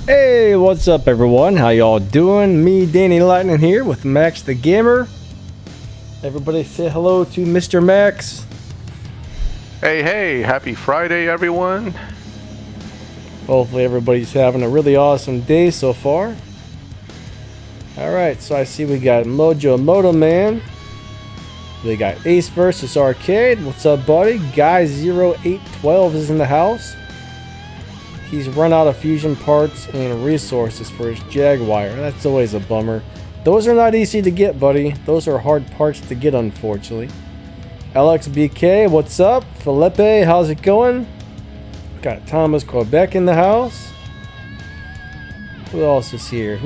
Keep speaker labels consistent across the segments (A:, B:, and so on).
A: Hey, what's up everyone? How y'all doing? Me, Danny Lightning here with Maxthegamer. Everybody say hello to Mr. Max.
B: Hey, happy Friday everyone.
A: Hopefully everybody's having a really awesome day so far. Alright, so I see we got Mojo Moto Man. We got Ace versus Arcade. What's up, buddy? Guy0812 is in the house. He's run out of fusion parts and resources for his Jaguar. That's always a bummer. Those are not easy to get, buddy. Those are hard parts to get, unfortunately. LXBK, what's up? Felipe, how's it going? Got Thomas Quebec in the house. Who else is here?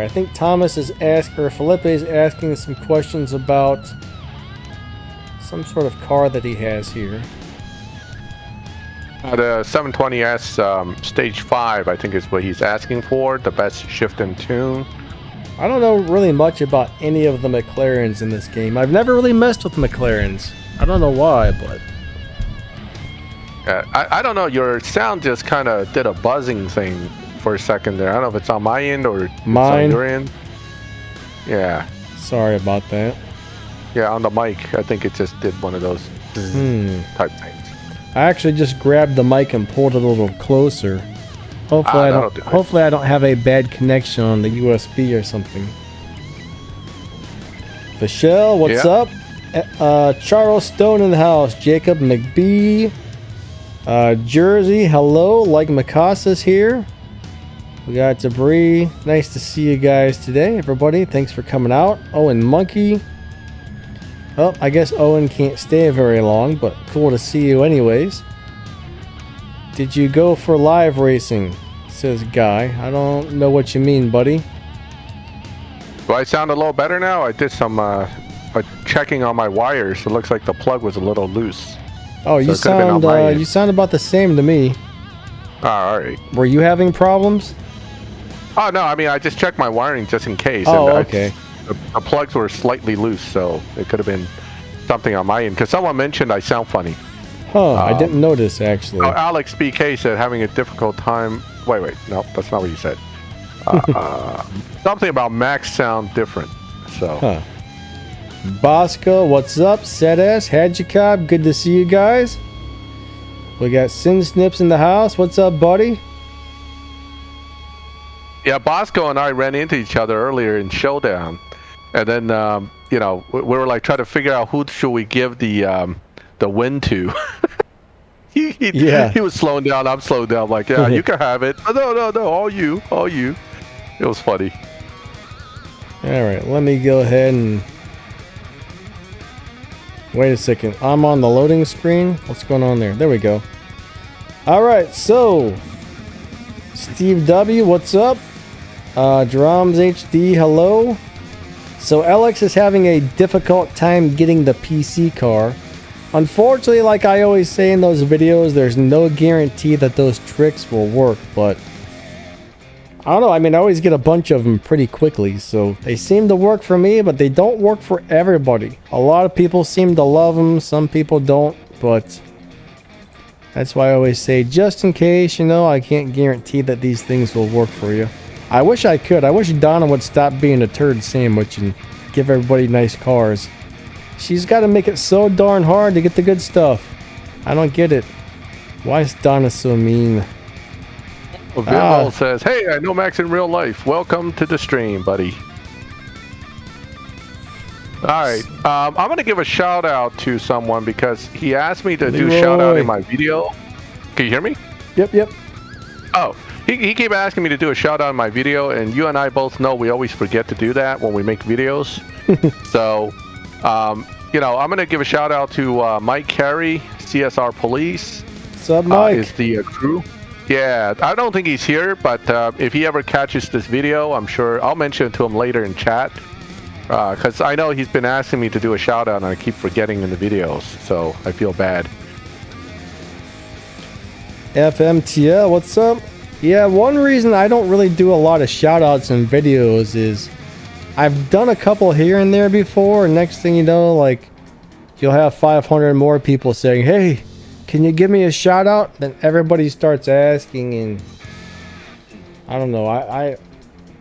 A: I think Thomas is Felipe is asking some questions about some sort of car that he has here.
B: The 720S Stage 5, I think is what he's asking for. The best shift and tune.
A: I don't know really much about any of the McLarens in this game. I've never really messed with McLarens. I don't know why, but...
B: I don't know, your sound just kind of did a buzzing thing for a second there. I don't know if it's on my end or
A: mine.
B: It's on your end. Yeah.
A: Sorry about that.
B: Yeah, on the mic, I think it just did one of those type things.
A: I actually just grabbed the mic and pulled it a little closer. Hopefully I don't have a bad connection on the USB or something. Michelle, what's up? Charles Stone in the house. Jacob McBee. Jersey, hello. Like Mikasa's here. We got Debris. Nice to see you guys today, everybody. Thanks for coming out. Owen Monkey. Oh, I guess Owen can't stay very long, but cool to see you anyways. Did you go for live racing? Says Guy. I don't know what you mean, buddy.
B: Do I sound a little better now? I did some checking on my wires. It looks like the plug was a little loose.
A: Oh, you sound about the same to me.
B: Alright.
A: Were you having problems?
B: Oh, no, I mean, I just checked my wiring just in case.
A: Oh, okay.
B: The plugs were slightly loose, so it could have been something on my end. Because someone mentioned I sound funny.
A: Huh, I didn't notice, actually.
B: Oh, Alex BK said having a difficult time... Wait, no, that's not what you said. Something about Max sound different, so...
A: Huh. Bosco, what's up? Sedas, Hadjikab, good to see you guys. We got Sin Snips in the house. What's up, buddy?
B: Yeah, Bosco and I ran into each other earlier in Showdown. And then, you know, we were like trying to figure out who should we give the win to. He was slowing down, I'm slowing down. Like, yeah, you can have it. No, all you. It was funny.
A: All right, let me go ahead and... Wait a second. I'm on the loading screen. What's going on there? There we go. All right, so... Steve W, what's up? Drums HD, hello. So Alex is having a difficult time getting the PC car. Unfortunately, like I always say in those videos, there's no guarantee that those tricks will work, but I don't know. I mean, I always get a bunch of them pretty quickly, so they seem to work for me, but they don't work for everybody. A lot of people seem to love them, some people don't, but that's why I always say, just in case, you know, I can't guarantee that these things will work for you. I wish I could. I wish Donna would stop being a turd sandwich and give everybody nice cars. She's got to make it so darn hard to get the good stuff. I don't get it. Why is Donna so mean?
B: Well, Bill says, hey, I know Max in real life. Welcome to the stream, buddy. Alright, I'm going to give a shout out to someone because he asked me to do a shout out in my video. Can you hear me?
A: Yep.
B: Oh, he keep asking me to do a shout out in my video, and you and I both know we always forget to do that when we make videos. So, you know, I'm going to give a shout out to Mike Carey, CSR Police.
A: What's up, Mike?
B: Is the crew. Yeah, I don't think he's here, but if he ever catches this video, I'm sure I'll mention it to him later in chat. Because I know he's been asking me to do a shout out and I keep forgetting in the videos, so I feel bad.
A: FMTL, what's up? Yeah, one reason I don't really do a lot of shout outs in videos is I've done a couple here and there before, and next thing you know, like, you'll have 500 more people saying, hey, can you give me a shout out? Then everybody starts asking, and I don't know.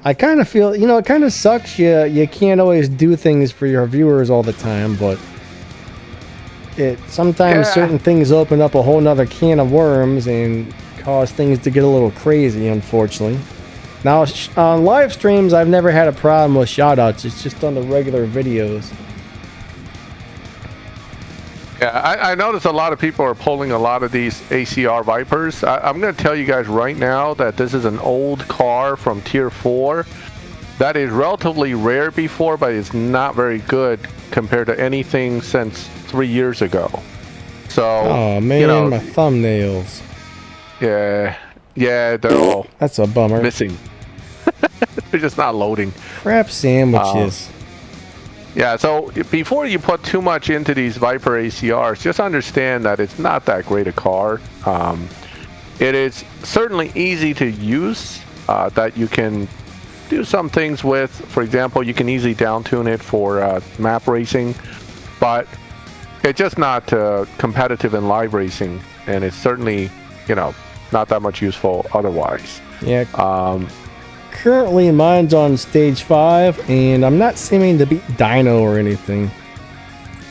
A: I kind of feel, you know, it kind of sucks. You can't always do things for your viewers all the time, but sometimes certain things open up a whole nother can of worms and cause things to get a little crazy, unfortunately. Now, on live streams, I've never had a problem with shoutouts. It's just on the regular videos.
B: Yeah, I noticed a lot of people are pulling a lot of these ACR Vipers. I'm going to tell you guys right now that this is an old car from Tier 4. That is relatively rare before, but it's not very good compared to anything since 3 years ago. So,
A: oh man,
B: you know,
A: my thumbnails.
B: Yeah, they're all
A: that's a bummer.
B: Missing. They're just not loading.
A: Crap sandwiches.
B: Yeah, so before you put too much into these Viper ACRs, just understand that it's not that great a car. It is certainly easy to use, that you can do some things with. For example, you can easily down tune it for map racing, but it's just not competitive in live racing, and it's certainly, you know, not that much useful otherwise.
A: Yeah. Currently, mine's on stage 5, and I'm not seeming to beat Dino or anything.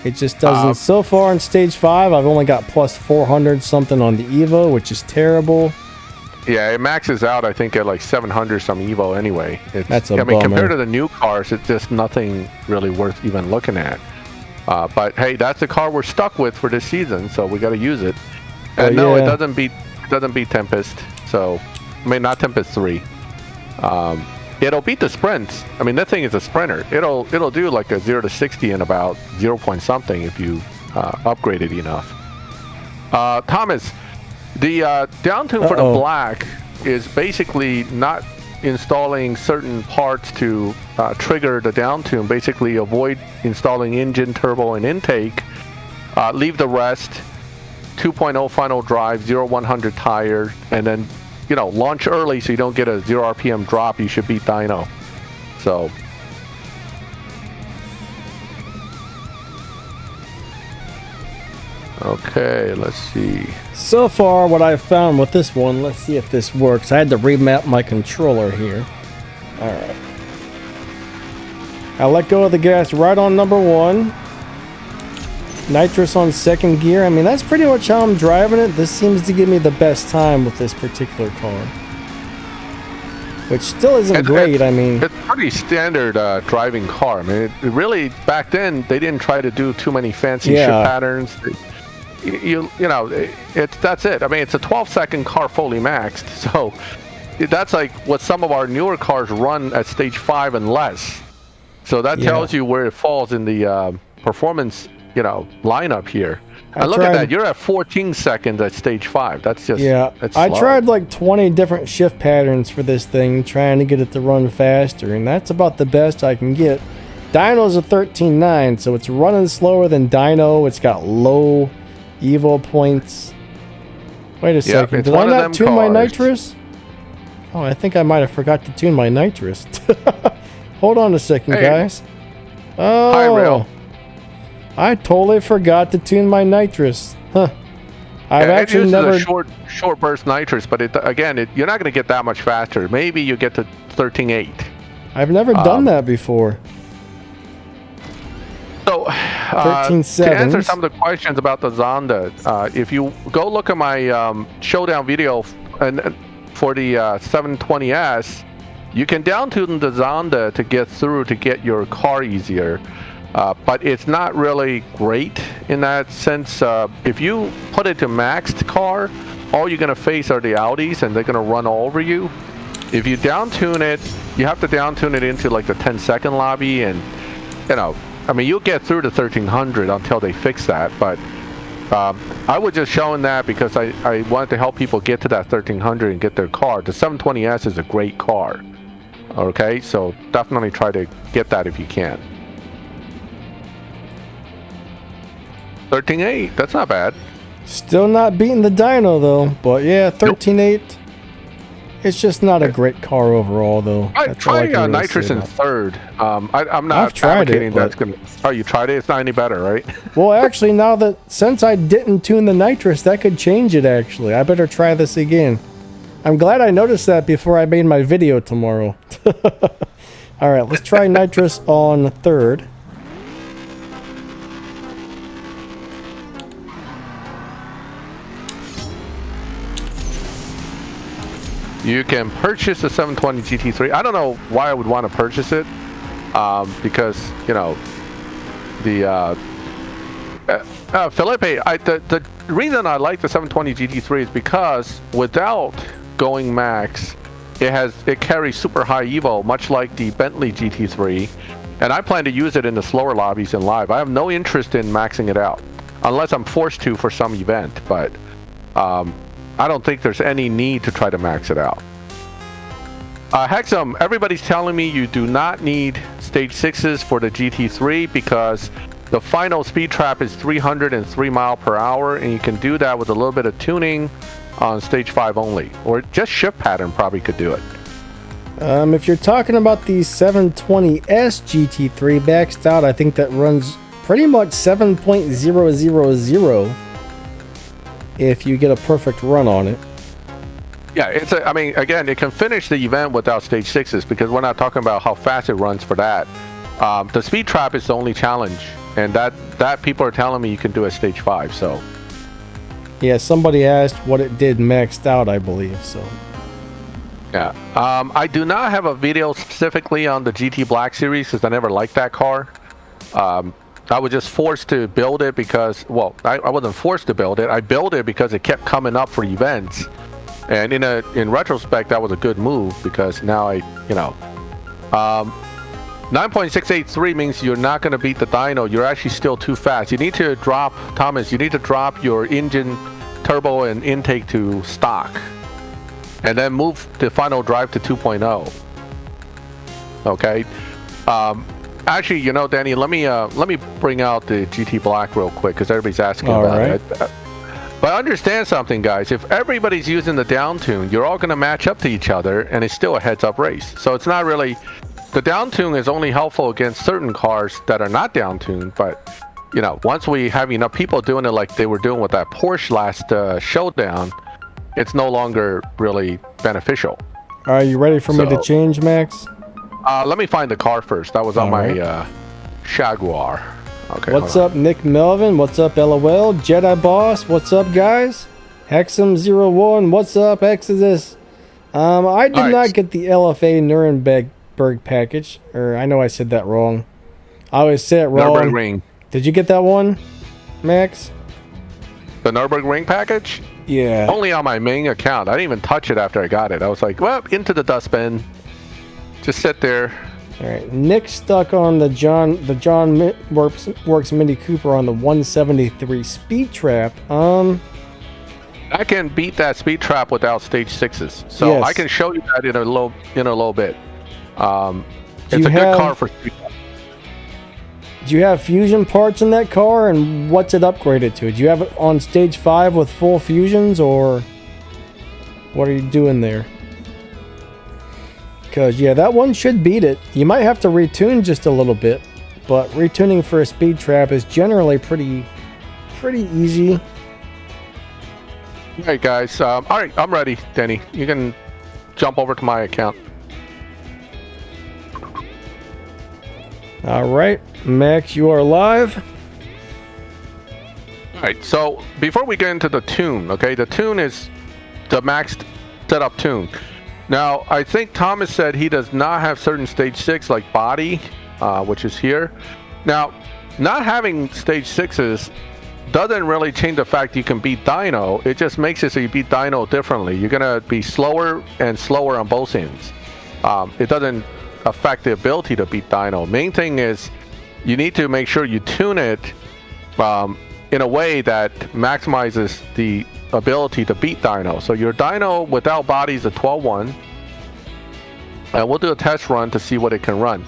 A: It just doesn't. So far on stage 5, I've only got plus 400 something on the Evo, which is terrible.
B: Yeah, it maxes out, I think, at like 700 some Evo anyway.
A: That's a
B: I mean,
A: bummer.
B: compared to the new cars, it's just nothing really worth even looking at. But hey, that's the car we're stuck with for this season, so we got to use it. And no,
A: yeah.
B: it doesn't beat Tempest. So, I mean, not Tempest 3. It'll beat the sprints. I mean, that thing is a sprinter. It'll do like a 0 to 60 in about 0 point something if you upgrade it enough. Thomas, the down tune for the black is basically not installing certain parts to trigger the down tune. Basically, avoid installing engine, turbo, and intake. Leave the rest. 2.0 final drive, 0-100 tire, and then, you know, launch early so you don't get a 0 RPM drop. You should beat Dino. So. Okay, let's see.
A: So far, what I've found with this one, let's see if this works. I had to remap my controller here. Alright. I let go of the gas right on number 1. Nitrous on second gear. I mean, that's pretty much how I'm driving it. This seems to give me the best time with this particular car. Which still isn't great, I mean.
B: It's pretty standard driving car. I mean, it really, back then, they didn't try to do too many fancy shift patterns. You know, that's it. I mean, it's a 12-second car fully maxed. So, that's like what some of our newer cars run at stage 5 and less. So that tells you where it falls in the performance, you know, lineup here. And look at that, you're at 14 seconds at stage 5. That's just that's slow.
A: I tried like 20 different shift patterns for this thing, trying to get it to run faster, and that's about the best I can get. Dino's a 13.9, so it's running slower than Dino. It's got low Evo points. Wait a second, did I not tune my nitrous? Oh, I think I might have forgot to tune my nitrous. Hold on a second, guys. Oh,
B: hi, Rail.
A: I totally forgot to tune my nitrous. Huh. I've actually never
B: a short burst nitrous, but you're not going to get that much faster. Maybe you get to 13.8.
A: I've never done that before.
B: So, to answer some of the questions about the Zonda, if you go look at my Showdown video and for the 720S, you can down tune the Zonda to get through to get your car easier. But it's not really great in that sense. If you put it to maxed car, all you're going to face are the Audis, and they're going to run all over you. If you down tune it, you have to down tune it into like the 10-second lobby, and, you know, I mean, you'll get through the 1300 until they fix that. But I was just showing that because I wanted to help people get to that 1300 and get their car. The 720S is a great car. Okay, so definitely try to get that if you can. 13.8, that's not bad.
A: Still not beating the Dino though, but yeah, 13.8. It's just not a great car overall though.
B: Try nitrous in third. I'm not advocating that's gonna. Oh, you tried it? It's not any better, right?
A: Well, actually, now that since I didn't tune the nitrous, that could change it. Actually, I better try this again. I'm glad I noticed that before I made my video tomorrow. All right, let's try nitrous on third.
B: You can purchase the 720 GT3. I don't know why I would want to purchase it, because you know the Felipe. The reason I like the 720 GT3 is because without going max, it carries super high evo, much like the Bentley GT3, and I plan to use it in the slower lobbies in live. I have no interest in maxing it out unless I'm forced to for some event, but I don't think there's any need to try to max it out. Hexum, everybody's telling me you do not need stage 6s for the GT3 because the final speed trap is 303 miles per hour, and you can do that with a little bit of tuning on stage 5 only, or just shift pattern probably could do it.
A: If you're talking about the 720S GT3 maxed out, I think that runs pretty much 7.000 if you get a perfect run on it.
B: Yeah, I mean, again, it can finish the event without stage 6s because we're not talking about how fast it runs for that. The speed trap is the only challenge, and that people are telling me you can do at stage 5, so.
A: Yeah, somebody asked what it did maxed out, I believe, so.
B: Yeah, I do not have a video specifically on the GT Black Series because I never liked that car. I was just forced to build it because, well, I wasn't forced to build it. I built it because it kept coming up for events. And in retrospect, that was a good move because now you know. 9.683 means you're not going to beat the dyno. You're actually still too fast. You need to drop, Thomas, you need to drop your engine, turbo, and intake to stock. And then move the final drive to 2.0. Okay? Actually, you know, Danny, let me bring out the GT Black real quick because everybody's asking about it. But understand something, guys. If everybody's using the down tune, you're all going to match up to each other, and it's still a heads-up race. So it's not really... The down tune is only helpful against certain cars that are not down tuned, but you know, once we have enough people doing it like they were doing with that Porsche last Showdown, it's no longer really beneficial.
A: Are you ready for me to change, Max?
B: Let me find the car first. That was on my Jaguar. Okay.
A: What's up, Nick Melvin? What's up, LOL? Jedi Boss? What's up, guys? Hexum01. What's up, Exodus? I did not get the LFA Nuremberg package, or I know I said that wrong. I always say it wrong.
B: Nürburgring.
A: Did you get that one, Max?
B: The Nürburgring package?
A: Yeah.
B: Only on my main account. I didn't even touch it after I got it. I was like, well, into the dustbin. Just sit there.
A: All right. Nick stuck on the John Works Mini Cooper on the 173 speed trap.
B: I can beat that speed trap without stage 6s, so yes. I can show you that in a little bit. It's a good car for speed trap.
A: Do you have fusion parts in that car, and what's it upgraded to? Do you have it on stage 5 with full fusions, or what are you doing there? Because yeah, that one should beat it. You might have to retune just a little bit, but retuning for a speed trap is generally pretty easy.
B: All right, guys. All right, I'm ready, Danny. You can jump over to my account.
A: All right, Max, you are live.
B: All right, so before we get into the tune, okay, the tune is the maxed setup tune. Now, I think Thomas said he does not have certain stage 6 like body, which is here. Now, not having stage 6s doesn't really change the fact you can beat dyno. It just makes it so you beat dyno differently. You're gonna be slower and slower on both ends. It doesn't affect the ability to beat dyno. Main thing is you need to make sure you tune it in a way that maximizes the ability to beat dyno. So your dyno without body is a 12.1, and we'll do a test run to see what it can run.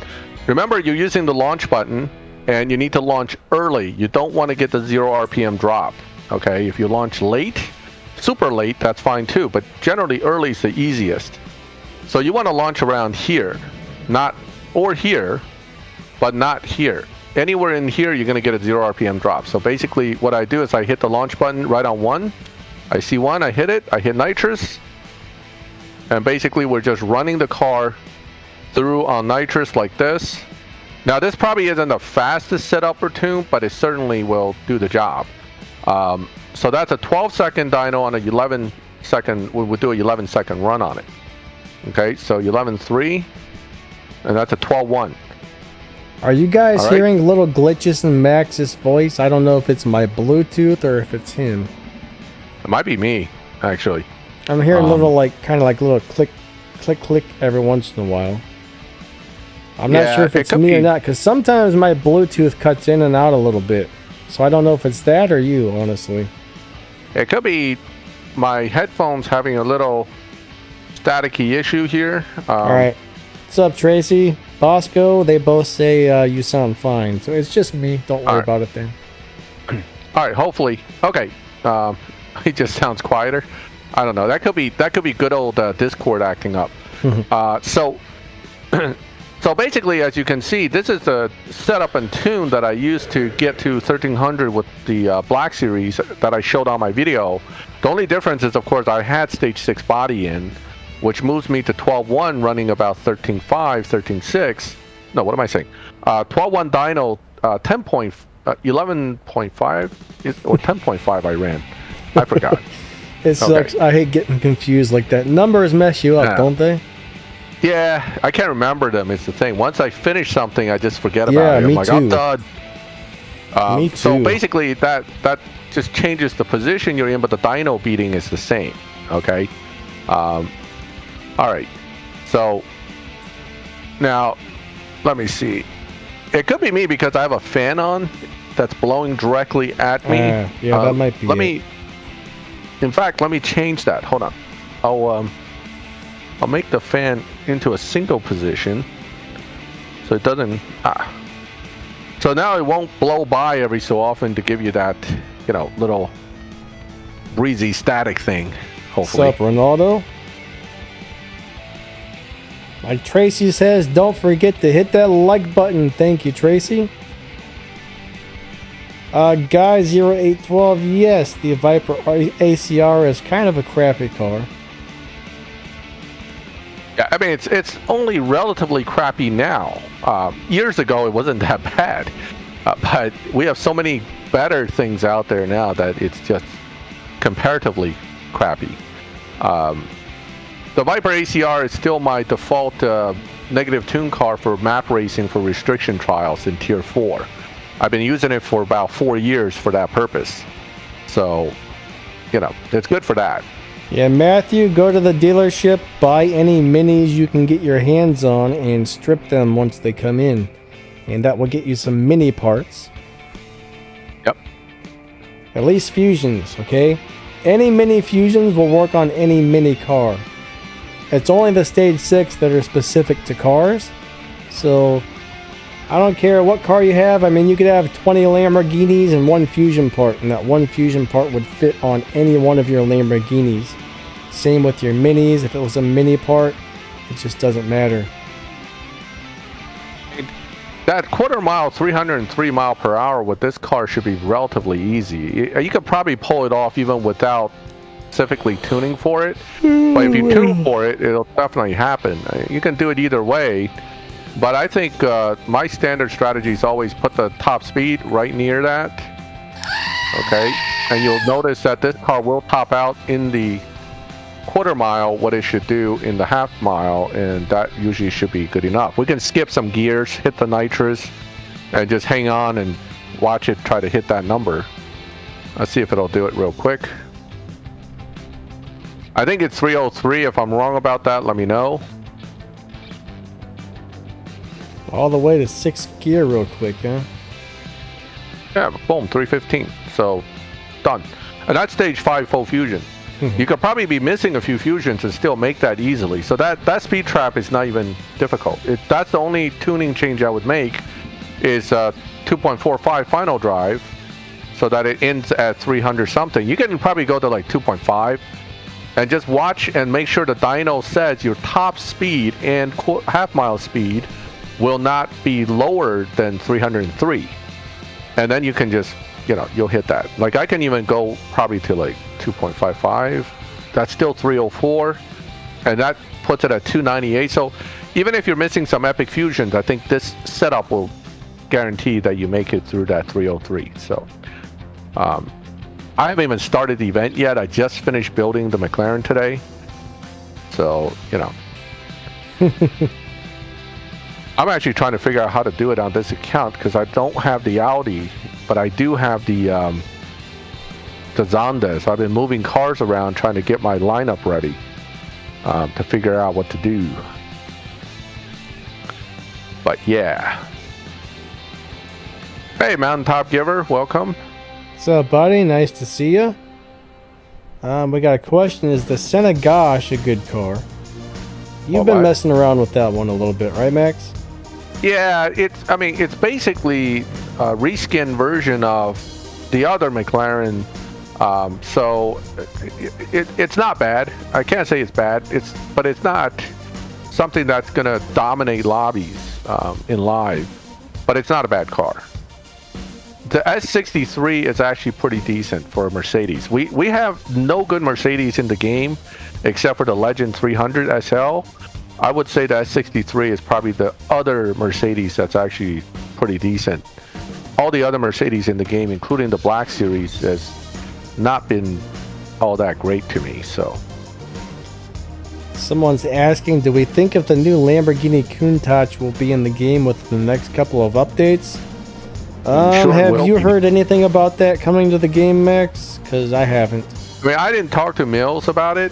B: Remember, you're using the launch button, and you need to launch early. You don't want to get the 0 RPM drop. Okay, if you launch late, super late, that's fine too, but generally early is the easiest. So you want to launch around here, or here, but not here. Anywhere in here, you're going to get a 0 RPM drop. So basically what I do is I hit the launch button right on 1. I see 1, I hit it, I hit nitrous, And basically we're just running the car through on nitrous like this. Now this probably isn't the fastest setup or tune, but it certainly will do the job. So that's a 12-second dyno on a 11-second. We would do a 11-second run on it. Okay, so 11.3, and that's a 12.1.
A: Are you guys hearing little glitches in Max's voice? I don't know if it's my Bluetooth or if it's him.
B: It might be me, actually.
A: I'm hearing little, kind of like little click, click, click every once in a while. I'm not sure if it's me or not, because sometimes my Bluetooth cuts in and out a little bit. So I don't know if it's that or you, honestly.
B: It could be my headphones having a little staticky issue here.
A: All right. What's up, Tracy? Bosco, they both say you sound fine. So it's just me. Don't worry about it then.
B: All right, hopefully. Okay. He just sounds quieter. I don't know. That could be good old Discord acting up. So basically, as you can see, this is the setup and tune that I used to get to 1300 with the Black Series that I showed on my video. The only difference is, of course, I had stage 6 body in, which moves me to 12.1 running about 13.5, 13.6. No, what am I saying? 12.1 dyno, 11.5 or 10.5 I ran. I forgot.
A: It sucks. I hate getting confused like that. Numbers mess you up, don't they?
B: Yeah, I can't remember them. It's the thing. Once I finish something, I just forget about it.
A: I'm
B: like, I'm done.
A: Me too.
B: So basically, that just changes the position you're in, but the dyno beating is the same. Okay. All right. So now, let me see. It could be me because I have a fan on that's blowing directly at me.
A: Yeah, that might be.
B: In fact, let me change that. Hold on. I'll make the fan into a single position so it doesn't. So now it won't blow by every so often to give you that, little breezy static thing. Hopefully.
A: What's up, Ronaldo? Like Tracy says, don't forget to hit that like button. Thank you, Tracy. Guy 0812, yes, the Viper ACR is kind of a crappy car.
B: Yeah, I mean, it's only relatively crappy now. Years ago, it wasn't that bad. But we have so many better things out there now that it's just comparatively crappy. The Viper ACR is still my default negative tune car for map racing for restriction trials in Tier 4. I've been using it for about 4 years for that purpose. So, it's good for that.
A: Yeah, Matthew, go to the dealership, buy any minis you can get your hands on, and strip them once they come in. And that will get you some mini parts.
B: Yep.
A: At least fusions, okay? Any mini fusions will work on any mini car. It's only the stage 6 that are specific to cars. So, I don't care what car you have. I mean, you could have 20 Lamborghinis and one fusion part, and that one fusion part would fit on any one of your Lamborghinis. Same with your minis. If it was a mini part, it just doesn't matter.
B: That quarter mile, 303 mile per hour with this car should be relatively easy. You could probably pull it off even without specifically tuning for it. But if you tune for it, it'll definitely happen. You can do it either way. But I think my standard strategy is always put the top speed right near that. Okay, and you'll notice that this car will top out in the quarter mile what it should do in the half mile, and that usually should be good enough. We can skip some gears, hit the nitrous, and just hang on and watch it try to hit that number. Let's see if it'll do it real quick. I think it's 303. If I'm wrong about that, let me know.
A: All the way to 6th gear real quick, huh?
B: Yeah, boom, 315. So, done. And that's stage 5 full fusion. You could probably be missing a few fusions and still make that easily. So that speed trap is not even difficult. That's the only tuning change I would make is 2.45 final drive so that it ends at 300 something. You can probably go to like 2.5 and just watch and make sure the dyno says your top speed and half mile speed will not be lower than 303. And then you can just, you'll hit that. Like I can even go probably to like 2.55. That's still 304. and that puts it at 298. So even if you're missing some epic fusions, I think this setup will guarantee that you make it through that 303. So I haven't even started the event yet. I just finished building the McLaren today, so you know. I'm actually trying to figure out how to do it on this account because I don't have the Audi, but I do have the Zonda. So I've been moving cars around trying to get my lineup ready to figure out what to do. But yeah. Hey, Mountaintop Giver, welcome.
A: What's up, buddy? Nice to see you. We got a question. Is the Senegash a good car? You've been messing around with that one a little bit, right, Max?
B: Yeah, I mean, it's basically a reskin version of the other McLaren. So it's not bad. I can't say it's bad. But it's not something that's gonna dominate lobbies in live. But it's not a bad car. The S63 is actually pretty decent for a Mercedes. We have no good Mercedes in the game except for the Legend 300 SL. I would say the S63 is probably the other Mercedes that's actually pretty decent. All the other Mercedes in the game, including the Black Series, has not been all that great to me. So,
A: someone's asking, do we think if the new Lamborghini Countach will be in the game within the next couple of updates?
B: Sure
A: have you heard anything about that coming to the game, Max? Because I haven't.
B: I mean, I didn't talk to Mills about it.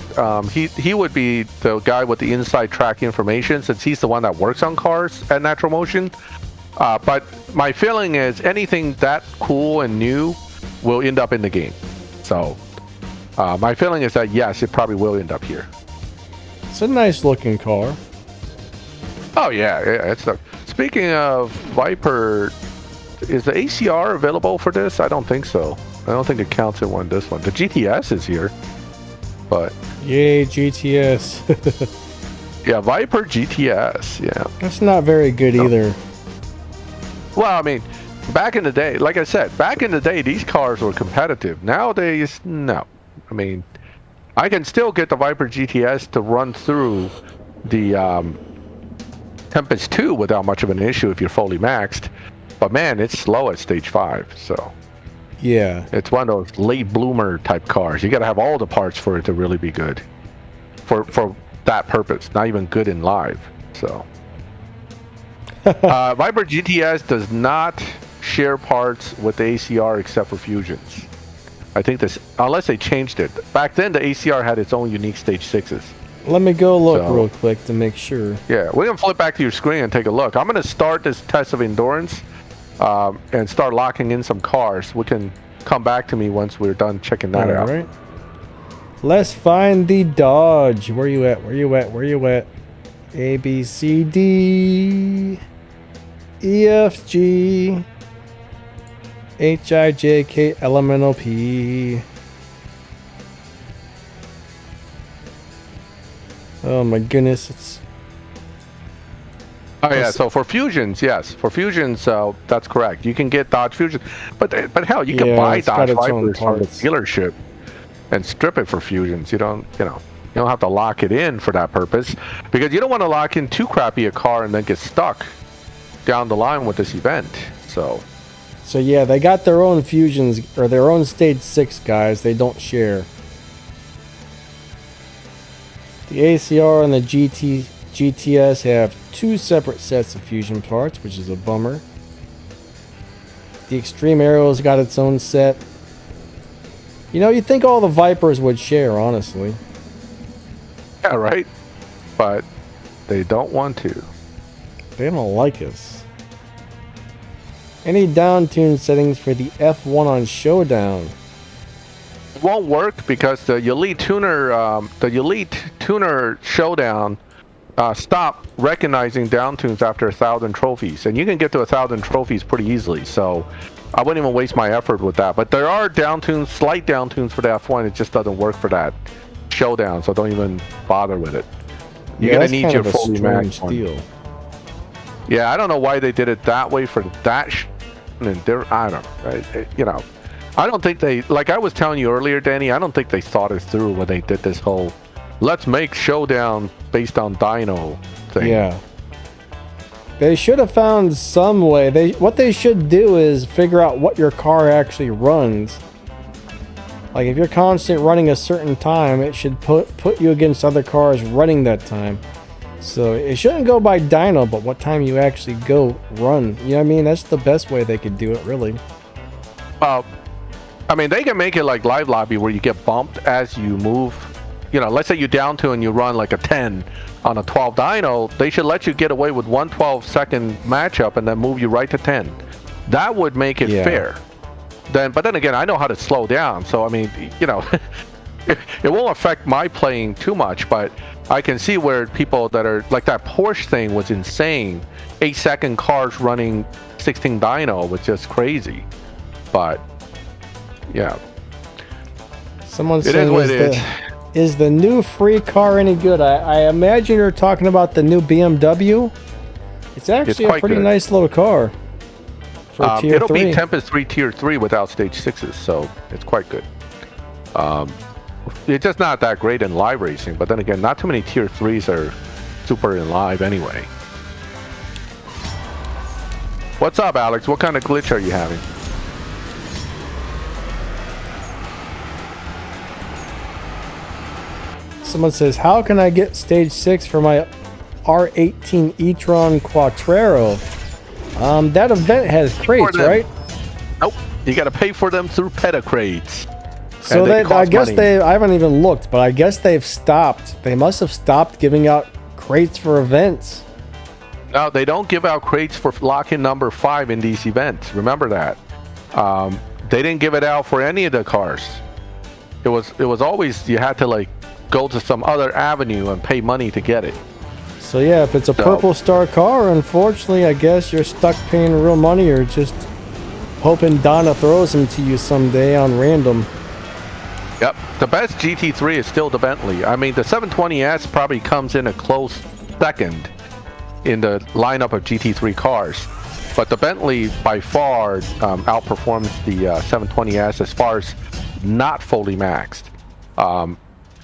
B: He would be the guy with the inside track information since he's the one that works on cars at Natural Motion. But my feeling is anything that cool and new will end up in the game. So my feeling is that yes, it probably will end up here.
A: It's a nice looking car.
B: Oh yeah, Speaking of Viper, is the ACR available for this? I don't think so. I don't think it counts in this one. The GTS is here, but
A: yay GTS.
B: Yeah, Viper GTS. Yeah,
A: that's not very good either.
B: Well, I mean, back in the day, like I said, back in the day, these cars were competitive. Nowadays, no. I mean, I can still get the Viper GTS to run through the Tempest 2 without much of an issue if you're fully maxed. But man, it's slow at stage 5. So.
A: Yeah,
B: it's one of those late bloomer type cars. You got to have all the parts for it to really be good for that purpose, not even good in live. So Viper GTS does not share parts with the ACR except for fusions. I think this, unless they changed it. Back then the ACR had its own unique stage 6s.
A: Let me go look real quick to make sure.
B: Yeah, we're gonna flip back to your screen and take a look. I'm gonna start this test of endurance and start locking in some cars. We can come back to me once we're done checking that out.
A: Right. Let's find the Dodge. Where you at? Where you at? Where you at? A, B, C, D, E, F, G, H, I, J, K, L, M, N, O, P. Oh my goodness, it's...
B: Oh yeah, so for fusions, yes. For fusions, that's correct. You can get Dodge Fusion, but hell, you can buy Dodge Vipers from the dealership and strip it for fusions. You don't have to lock it in for that purpose because you don't want to lock in too crappy a car and then get stuck down the line with this event. So
A: yeah, they got their own fusions or their own stage 6 guys. They don't share. The ACR and the GTS have 2 separate sets of fusion parts, which is a bummer. The Extreme Aero's got its own set. You know, you'd think all the Vipers would share, honestly.
B: Yeah, right? But they don't want to.
A: They don't like us. Any down tune settings for the F1 on Showdown?
B: It won't work because the Elite Tuner Showdown stop recognizing down tunes after 1,000 trophies, and you can get to 1,000 trophies pretty easily. So I wouldn't even waste my effort with that. But there are down tunes, slight down tunes for the F1. It just doesn't work for that Showdown, so don't even bother with it. You're gonna need your fully maxed one. Yeah, I don't know why they did it that way for that. I don't know. I don't think they, like I was telling you earlier, Danny, I don't think they thought it through when they did this whole let's make Showdown based on Dino thing.
A: Yeah. They should have found some way. What they should do is figure out what your car actually runs. Like if you're constantly running a certain time, it should put you against other cars running that time. So it shouldn't go by dyno, but what time you actually go run. You know what I mean? That's the best way they could do it, really.
B: I mean, they can make it like live lobby where you get bumped as you move. You know, let's say you're down to and you run like a 10 on a 12 dyno. They should let you get away with 1 12-second matchup and then move you right to 10. That would make it fair. But then again, I know how to slow down. So, I mean, you know, it won't affect my playing too much, but I can see where people that are like that Porsche thing was insane. 8-second cars running 16 dyno was just crazy. But yeah,
A: someone said, is the new free car any good? I imagine you're talking about the new BMW. It's actually a pretty nice little car for tier 3.
B: It'll be Tempest 3 tier 3 without stage 6s, so it's quite good. It's just not that great in live racing, but then again, not too many tier 3s are super in live anyway. What's up, Alex? What kind of glitch are you having?
A: Someone says, how can I get stage 6 for my R18 e-tron Quattrero? That event has crates, right?
B: Nope. You got to pay for them through Peta crates.
A: So I guess I haven't even looked, but I guess they've stopped. They must have stopped giving out crates for events.
B: No, they don't give out crates for lock-in number 5 in these events. Remember that. They didn't give it out for any of the cars. It was always, you had to like go to some other avenue and pay money to get it.
A: So yeah, if it's a purple star car, unfortunately, I guess you're stuck paying real money or just hoping Donna throws them to you someday on random.
B: Yep, the best GT3 is still the Bentley. I mean, the 720S probably comes in a close second in the lineup of GT3 cars, but the Bentley by far outperforms the 720S as far as not fully maxed.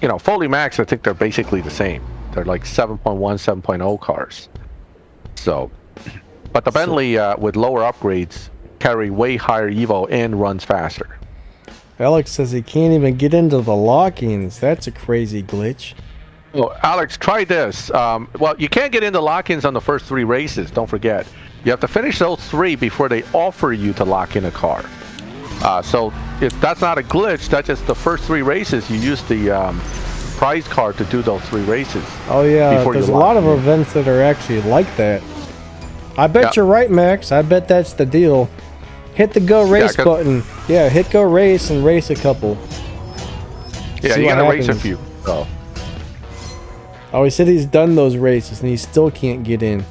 B: You know, fully maxed, I think they're basically the same. They're like 7.1, 7.0 cars. So, but the Bentley with lower upgrades carry way higher Evo and runs faster.
A: Alex says he can't even get into the lock-ins. That's a crazy glitch.
B: Oh, Alex, try this. Well, you can't get into lock-ins on the first 3 races. Don't forget. You have to finish those 3 before they offer you to lock in a car. So if that's not a glitch, that's just the first 3 races. You use the prize card to do those 3 races.
A: Oh yeah, there's a lot of events that are actually like that. I bet you're right, Max. I bet that's the deal. Hit the go race button. Yeah, hit go race and race a couple.
B: Yeah, you gotta race a few.
A: Oh, he said he's done those races and he still can't get in.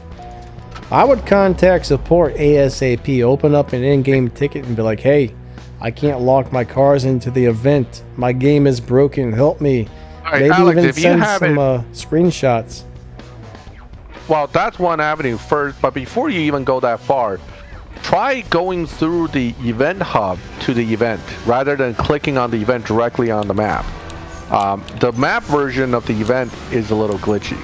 A: I would contact support ASAP, open up an in-game ticket and be like, hey, I can't lock my cars into the event. My game is broken. Help me.
B: Right,
A: maybe
B: Alex,
A: even send some screenshots.
B: Well, that's one avenue first, but before you even go that far, try going through the event hub to the event rather than clicking on the event directly on the map. The map version of the event is a little glitchy.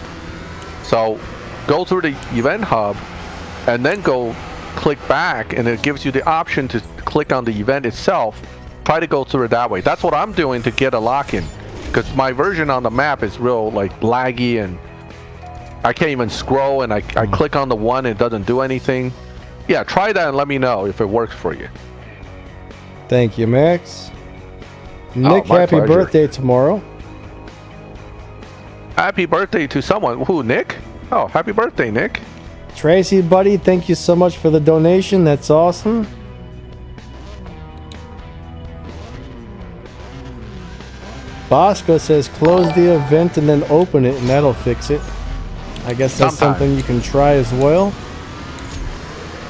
B: So go through the event hub and then go click back, and it gives you the option to click on the event itself. Try to go through it that way. That's what I'm doing to get a lock-in, because my version on the map is real like laggy and I can't even scroll, and I click on the one and it doesn't do anything. Yeah, try that and let me know if it works for you.
A: Thank you, Max. Nick, happy birthday tomorrow.
B: Happy birthday to someone. Who, Nick? Oh, happy birthday, Nick.
A: Tracy, buddy, thank you so much for the donation. That's awesome. Bosco says close the event and then open it, and that'll fix it. I guess that's something you can try as well.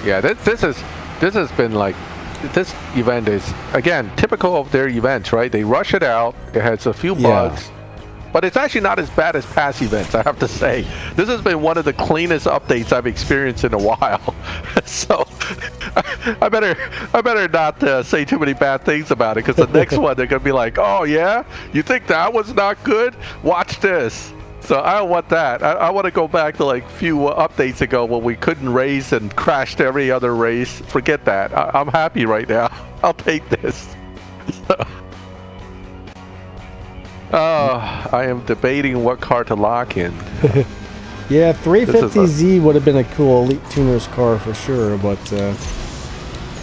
B: Yeah, this has been like, this event is again typical of their events, right? They rush it out. It has a few bugs, But it's actually not as bad as past events, I have to say. This has been one of the cleanest updates I've experienced in a while. So I better not say too many bad things about it, because the next one they're gonna be like, oh yeah, you think that was not good? Watch this. So I don't want that. I want to go back to like few updates ago when we couldn't race and crashed every other race. Forget that. I'm happy right now. I'll take this. I am debating what car to lock in.
A: Yeah, 350Z would have been a cool Elite Tuners car for sure, but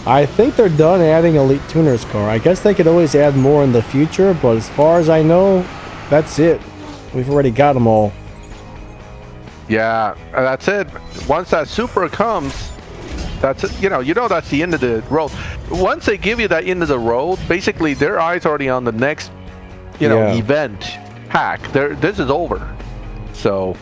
A: I think they're done adding Elite Tuners car. I guess they could always add more in the future, but as far as I know, that's it. We've already got them all.
B: Yeah, that's it. Once that Super comes, that's it. You know that's the end of the road. Once they give you that end of the road, basically their eyes already on the next, event hack. This is over. So,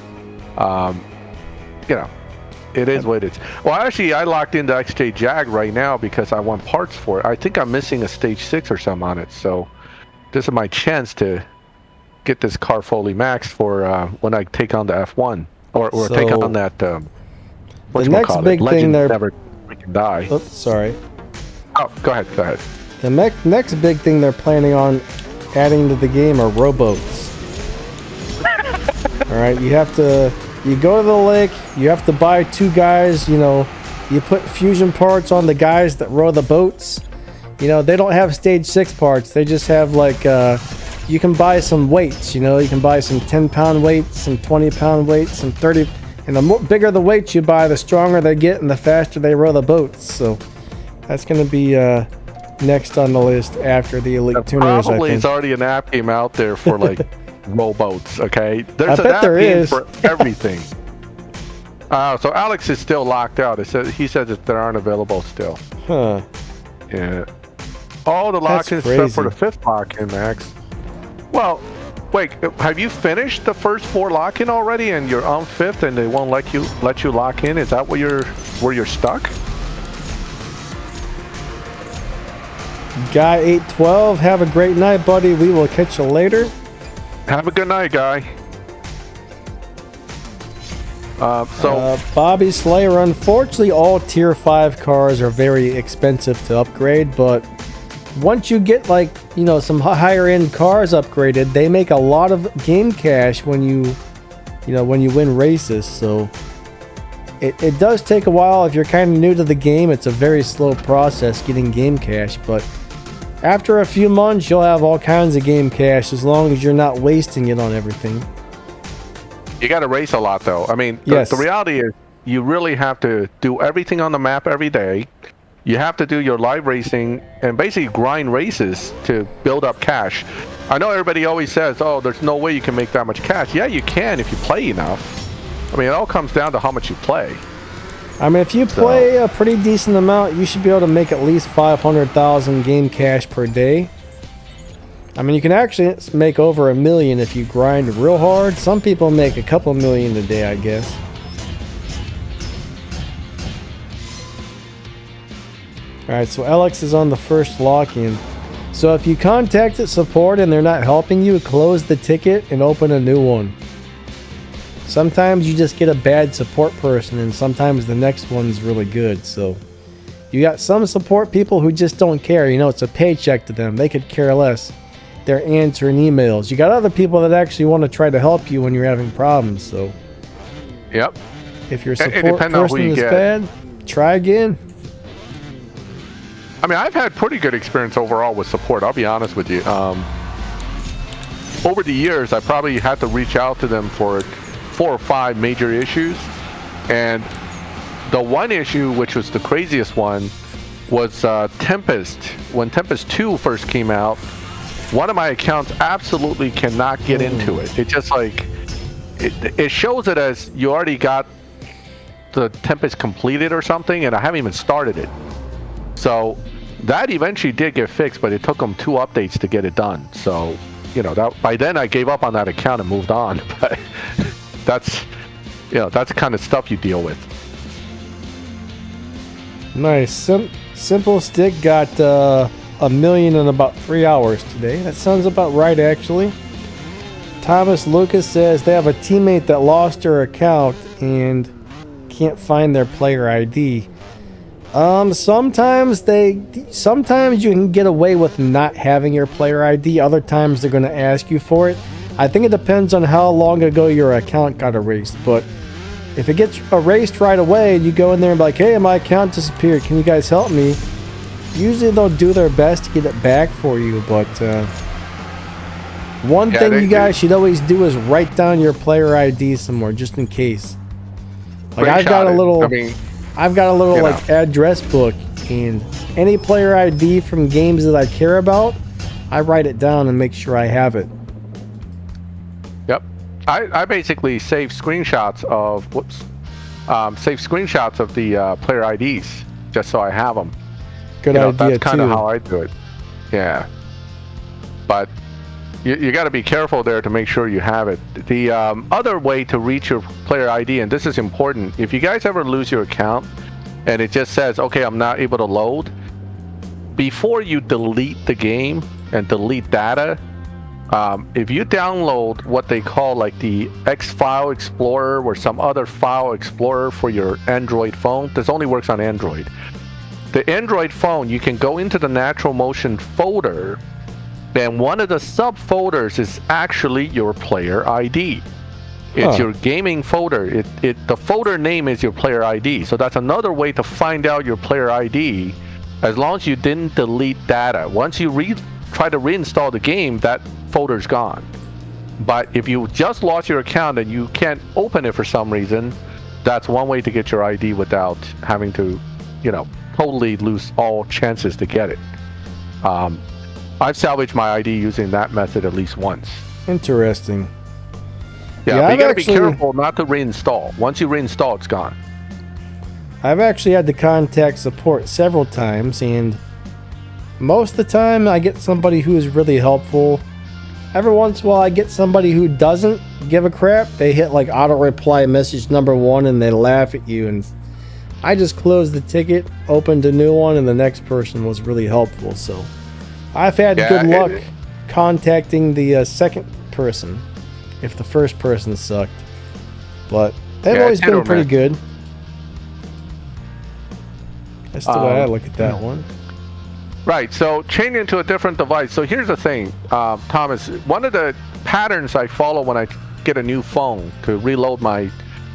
B: it is what it is. Well, actually, I locked into XJ Jag right now because I want parts for it. I think I'm missing a stage 6 or something on it. So, this is my chance to get this car fully maxed for when I take on the F1 or take on that.
A: The next big thing they're
B: never freaking die.
A: Oops, sorry.
B: Oh, go ahead.
A: The next big thing they're planning on adding to the game are rowboats. All right, you go to the lake. You have to buy 2 guys. You put fusion parts on the guys that row the boats. They don't have stage 6 parts. They just have like. You can buy some weights, you can buy some 10-pound weights, some 20-pound weights, some 30, and the bigger the weights you buy, the stronger they get and the faster they row the boats. So that's going to be next on the list after the Elite Tuners,
B: probably
A: I think.
B: Is already an app game out there for like rowboats, okay? There's an
A: bet
B: app
A: there
B: game
A: is.
B: for everything. So Alex is still locked out. He says that they aren't available still.
A: Huh.
B: Yeah. All the lock-ins except for the 5th lock-in, Max. Well, wait. Have you finished the first 4 lock-in already, and you're on 5th, and they won't let you lock in? Is that where you're stuck?
A: Guy 812, have a great night, buddy. We will catch you later.
B: Have a good night, Guy.
A: Bobby Slayer. Unfortunately, all Tier 5 cars are very expensive to upgrade, but once you get some higher end cars upgraded, they make a lot of game cash when you win races. So it does take a while. If you're kind of new to the game, it's a very slow process getting game cash, but after a few months you'll have all kinds of game cash as long as you're not wasting it on everything.
B: You got to race a lot though. I mean,
A: yes.
B: The reality is you really have to do everything on the map every day. You have to do your live racing and basically grind races to build up cash. I know everybody always says, oh, there's no way you can make that much cash. Yeah, you can if you play enough. I mean, it all comes down to how much you play.
A: I mean, if you play a pretty decent amount, you should be able to make at least 500,000 game cash per day. I mean, you can actually make over $1 million if you grind real hard. Some people make a couple million a day, I guess. Alright, so Alex is on the first lock-in. So if you contacted support and they're not helping you, close the ticket and open a new one. Sometimes you just get a bad support person, and sometimes the next one's really good. So you got some support people who just don't care. It's a paycheck to them. They could care less. They're answering emails. You got other people that actually want to try to help you when you're having problems. So
B: yep.
A: If your support person is bad, try again.
B: I mean, I've had pretty good experience overall with support, I'll be honest with you. Over the years, I probably had to reach out to them for 4 or 5 major issues. And the one issue, which was the craziest one, was Tempest. When Tempest 2 first came out, one of my accounts absolutely cannot get into it. It just it shows it as you already got the Tempest completed or something, and I haven't even started it. So that eventually did get fixed, but it took them 2 updates to get it done. So, that by then I gave up on that account and moved on. But that's the kind of stuff you deal with.
A: Nice. Simple Stick got $1 million in about 3 hours today. That sounds about right, actually. Thomas Lucas says they have a teammate that lost their account and can't find their player ID. Sometimes you can get away with not having your player ID. Other times they're going to ask you for it. I think it depends on how long ago your account got erased. But if it gets erased right away, you go in there and be like, hey, my account disappeared. Can you guys help me? Usually they'll do their best to get it back for you. But one thing you guys should always do is write down your player ID somewhere just in case. Like I've got a little like address book, and any player ID from games that I care about, I write it down and make sure I have it.
B: Yep. I basically save screenshots of the player IDs just so I have them.
A: Good idea too.
B: That's kind of how I do it. Yeah. But you got to be careful there to make sure you have it. The other way to reach your player ID, and this is important, if you guys ever lose your account and it just says, okay, I'm not able to load, before you delete the game and delete data, if you download what they call like the X File Explorer or some other file explorer for your Android phone, this only works on Android. The Android phone, you can go into the Natural Motion folder, and one of the subfolders is actually your player ID. It's your gaming folder. The folder name is your player ID. So that's another way to find out your player ID, as long as you didn't delete data. Once you try to reinstall the game, that folder's gone. But if you just lost your account and you can't open it for some reason, that's one way to get your ID without having to, totally lose all chances to get it. I've salvaged my ID using that method at least once.
A: Interesting.
B: Yeah, but you gotta be careful not to reinstall. Once you reinstall, it's gone.
A: I've actually had to contact support several times, and most of the time I get somebody who is really helpful. Every once in a while I get somebody who doesn't give a crap. They hit like auto reply message number 1 and they laugh at you, and I just closed the ticket, opened a new one, and the next person was really helpful. So I've had good luck contacting the second person if the first person sucked. But they've always been pretty good. That's the way I look at that one.
B: Right, so changing to a different device. So here's the thing, Thomas. One of the patterns I follow when I get a new phone to reload my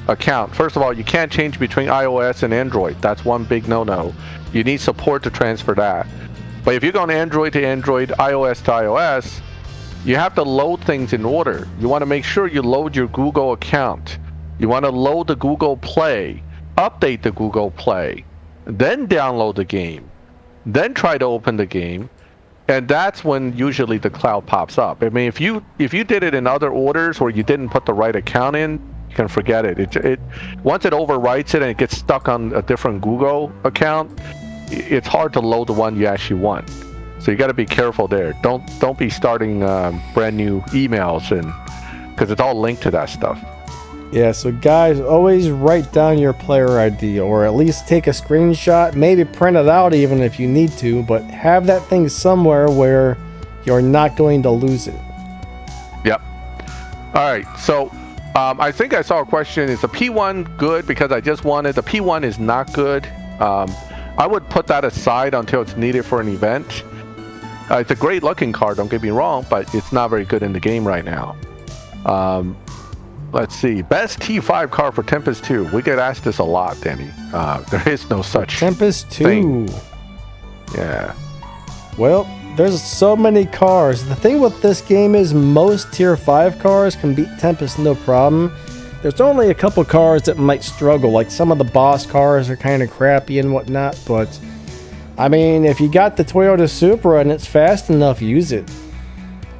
B: account. First of all, you can't change between iOS and Android. That's one big no-no. You need support to transfer that. But if you're going Android to Android, iOS to iOS, you have to load things in order. You want to make sure you load your Google account. You want to load the Google Play, update the Google Play, then download the game, then try to open the game, and that's when usually the cloud pops up. I mean, if you did it in other orders or you didn't put the right account in, you can forget it. It once it overwrites it and it gets stuck on a different Google account, it's hard to load the one you actually want. So you got to be careful there. Don't be starting brand new emails, and because it's all linked to that stuff.
A: Yeah, so guys, always write down your player ID, or at least take a screenshot, maybe print it out even if you need to, but have that thing somewhere where you're not going to lose it.
B: Yep. All right, so I think I saw a question, is the P1 good? Because I just wanted, the P1 is not good. I would put that aside until it's needed for an event. It's a great looking car, don't get me wrong, but it's not very good in the game right now. Let's see. Best T5 car for Tempest 2. We get asked this a lot, Danny. There is no such
A: Tempest 2.
B: thing. Yeah.
A: Well, there's so many cars. The thing with this game is most Tier 5 cars can beat Tempest no problem. There's only a couple cars that might struggle. Like some of the boss cars are kind of crappy and whatnot. But, I mean, if you got the Toyota Supra and it's fast enough, use it.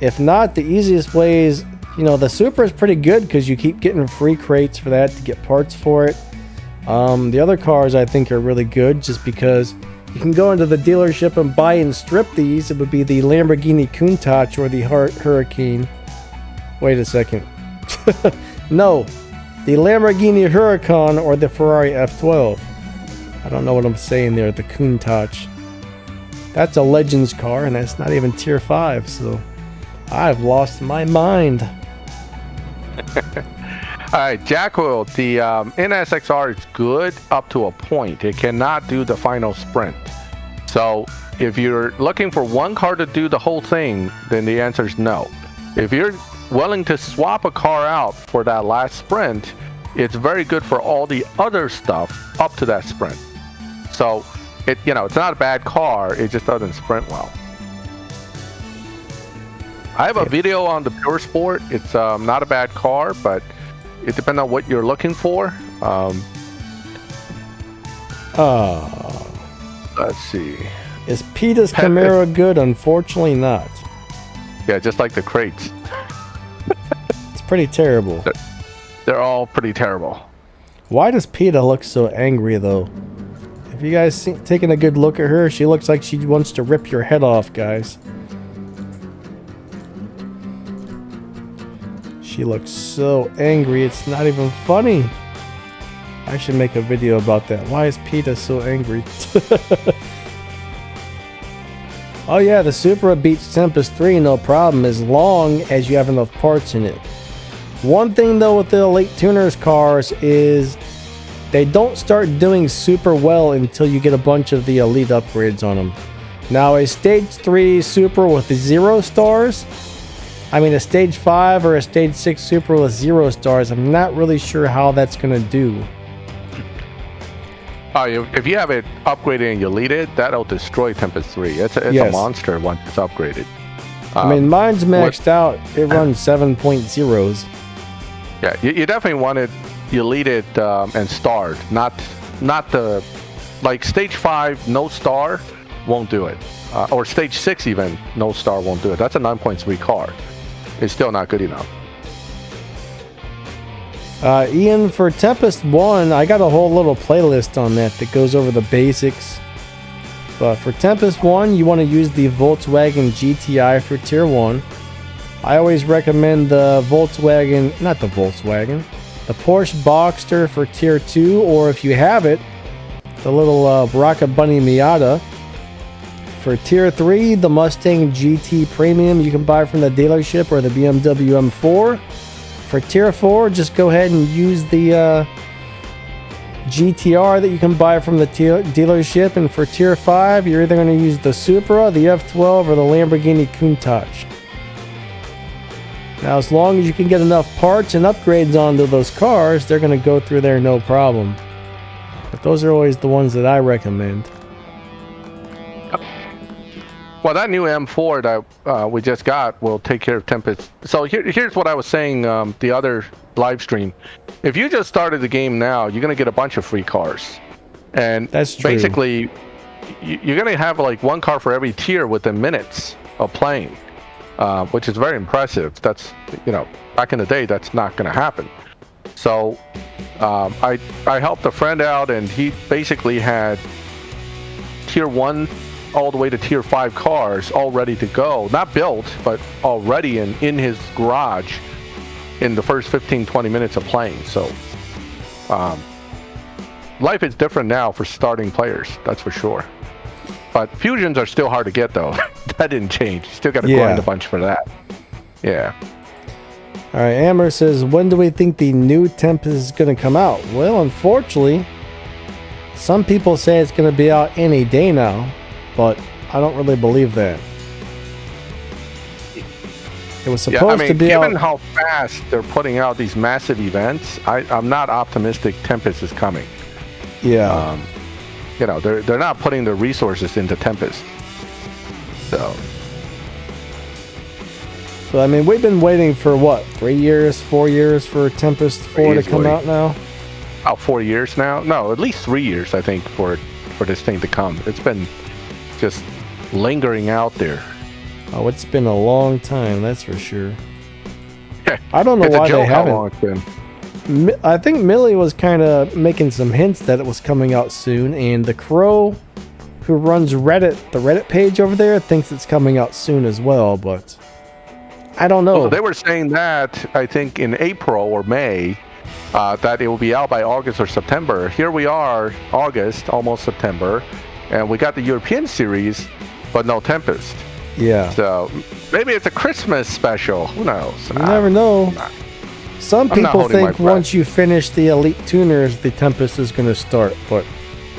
A: If not, the easiest way is... the Supra is pretty good because you keep getting free crates for that to get parts for it. The other cars I think are really good just because you can go into the dealership and buy and strip these. It would be the Lamborghini Countach or the Hurricane. Wait a second. No, the Lamborghini Huracan or the Ferrari F12. I don't know what I'm saying there, the Countach. That's a Legends car and that's not even Tier 5, so I've lost my mind.
B: right, Jacko, the NSXR is good up to a point. It cannot do the final sprint. So if you're looking for one car to do the whole thing, then the answer is no. If you're willing to swap a car out for that last sprint, it's very good for all the other stuff up to that sprint. So it's not a bad car, it just doesn't sprint well. I have a video on the Pure Sport. It's not a bad car, but it depends on what you're looking for. Let's see.
A: Is Peta's Camaro good? Unfortunately not.
B: Yeah, just like the crates.
A: It's pretty terrible.
B: They're all pretty terrible.
A: Why does Peta look so angry, though? If you guys taking a good look at her, she looks like she wants to rip your head off, guys. She looks so angry, it's not even funny. I should make a video about that. Why is Peta so angry? Oh yeah, the Supra beats Tempest 3, no problem, as long as you have enough parts in it. One thing though with the Elite Tuners cars is they don't start doing super well until you get a bunch of the Elite upgrades on them. Now a Stage 3 Supra with 0 stars, a Stage 5 or a Stage 6 Supra with 0 stars, I'm not really sure how that's going to do.
B: If you have it upgraded and you lead it, that'll destroy Tempest 3. It's a monster once it's upgraded.
A: Mine's maxed out. It runs 7.0s.
B: Yeah, you definitely want it, you lead it and starred. Not the, like Stage 5, no star, won't do it. Or Stage 6 even, no star won't do it. That's a 9.3 car. It's still not good enough.
A: Ian, for Tempest 1, I got a whole little playlist on that goes over the basics. But for Tempest 1, you want to use the Volkswagen GTI for Tier 1. I always recommend the Porsche Boxster for Tier 2, or if you have it, the little Rocket Bunny Miata. For Tier 3, the Mustang GT Premium you can buy from the dealership, or the BMW M4. For Tier 4, just go ahead and use the GTR that you can buy from the dealership. And for Tier 5, you're either going to use the Supra, the F12, or the Lamborghini Countach. Now, as long as you can get enough parts and upgrades onto those cars, they're going to go through there no problem. But those are always the ones that I recommend.
B: Well, that new M4 that we just got will take care of Tempest. So here's what I was saying the other live stream. If you just started the game now, you're going to get a bunch of free cars. And
A: that's true.
B: Basically, you're going to have like one car for every tier within minutes of playing, which is very impressive. That's, back in the day, that's not going to happen. So I helped a friend out, and he basically had Tier 1 all the way to Tier 5 cars all ready to go. Not built, but already in his garage in the first 15-20 minutes of playing. So life is different now for starting players, that's for sure. But fusions are still hard to get, though. That didn't change. You still got to grind a bunch for that. Yeah.
A: All right, Amber says, when do we think the new Tempest is going to come out? Well, unfortunately, some people say it's going to be out any day now, but I don't really believe that. It was supposed to be out.
B: Given how fast they're putting out these massive events, I'm not optimistic Tempest is coming.
A: Yeah.
B: They're not putting the resources into Tempest. So.
A: But we've been waiting for what, 3 years, 4 years for Tempest 4 to come out now?
B: About 4 years now? No, at least 3 years, I think, for this thing to come. It's been just lingering out there.
A: Oh, it's been a long time, that's for sure. I don't know why they haven't.
B: How long it's been.
A: I think Millie was kind of making some hints that it was coming out soon, and the Crow, who runs Reddit, the Reddit page over there, thinks it's coming out soon as well, but I don't know.
B: Well, they were saying that, I think, in April or May, that it will be out by August or September. Here we are, August, almost September, and we got the European series, but no Tempest.
A: Yeah.
B: So maybe it's a Christmas special. Who knows?
A: You never know. Some
B: I'm not
A: people
B: holding my
A: think
B: breath.
A: once you finish the Elite Tuners, the Tempest is going to start, but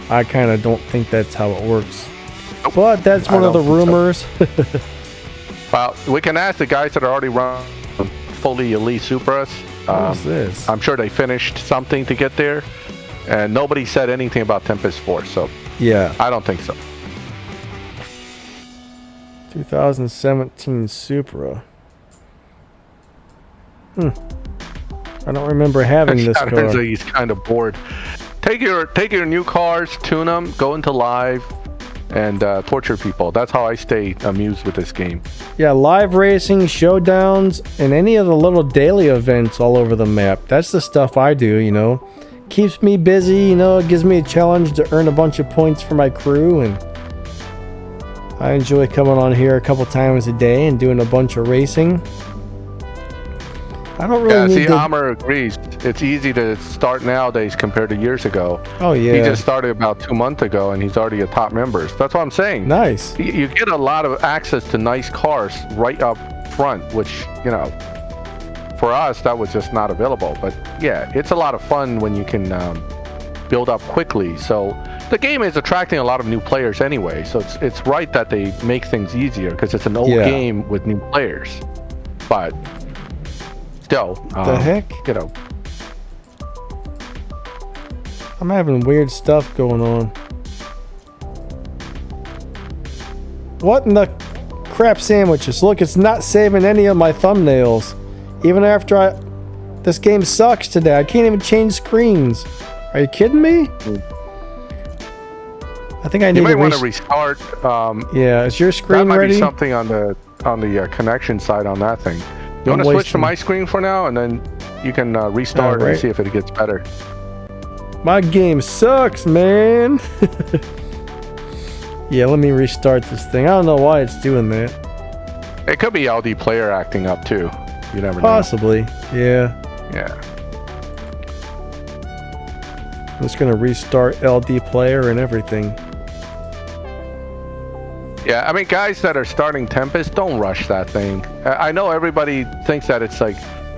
A: I kind of don't think that's how it works.
B: Nope.
A: But that's one of the rumors.
B: Well, we can ask the guys that are already running fully Elite Supras.
A: What is this?
B: I'm sure they finished something to get there, and nobody said anything about Tempest 4, so
A: Yeah.
B: I don't think so.
A: 2017 Supra. I don't remember having this car.
B: He's kind of bored. Take your new cars, tune them, go into live, and torture people. That's how I stay amused with this game.
A: Yeah, live racing, showdowns, and any of the little daily events all over the map. That's the stuff I do, you know. Keeps me busy, you know, it gives me a challenge to earn a bunch of points for my crew, and I enjoy coming on here a couple times a day and doing a bunch of racing. I don't really need to...
B: Amr agrees. It's easy to start nowadays compared to years ago.
A: Oh, yeah.
B: He just started about 2 months ago, and he's already a top member. That's what I'm saying.
A: Nice.
B: You get a lot of access to nice cars right up front, which, you know, for us, that was just not available. But, yeah, it's a lot of fun when you can build up quickly. So the game is attracting a lot of new players anyway. So it's right that they make things easier because it's an old game with new players. But... still,
A: the heck?
B: You know,
A: I'm having weird stuff going on. What in the crap sandwiches? Look, it's not saving any of my thumbnails. Even after this game sucks today. I can't even change screens. Are you kidding me? I think I need
B: you might
A: to
B: want to restart.
A: Yeah, is your screen
B: that might
A: ready?
B: be something on the connection side on that thing. You want to switch to my screen for now, and then you can restart and see if it gets better.
A: My game sucks, man. Yeah, let me restart this thing. I don't know why it's doing that.
B: It could be LD player acting up too. You never know.
A: Possibly, yeah.
B: Yeah.
A: I'm just gonna restart LD player and everything.
B: Yeah, I mean, guys that are starting Tempest, don't rush that thing. I know everybody thinks that it's like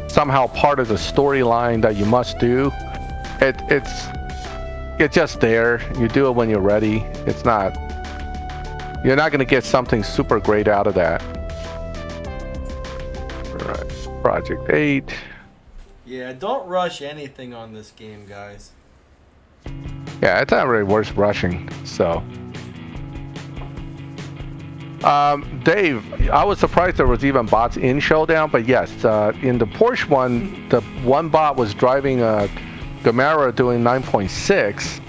B: somehow part of the storyline that you must do. It's just there. You do it when you're ready. It's not. You're not going to get something super great out of that. All right, Project 8.
A: Yeah, don't rush anything on this game, guys.
B: Yeah, it's not really worth rushing. So. Dave, I was surprised there was even bots in Showdown, but yes, in the Porsche one, the one bot was driving a Gamera doing 9.6.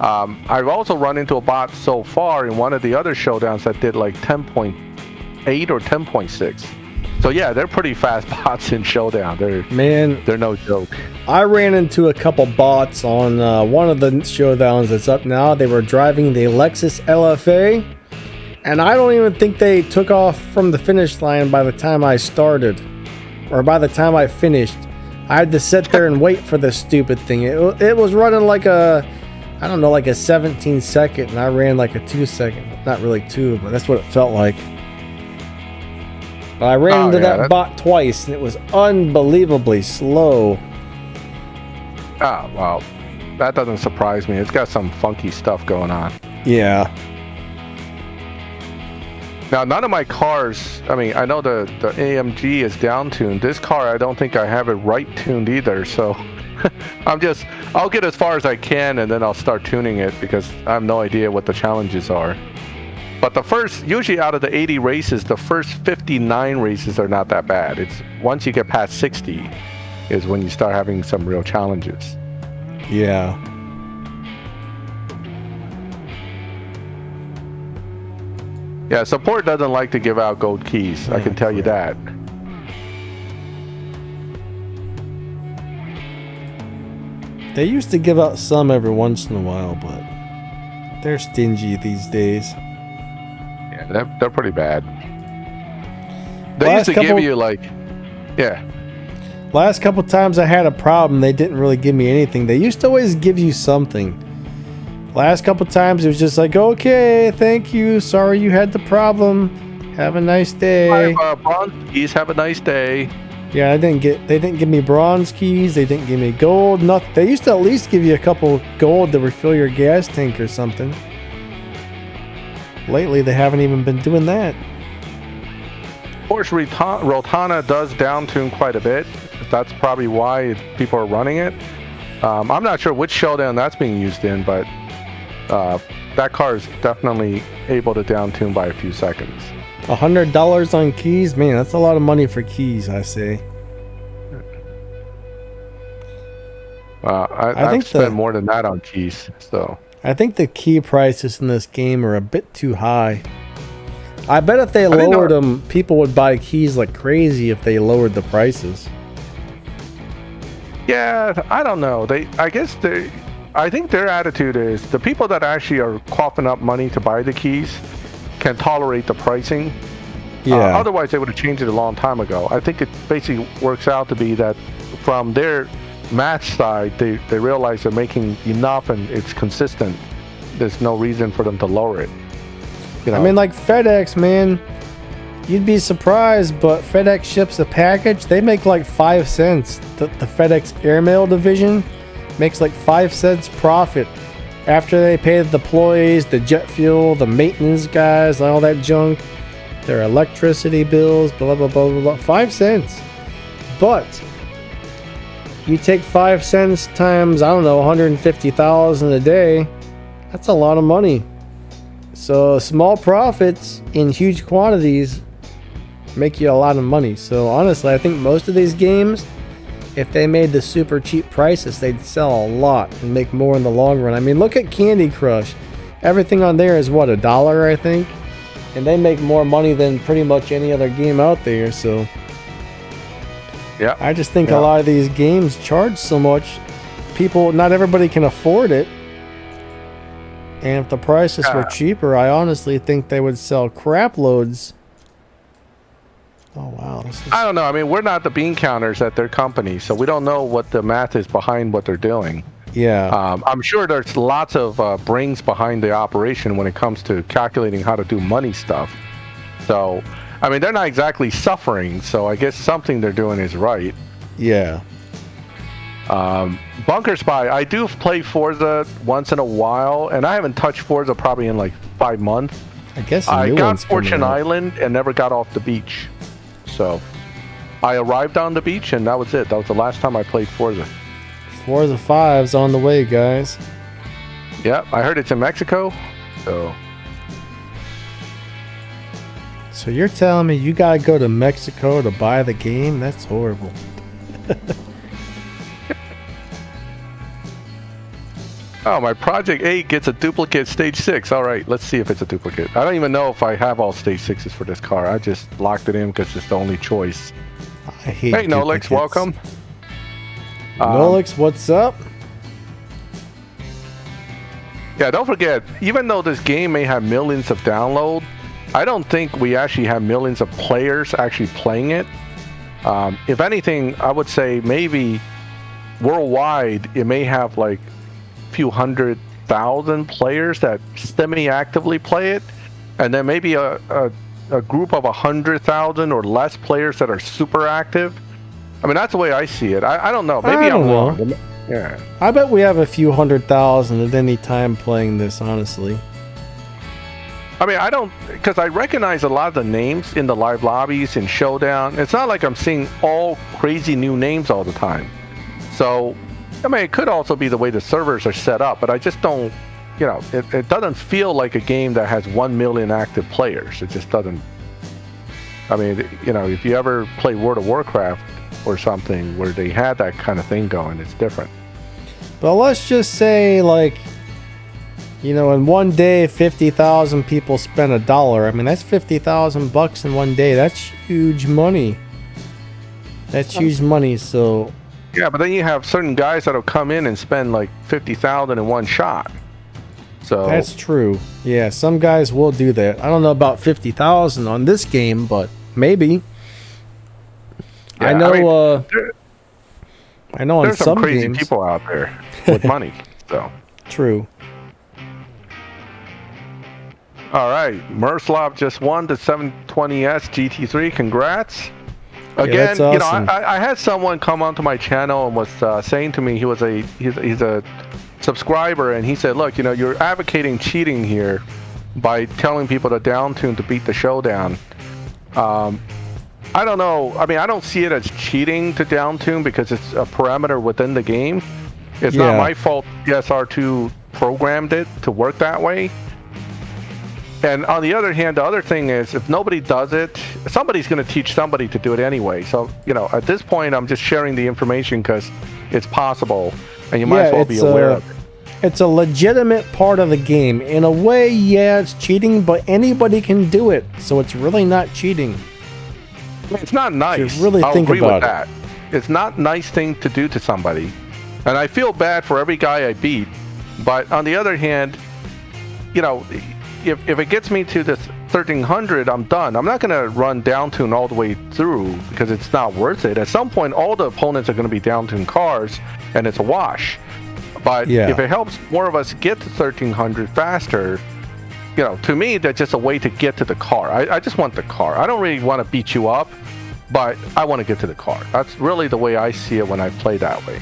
B: I've also run into a bot so far in one of the other Showdowns that did like 10.8 or 10.6. So yeah, they're pretty fast bots in Showdown. They're no joke.
A: I ran into a couple bots on one of the Showdowns that's up now. They were driving the Lexus LFA. And I don't even think they took off from the finish line by the time I started. Or by the time I finished. I had to sit there and wait for this stupid thing. It was running like a 17 second. And I ran like a 2 second. Not really 2, but that's what it felt like. But I ran into that bot twice. And it was unbelievably slow.
B: Ah, well, that doesn't surprise me. It's got some funky stuff going on.
A: Yeah.
B: Now, none of my cars, I mean, I know the AMG is down-tuned. This car, I don't think I have it right-tuned either, so I'll get as far as I can, and then I'll start tuning it, because I have no idea what the challenges are. But usually out of the 80 races, the first 59 races are not that bad. It's once you get past 60 is when you start having some real challenges.
A: Yeah.
B: Yeah, support doesn't like to give out gold keys. I can tell you that.
A: They used to give out some every once in a while, but they're stingy these days.
B: Yeah, they're pretty bad. They used to give you like, yeah.
A: Last couple times I had a problem, they didn't really give me anything. They used to always give you something. Last couple times it was just like, okay, thank you, sorry you had the problem, have a nice day.
B: Bronze keys, have a nice day.
A: Yeah, they didn't give me bronze keys. They didn't give me gold. Nothing. They used to at least give you a couple gold to refill your gas tank or something. Lately, they haven't even been doing that.
B: Of course, Rotana does downtune quite a bit. That's probably why people are running it. I'm not sure which Showdown that's being used in, but that car is definitely able to downtune by a few seconds.
A: $100 on keys? Man, that's a lot of money for keys, I say.
B: I've spent more than that on keys, so...
A: I think the key prices in this game are a bit too high. I bet if they lowered them, people would buy keys like crazy if they lowered the prices.
B: Yeah, I don't know. I think their attitude is the people that actually are coughing up money to buy the keys can tolerate the pricing.
A: Yeah.
B: Otherwise, they would have changed it a long time ago. I think it basically works out to be that from their match side, they realize they're making enough and it's consistent. There's no reason for them to lower it. You know?
A: I mean, like FedEx, man, you'd be surprised, but FedEx ships a package. They make like 5 cents. The FedEx airmail division makes like 5 cents profit after they pay the employees, the jet fuel, the maintenance guys, all that junk, their electricity bills, blah, blah, blah, blah, blah. 5 cents. But you take 5 cents times, I don't know, 150,000 a day. That's a lot of money. So small profits in huge quantities make you a lot of money. So honestly, I think most of these games, if they made the super cheap prices, they'd sell a lot and make more in the long run. I mean, look at Candy Crush. Everything on there is what, $1, I think? And they make more money than pretty much any other game out there. So
B: yeah,
A: I just think a lot of these games charge so much, not everybody can afford it. And if the prices were cheaper, I honestly think they would sell crap loads. Oh, wow.
B: I don't know. I mean, we're not the bean counters at their company, so we don't know what the math is behind what they're doing.
A: Yeah.
B: I'm sure there's lots of brains behind the operation when it comes to calculating how to do money stuff. So, I mean, they're not exactly suffering, so I guess something they're doing is right.
A: Yeah.
B: Bunker Spy, I do play Forza once in a while, and I haven't touched Forza probably in like 5 months.
A: I guess
B: I got Fortune Island and never got off the beach. So I arrived on the beach and that was it. That was the last time I played Forza.
A: Forza 5's on the way, guys.
B: Yeah, I heard it's in Mexico.
A: So you're telling me you gotta go to Mexico to buy the game? That's horrible.
B: Oh, my Project 8 gets a duplicate Stage 6. All right, let's see if it's a duplicate. I don't even know if I have all Stage 6s for this car. I just locked it in because it's the only choice.
A: I hate
B: Hey, Nolix, welcome.
A: Nolix, what's up?
B: Yeah, don't forget, even though this game may have millions of downloads, I don't think we actually have millions of players actually playing it. If anything, I would say maybe worldwide, it may have like few 100,000 players that semi-actively play it, and then maybe a group of 100,000 or less players that are super active. I mean, that's the way I see it. I don't know. Maybe I'm wrong. Yeah.
A: I bet we have a few 100,000 at any time playing this, honestly.
B: I mean, I don't, because I recognize a lot of the names in the live lobbies in Showdown. It's not like I'm seeing all crazy new names all the time. So I mean, it could also be the way the servers are set up, but I just don't, you know, it doesn't feel like a game that has 1 million active players. It just doesn't. I mean, you know, if you ever play World of Warcraft or something where they had that kind of thing going, it's different.
A: But let's just say, like, you know, in one day, 50,000 people spent $1. I mean, that's 50,000 bucks in one day. That's huge money. That's huge money, so...
B: Yeah, but then you have certain guys that'll come in and spend like 50,000 in one shot. So
A: that's true. Yeah, some guys will do that. I don't know about 50,000 on this game, but maybe. Yeah, I know. I know on
B: there's
A: some
B: crazy
A: games,
B: people out there with money. So
A: true.
B: All right, Merslov just won the 720S GT3. Congrats. Again,
A: that's awesome.
B: I had someone come onto my channel and was saying to me he's a subscriber, and he said, look, you're advocating cheating here by telling people to down tune to beat the Showdown. I don't know. I mean, I don't see it as cheating to down tune because it's a parameter within the game. It's not my fault CSR2 programmed it to work that way. And on the other hand, the other thing is, if nobody does it, somebody's going to teach somebody to do it anyway. So, at this point, I'm just sharing the information because it's possible, and you might as well be aware of it.
A: It's a legitimate part of the game. In a way, yeah, it's cheating, but anybody can do it, so it's really not cheating.
B: It's not nice.
A: You really think about
B: that. It's not a nice thing to do to somebody. And I feel bad for every guy I beat. But on the other hand, if it gets me to this 1300, I'm done. I'm not going to run down tune all the way through because it's not worth it. At some point, all the opponents are going to be down tune cars, and it's a wash. But if it helps more of us get to 1300 faster, to me, that's just a way to get to the car. I just want the car. I don't really want to beat you up, but I want to get to the car. That's really the way I see it when I play that way.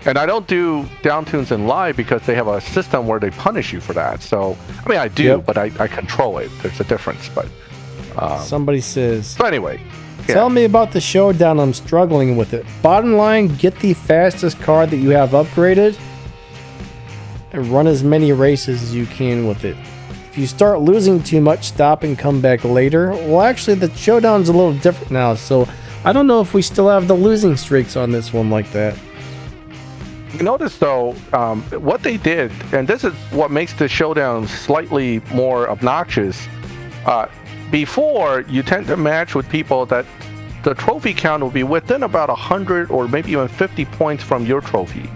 B: And I don't do down tunes in live because they have a system where they punish you for that. So, I mean, I do, but I control it. There's a difference. But
A: somebody says.
B: So anyway,
A: tell me about the Showdown. I'm struggling with it. Bottom line, get the fastest car that you have upgraded and run as many races as you can with it. If you start losing too much, stop and come back later. Well, actually, the Showdown's a little different now, so I don't know if we still have the losing streaks on this one like that.
B: You notice, though, what they did, and this is what makes the Showdown slightly more obnoxious. Before, you tend to match with people that the trophy count will be within about 100 or maybe even 50 points from your trophy.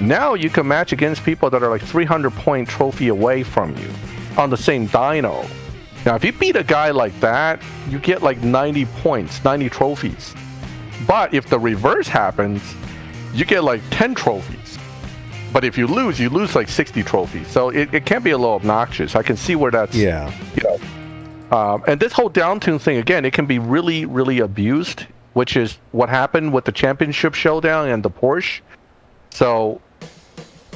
B: Now you can match against people that are like 300-point trophy away from you on the same dyno. Now, if you beat a guy like that, you get like 90 points, 90 trophies. But if the reverse happens, you get like 10 trophies. But if you lose like 60 trophies. So it can be a little obnoxious. I can see where that's...
A: Yeah.
B: And this whole down tune thing, again, it can be really, really abused, which is what happened with the Championship Showdown and the Porsche. So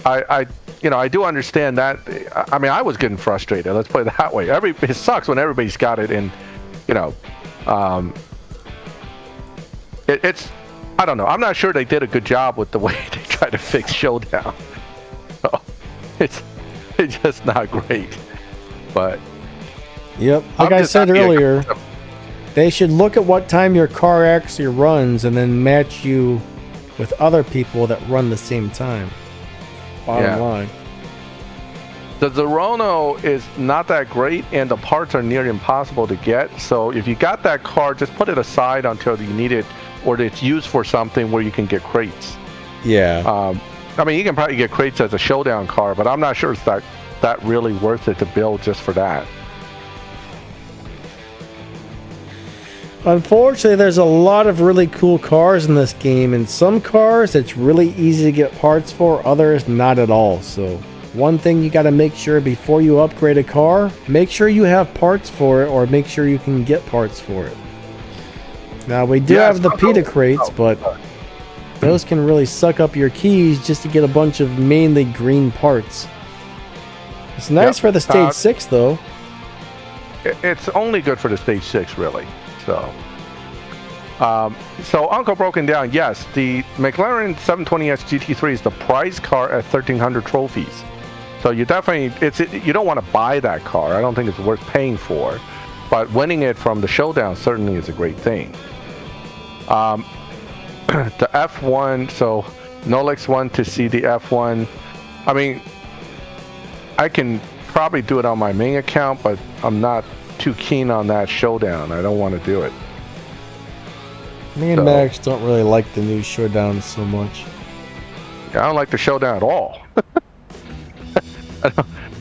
B: I do understand that. I mean, I was getting frustrated. Let's put it that way. It sucks when everybody's got it, and it's. I don't know. I'm not sure they did a good job with the way they tried to fix Showdown. So it's just not great. But
A: yep, like I said earlier, they should look at what time your car actually runs and then match you with other people that run the same time. Bottom line.
B: The Zerono is not that great, and the parts are near impossible to get. So if you got that car, just put it aside until you need it, or it's used for something where you can get crates.
A: Yeah.
B: I mean, you can probably get crates as a Showdown car, but I'm not sure it's that really worth it to build just for that.
A: Unfortunately, there's a lot of really cool cars in this game, and some cars it's really easy to get parts for, others not at all. So one thing you got to make sure before you upgrade a car, make sure you have parts for it, or make sure you can get parts for it. Now, we do have the Peta crates, but those can really suck up your keys just to get a bunch of mainly green parts. It's nice for the Stage 6, though.
B: It's only good for the Stage 6, really. So Uncle Broken Down, yes, the McLaren 720S GT3 is the prize car at 1,300 trophies. So you definitely, you don't want to buy that car. I don't think it's worth paying for. But winning it from the Showdown certainly is a great thing. The F1, so Nolex won to see the F1. I mean, I can probably do it on my main account, but I'm not too keen on that Showdown. I don't want to do it.
A: Me and Max don't really like the new Showdown so much.
B: Yeah, I don't like the Showdown at all.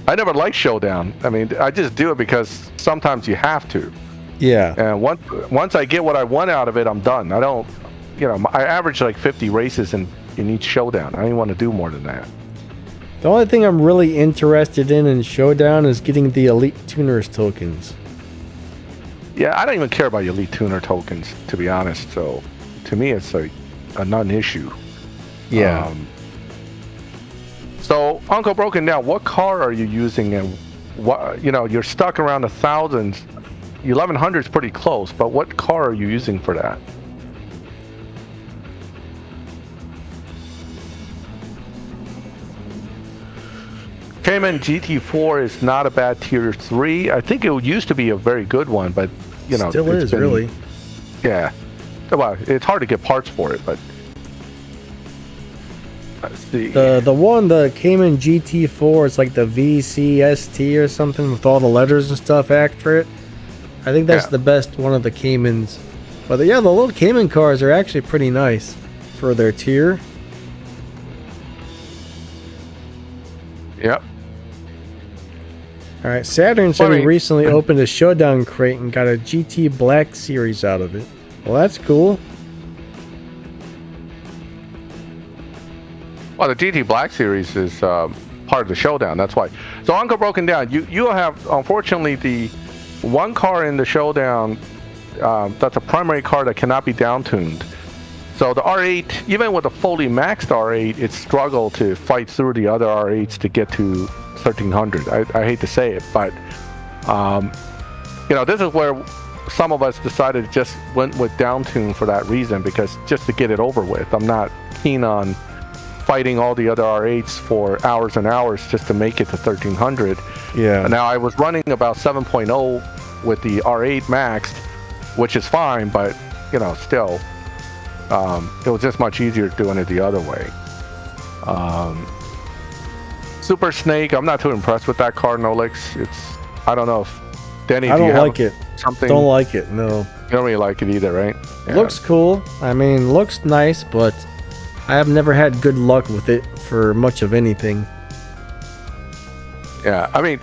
B: I never liked Showdown. I mean, I just do it because sometimes you have to.
A: Yeah.
B: And once I get what I want out of it, I'm done. I don't, I average like 50 races in each Showdown. I don't want to do more than that.
A: The only thing I'm really interested in Showdown is getting the Elite Tuners tokens.
B: Yeah, I don't even care about elite tuner tokens, to be honest. So, to me, it's a non-issue.
A: Yeah.
B: So, Uncle Broken, now, what car are you using, and what, you know, you're stuck around 1,000. 1,100 is pretty close, but what car are you using for that? Cayman GT4 is not a bad tier 3. I think it used to be a very good one, but you know,
A: still is really.
B: Yeah. Well, it's hard to get parts for it, but let's see.
A: The Cayman GT4 is like the VCST or something with all the letters and stuff accurate. I think that's the best one of the Caymans. But yeah, the little Cayman cars are actually pretty nice for their tier.
B: Yep.
A: All right, Saturn said he recently opened a Showdown crate and got a GT Black Series out of it. Well, that's cool.
B: Well, the GT Black Series is part of the Showdown. That's why. So, Uncle Broken Down, you have, unfortunately, the one car in the Showdown that's a primary car that cannot be down-tuned. So the R8, even with a fully maxed R8, it struggled to fight through the other R8s to get to 1,300. I hate to say it, but you know, this is where some of us decided to just went with downtune for that reason, because just to get it over with. I'm not keen on fighting all the other R8s for hours and hours just to make it to 1,300.
A: Yeah.
B: Now I was running about 7.0 with the R8 maxed, which is fine, but you know, still. It was just much easier doing it the other way. Super Snake, I'm not too impressed with that car, Nolix. I don't know if Denny,
A: I don't like it.
B: Something?
A: Don't like it, no.
B: You don't really like it either, right? Yeah.
A: Looks cool. I mean, looks nice, but I have never had good luck with it for much of anything.
B: Yeah, I mean,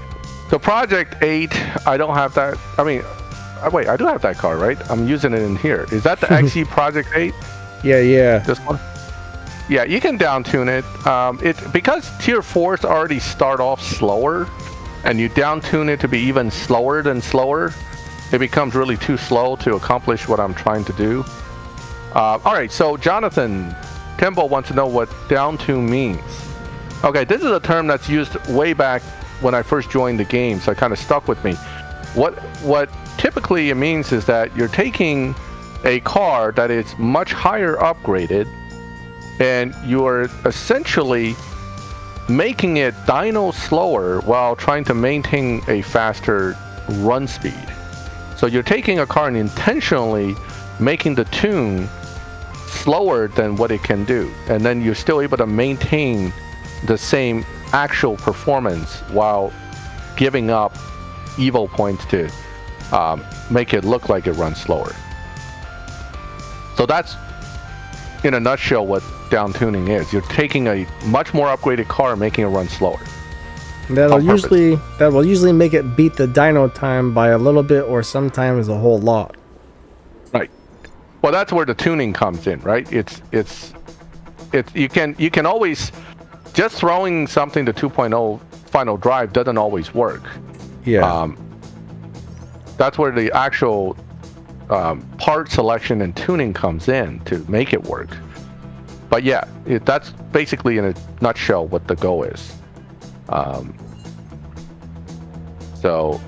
B: the Project 8, I don't have that. I mean, wait, I do have that car, right? I'm using it in here. Is that the XE Project 8?
A: Yeah.
B: This one? Yeah, you can down tune it. Because tier 4s already start off slower, and you down tune it to be even slower than slower, it becomes really too slow to accomplish what I'm trying to do. All right, so Jonathan Temple wants to know what down tune means. Okay, this is a term that's used way back when I first joined the game, so it kind of stuck with me. What typically it means is that you're taking a car that is much higher upgraded, and you're essentially making it dyno slower while trying to maintain a faster run speed. So you're taking a car and intentionally making the tune slower than what it can do, and then you're still able to maintain the same actual performance while giving up evo points to make it look like it runs slower. So that's, in a nutshell, what down tuning is. You're taking a much more upgraded car and making it run slower.
A: That will usually make it beat the dyno time by a little bit, or sometimes a whole lot.
B: Right. Well, that's where the tuning comes in, right? You can always, just throwing something to 2.0 final drive doesn't always work.
A: Yeah.
B: That's where the actual part selection and tuning comes in to make it work. But yeah, that's basically in a nutshell what the goal is. So,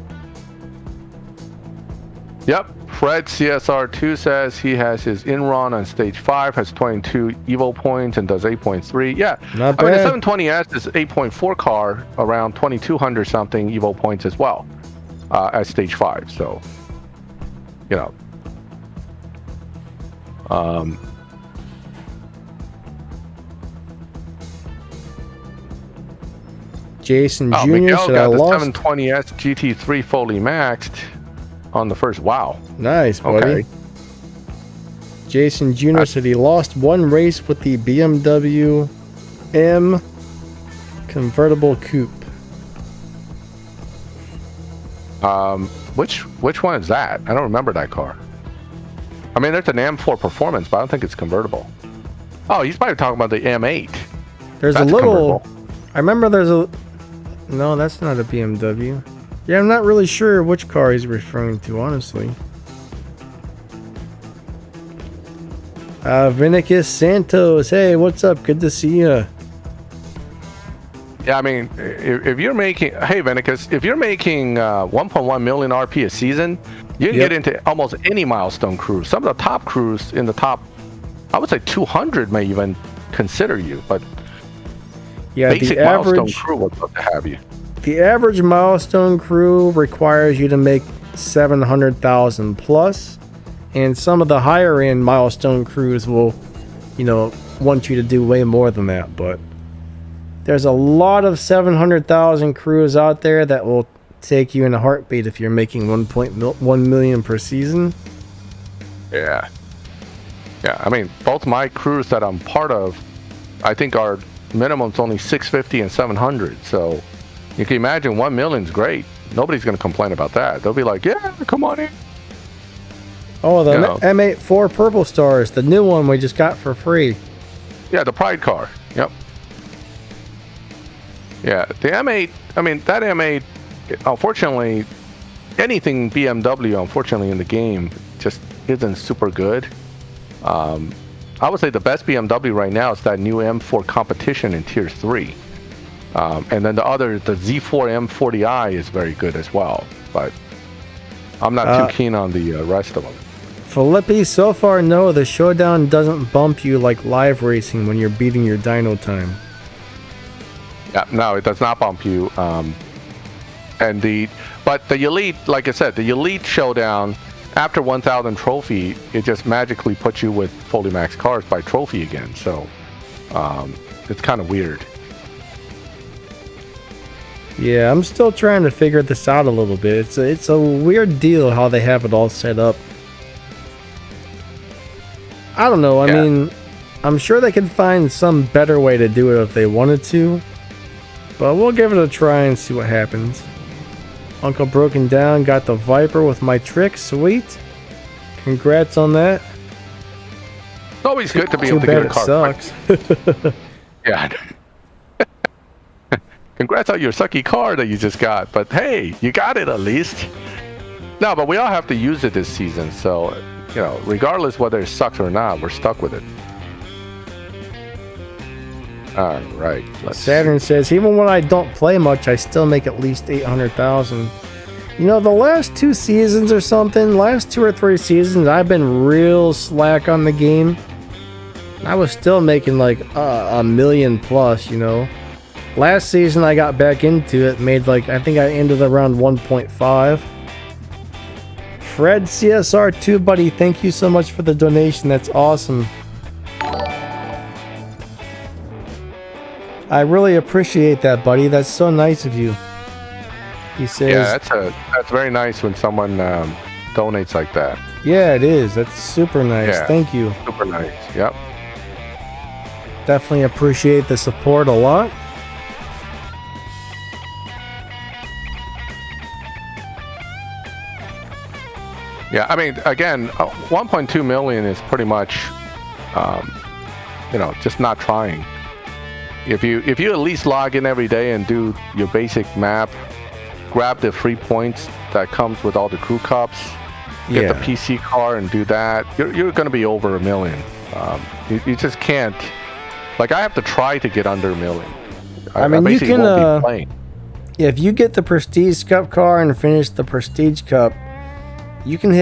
B: yep. Fred CSR2 says he has his Inron on stage 5, has 22 Evo points, and does 8.3. Yeah,
A: not
B: I mean,
A: bad.
B: the 720S is 8.4 car, around 2,200 something Evo points as well, at stage 5. So, you know.
A: Jason Jr.
B: Miguel
A: said
B: got
A: I
B: the
A: lost.
B: 720S GT3 fully maxed on the first. Wow.
A: Nice, buddy.
B: Okay.
A: Jason Jr. said he lost one race with the BMW M convertible coupe.
B: Which one is that? I don't remember that car. I mean, there's an M4 Performance, but I don't think it's convertible. Oh, he's probably talking about the M8.
A: There's
B: That's
A: a little.
B: convertible.
A: I remember there's a. No, that's not a BMW. Yeah, I'm not really sure which car he's referring to, honestly. Vinicus Santos, hey, what's up? Good to see you.
B: Yeah, I mean, if you're making, hey Venicus, if you're making 1.1 million RP a season, you can get into almost any milestone cruise. Some of the top crews in the top, I would say 200 may even consider you, but
A: yeah,
B: basic
A: the
B: milestone
A: average
B: crew would love to have you.
A: The average milestone crew requires you to make 700,000 plus, and some of the higher end milestone crews will, want you to do way more than that. But there's a lot of 700,000 crews out there that will take you in a heartbeat if you're making 1.1 million per season.
B: Yeah. I mean, both my crews that I'm part of, I think our minimum's only 650 and 700. So you can imagine 1 million's great. Nobody's going to complain about that. They'll be like, yeah, come on in.
A: Oh, the M8 4 Purple Stars, the new one we just got for free.
B: Yeah, the Pride car. Yep. Yeah, the M8, I mean, that M8, unfortunately, anything BMW, unfortunately, in the game just isn't super good. I would say the best BMW right now is that new M4 Competition in Tier 3. And then the Z4 M40i is very good as well. But I'm not too keen on the rest of them.
A: Filippi, so far, no, the Showdown doesn't bump you like live racing when you're beating your dyno time.
B: Yeah, no, it does not bump you. But the Elite, like I said, the Elite Showdown, after 1,000 trophy, it just magically puts you with fully maxed cars by trophy again. So it's kind of weird.
A: Yeah, I'm still trying to figure this out a little bit. It's a weird deal how they have it all set up. I don't know. I mean, I'm sure they can find some better way to do it if they wanted to. But we'll give it a try and see what happens. Uncle Broken Down got the Viper with my trick. Sweet. Congrats on that.
B: It's always good to be able to get a car.
A: Too bad it sucks.
B: Yeah. Congrats on your sucky car that you just got. But hey, you got it at least. No, but we all have to use it this season. So, regardless whether it sucks or not, we're stuck with it. All right.
A: Saturn says, even when I don't play much, I still make at least 800,000. The last 2 seasons or something, last 2 or 3 seasons, I've been real slack on the game. I was still making like a million plus, Last season I got back into it, made I think I ended around 1.5. Fred CSR2, buddy, thank you so much for the donation. That's awesome. I really appreciate that, buddy. That's so nice of you. He says,
B: yeah, that's very nice when someone donates like that.
A: Yeah, it is. That's super nice.
B: Yeah,
A: thank you.
B: Super nice. Yep.
A: Definitely appreciate the support a lot.
B: Yeah, I mean, again, 1.2 million is pretty much, just not trying. If you at least log in every day and do your basic map, grab the free points that comes with all the crew cups, get the PC car and do that, you're going to be over 1 million. You just can't. I have to try to get under 1 million.
A: I mean, you can.
B: Won't be playing.
A: If you get the Prestige Cup car and finish the Prestige Cup, you can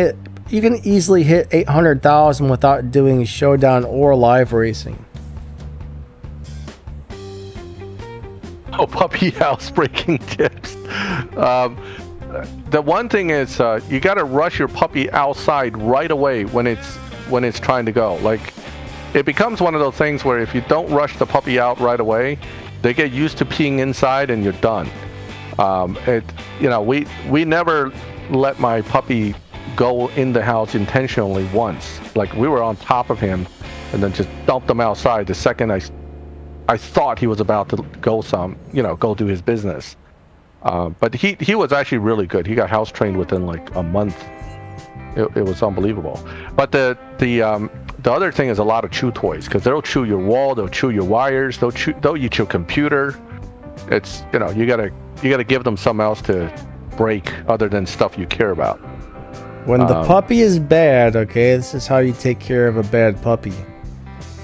A: easily hit 800,000 without doing Showdown or live racing.
B: Oh, puppy house breaking tips. The one thing is you got to rush your puppy outside right away when it's trying to go. It becomes one of those things where if you don't rush the puppy out right away, they get used to peeing inside and you're done. We never let my puppy go in the house intentionally once. We were on top of him and then just dumped him outside the second I thought he was about to go do his business. But he was actually really good. He got house trained within a month. It was unbelievable. But the other thing is a lot of chew toys, because they'll chew your wall, they'll chew your wires, they'll eat your computer. It's you gotta give them something else to break other than stuff you care about.
A: When the puppy is bad, okay, this is how you take care of a bad puppy.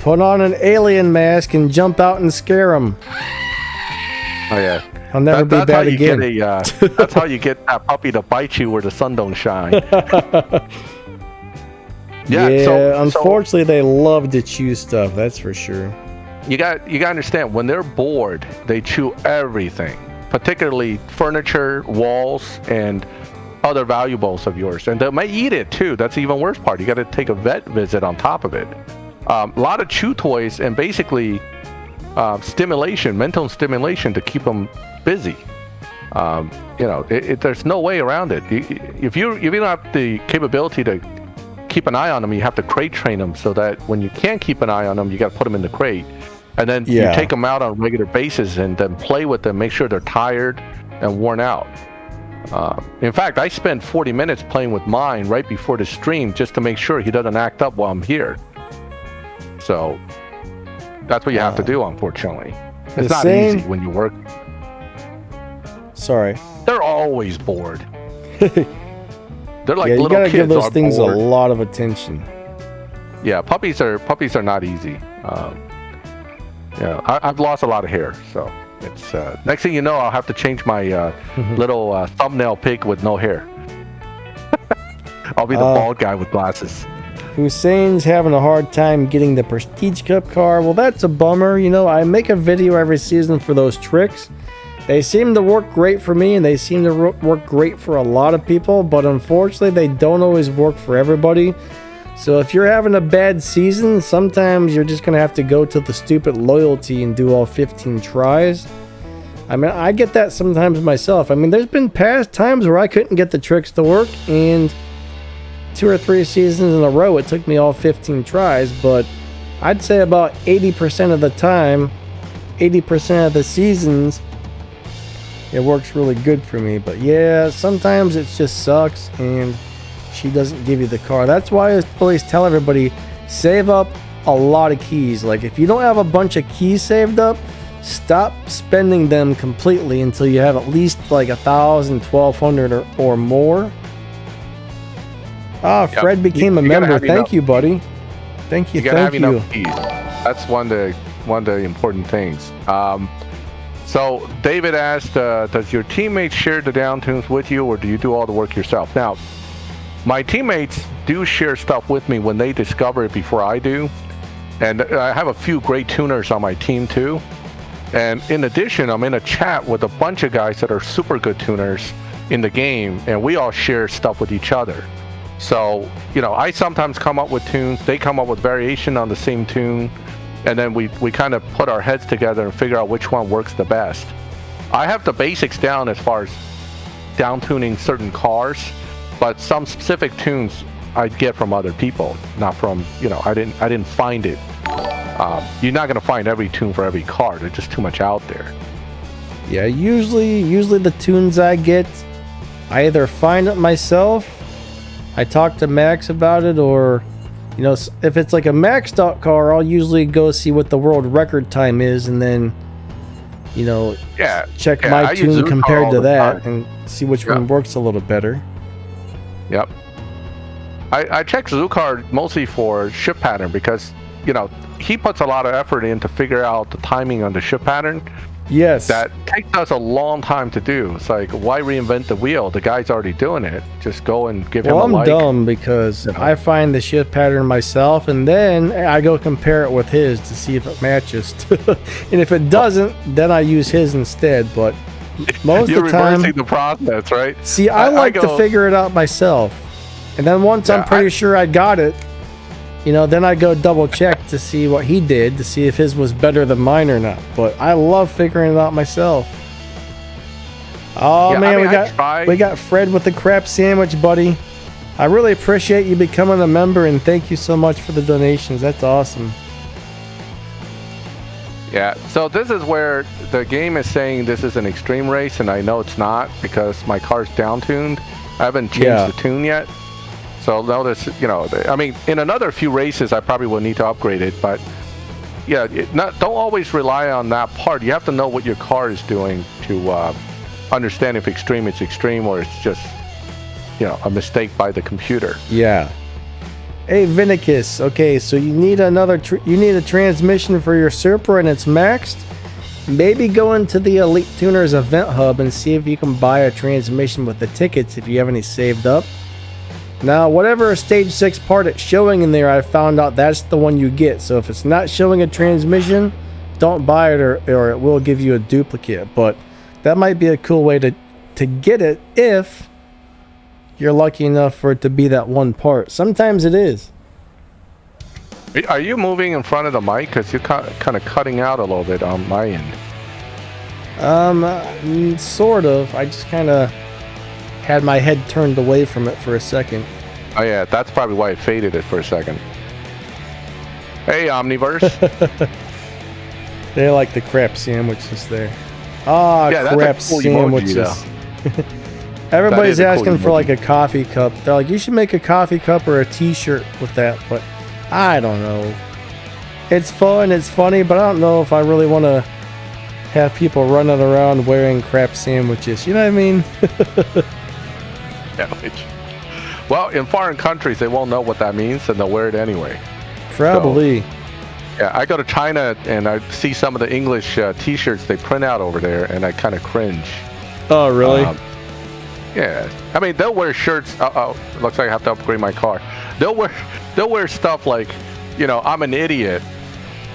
A: Put on an alien mask and jump out and scare him.
B: Oh yeah.
A: I'll never be bad again.
B: That's how you get that puppy to bite you where the sun don't shine.
A: Yeah, unfortunately, they love to chew stuff. That's for sure.
B: You got to understand, when they're bored, they chew everything, particularly furniture, walls, and other valuables of yours. And they might eat it too. That's the even worse part. You got to take a vet visit on top of it. A lot of chew toys and basically mental stimulation to keep them busy. There's no way around it. If you don't have the capability to keep an eye on them, you have to crate train them so that when you can't keep an eye on them, you got to put them in the crate. And then you take them out on a regular basis and then play with them, make sure they're tired and worn out. In fact, I spent 40 minutes playing with mine right before the stream just to make sure he doesn't act up while I'm here. So that's what you have to do, unfortunately. It's not easy when you work.
A: Sorry.
B: They're always bored. They're like
A: you
B: little
A: gotta
B: kids.
A: Give those things
B: bored.
A: A lot of attention.
B: Yeah, puppies are not easy. I've lost a lot of hair, so it's next thing you know, I'll have to change my little thumbnail pic with no hair. I'll be the bald guy with glasses.
A: Hussein's having a hard time getting the Prestige Cup car. Well, that's a bummer. I make a video every season for those tricks. They seem to work great for me, and they seem to work great for a lot of people, but unfortunately, they don't always work for everybody. So if you're having a bad season, sometimes you're just going to have to go to the stupid loyalty and do all 15 tries. I mean, I get that sometimes myself. I mean, there's been past times where I couldn't get the tricks to work, and 2 or 3 seasons in a row, it took me all 15 tries, but I'd say about 80% of the time, 80% of the seasons, it works really good for me. But yeah, sometimes it just sucks and she doesn't give you the car. That's why I always tell everybody, save up a lot of keys. Like, if you don't have a bunch of keys saved up, stop spending them completely until you have at least like 1,000, 1,200 or more. Fred became a member. Thank you, buddy. Thank you.
B: You gotta have enough keys. That's one of the important things. So David asked, does your teammates share the down tunes with you, or do you do all the work yourself? Now, my teammates do share stuff with me when they discover it before I do. And I have a few great tuners on my team too. And in addition, I'm in a chat with a bunch of guys that are super good tuners in the game, and we all share stuff with each other. So, I sometimes come up with tunes, they come up with variation on the same tune, and then we kind of put our heads together and figure out which one works the best. I have the basics down as far as down tuning certain cars, but some specific tunes I get from other people, not from, I didn't find it. You're not going to find every tune for every car. There's just too much out there.
A: Yeah, usually the tunes I get, I either find it myself, I talk to Max about it, or if it's like a maxed out car, I'll usually go see what the world record time is, and then check my tune compared to that and see which one works a little better.
B: Yep. I check Zukar mostly for shift pattern because he puts a lot of effort in to figure out the timing on the shift pattern.
A: Yes.
B: That takes us a long time to do. It's like, why reinvent the wheel? The guy's already doing it. Just go and give him a like.
A: Well, I'm dumb because I find the shift pattern myself, and then I go compare it with his to see if it matches. And if it doesn't, then I use his instead. But most of the time,
B: you're reversing the process, right?
A: See, I like to figure it out myself, and then once I'm pretty sure I got it, then I go double check to see what he did, to see if his was better than mine or not. But I love figuring it out myself. Oh man, we got Fred with the crap sandwich, buddy. I really appreciate you becoming a member, and thank you so much for the donations. That's awesome.
B: Yeah, so this is where the game is saying this is an extreme race, and I know it's not because my car's down tuned. I haven't changed the tune yet. So notice, in another few races, I probably will need to upgrade it. But don't always rely on that part. You have to know what your car is doing to understand if extreme is extreme or it's just a mistake by the computer.
A: Yeah. Hey Vinicus, okay, so you need a transmission for your Super and it's maxed. Maybe go into the Elite Tuners event hub and see if you can buy a transmission with the tickets if you have any saved up. Now, whatever stage 6 part it's showing in there, I found out that's the one you get. So if it's not showing a transmission, don't buy it or it will give you a duplicate. But that might be a cool way to get it if you're lucky enough for it to be that one part. Sometimes it is.
B: Are you moving in front of the mic? Because you're kind of cutting out a little bit on my end.
A: Sort of. I just kind of had my head turned away from it for a second.
B: Oh yeah, that's probably why it faded it for a second. Hey, Omniverse.
A: They like the crap sandwiches there. Ah,
B: yeah,
A: crap
B: cool
A: sandwiches.
B: Emoji,
A: Everybody's asking
B: cool
A: for like a coffee cup. They're like, you should make a coffee cup or a t-shirt with that, but I don't know. It's fun, it's funny, but I don't know if I really want to have people running around wearing crap sandwiches. You know what I mean?
B: Well, in foreign countries, they won't know what that means, and they'll wear it anyway.
A: Probably.
B: So, yeah, I go to China, and I see some of the English T-shirts they print out over there, and I kind of cringe.
A: Oh, really?
B: Yeah, I mean they'll wear shirts. Looks like I have to upgrade my car. They'll wear stuff like, I'm an idiot,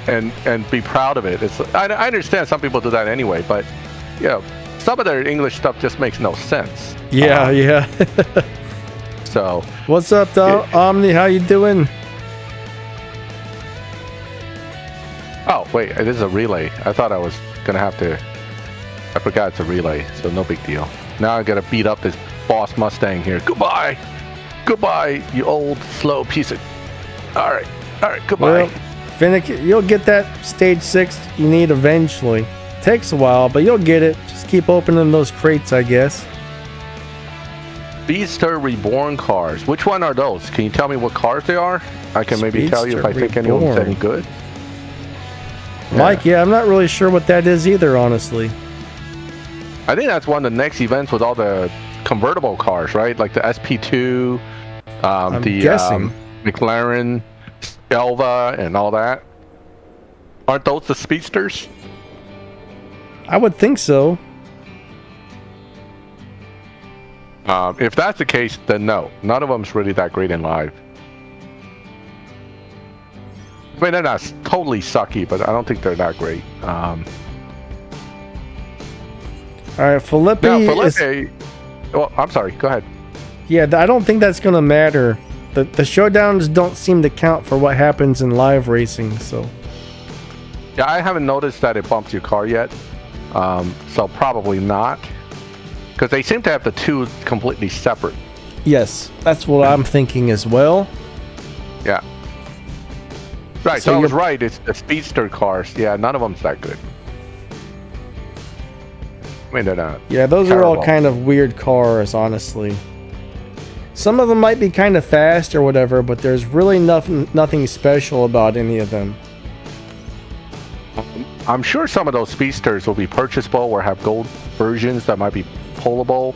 B: and be proud of it. I understand some people do that anyway, but some of their English stuff just makes no sense.
A: Yeah, yeah.
B: So
A: what's up, Omni? How you doing?
B: Oh wait, this is a relay. I thought I was gonna have to. I forgot it's a relay, so no big deal. Now I gotta beat up this boss Mustang here. Goodbye, you old slow piece of. All right, goodbye.
A: Well, Finnick, you'll get that stage 6 you need eventually. Takes a while, but you'll get it. Just keep opening those crates, I guess.
B: Speedster Reborn cars. Which one are those? Can you tell me what cars they are? I can maybe tell you if I think anyone's any good.
A: Yeah. Mike, yeah, I'm not really sure what that is either, honestly.
B: I think that's one of the next events with all the convertible cars, right? Like the SP2, the McLaren, Elva, and all that. Aren't those the speedsters?
A: I would think so.
B: If that's the case, then no. None of them's really that great in live. I mean, they're not totally sucky, but I don't think they're that great.
A: All right, Felipe.
B: Well, I'm sorry. Go ahead.
A: Yeah, I don't think that's going to matter. The showdowns don't seem to count for what happens in live racing, so.
B: Yeah, I haven't noticed that it bumps your car yet, so probably not. Because they seem to have the two completely separate.
A: Yes, that's what I'm thinking as well.
B: Yeah. Right, so I was right. It's the speedster cars. Yeah, none of them's that good. I mean, they're not.
A: Yeah, those terrible. Are all kind of weird cars, honestly. Some of them might be kind of fast or whatever, but there's really nothing special about any of them.
B: I'm sure some of those speedsters will be purchasable or have gold versions that might be pullable.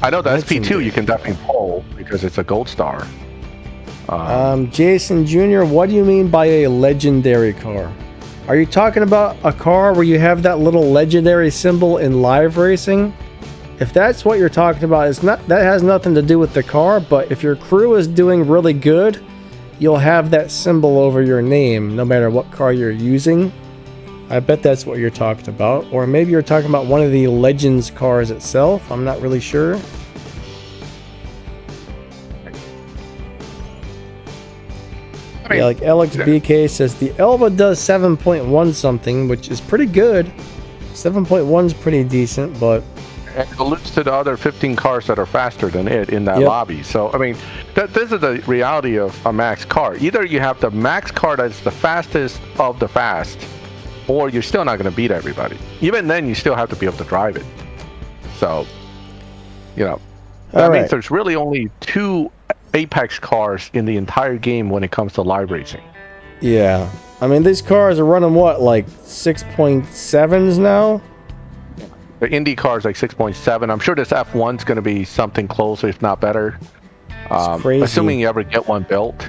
B: I know the SP2 you can definitely pull because it's a gold star.
A: Jason Jr., what do you mean by a legendary car? Are you talking about a car where you have that little legendary symbol in live racing? If that's what you're talking about, that has nothing to do with the car, but if your crew is doing really good, you'll have that symbol over your name no matter what car you're using. I bet that's what you're talking about. Or maybe you're talking about one of the Legends cars itself. I'm not really sure. Yeah, like LXBK says, the Elva does 7.1 something, which is pretty good. 7.1 is pretty decent, but...
B: It alludes to the other 15 cars that are faster than it in that lobby. So, I mean, this is the reality of a max car. Either you have the max car that's the fastest of the fast, or you're still not going to beat everybody. Even then, you still have to be able to drive it. So, that means there's really only 2 Apex cars in the entire game when it comes to live racing.
A: Yeah. I mean, these cars are running what, like 6.7s now?
B: The Indy car is like 6.7. I'm sure this F1's going to be something close, if not better.
A: Crazy.
B: Assuming you ever get one built,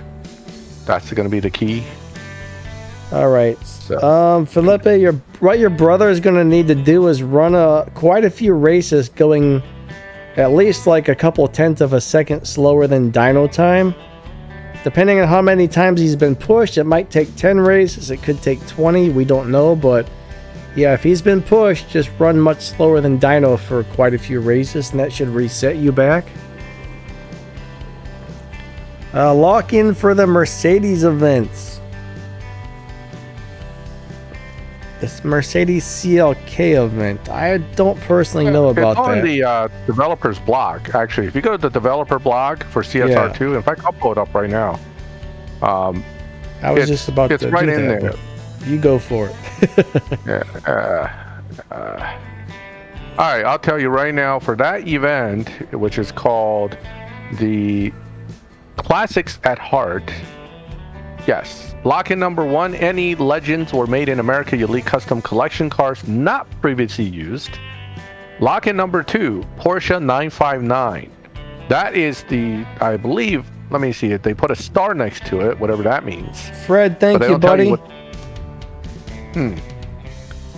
B: that's going to be the key.
A: All right.
B: So.
A: Felipe, what your brother is going to need to do is run quite a few races going at least like a couple tenths of a second slower than dyno time. Depending on how many times he's been pushed, it might take 10 races. It could take 20. We don't know. But yeah, if he's been pushed, just run much slower than dyno for quite a few races, and that should reset you back. Lock in for the Mercedes events. This Mercedes CLK event. I don't personally know about that.
B: It's on the developers blog, actually. If you go to the developer blog for CSR2, in fact, I'll pull it up right now.
A: I was just about to
B: right
A: do
B: in
A: that,
B: there.
A: But you go for it.
B: Yeah, all right, I'll tell you right now, for that event, which is called the Classics at Heart, yes. Lock-in number 1, any Legends or Made in America Elite Custom Collection cars not previously used. Lock-in number 2, Porsche 959. That is the, I believe, let me see it. They put a star next to it, whatever that means.
A: Fred, thank you, buddy.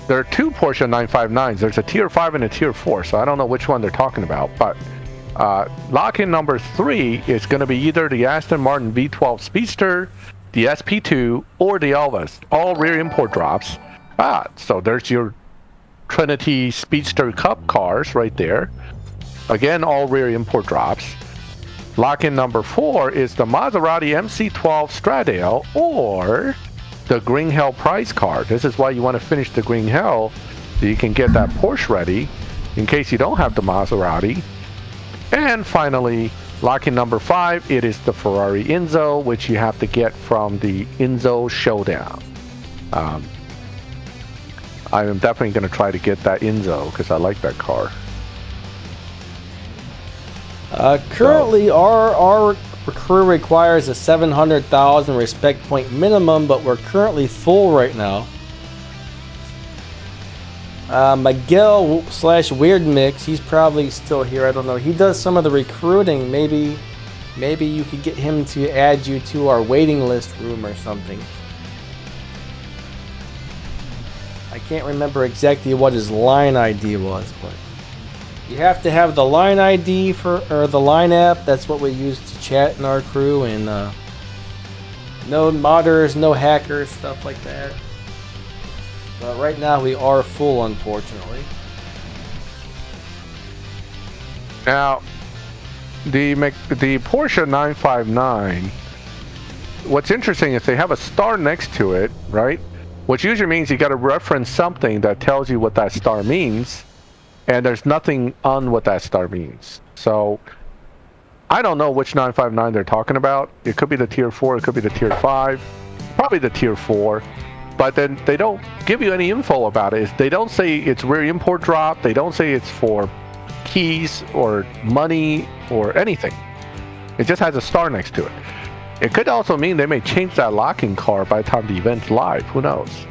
B: There are 2 Porsche 959s. There's a tier 5 and a tier 4, so I don't know which one they're talking about. But lock-in number 3 is going to be either the Aston Martin V12 Speedster, the SP2, or the Elvis, all rear import drops. So there's your Trinity Speedster Cup cars right there. Again, all rear import drops. Lock-in number 4 is the Maserati MC12 Stradale or the Green Hell prize car. This is why you want to finish the Green Hell, so you can get that Porsche ready in case you don't have the Maserati. And finally, lock-in number 5, it is the Ferrari Enzo, which you have to get from the Enzo Showdown. I am definitely going to try to get that Enzo because I like that car.
A: Currently, our crew requires a 700,000 respect point minimum, but we're currently full right now. Miguel / Weird Mix, he's probably still here. I don't know. He does some of the recruiting. Maybe you could get him to add you to our waiting list room or something. I can't remember exactly what his line ID was, but you have to have the line ID or the line app. That's what we use to chat in our crew, and no modders, no hackers, stuff like that. But right now we are full, unfortunately.
B: Now, the Porsche 959, what's interesting is they have a star next to it, right? Which usually means you got to reference something that tells you what that star means, and there's nothing on what that star means. So I don't know which 959 they're talking about. It could be the tier 4, it could be the tier 5, probably the tier 4. But then they don't give you any info about it. They don't say it's rear import drop. They don't say it's for keys or money or anything. It just has a star next to it. It could also mean they may change that locking car by the time the event's live. Who knows?